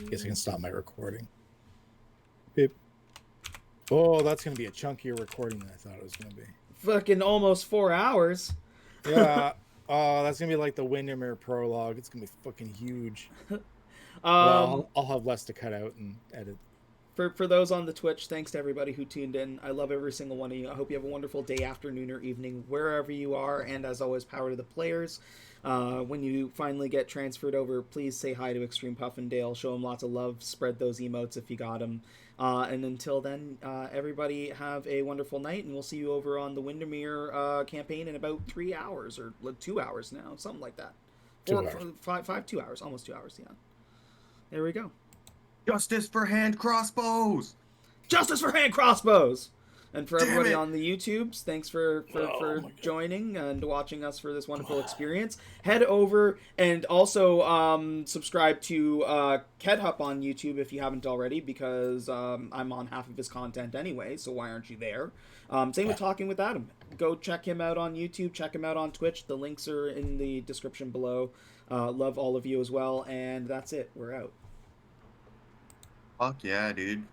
Guess I can stop my recording. Beep. Oh, that's gonna be a chunkier recording than I thought it was gonna be. Fucking almost 4 hours. Yeah. Oh, that's gonna be like the Windermere prologue. It's gonna be fucking huge. Well, I'll have less to cut out and edit. For those on the Twitch, thanks to everybody who tuned in. I love every single one of you. I hope you have a wonderful day, afternoon, or evening, wherever you are. And as always, power to the players. When you finally get transferred over, please say hi to Extreme Puffindale. Show him lots of love. Spread those emotes if you got them. And until then, everybody have a wonderful night. And we'll see you over on the Windermere campaign in about 3 hours. Or 2 hours now. Something like that. 2 hours. Almost 2 hours, yeah. There we go. Justice for hand crossbows! Justice for hand crossbows! And for everybody on the YouTubes, thanks for joining and watching us for this wonderful experience. Head over and also subscribe to Qedhup on YouTube if you haven't already, because I'm on half of his content anyway, so why aren't you there? Same with Talking with Adam. Go check him out on YouTube, check him out on Twitch. The links are in the description below. Love all of you as well, and that's it. We're out. Fuck yeah, dude.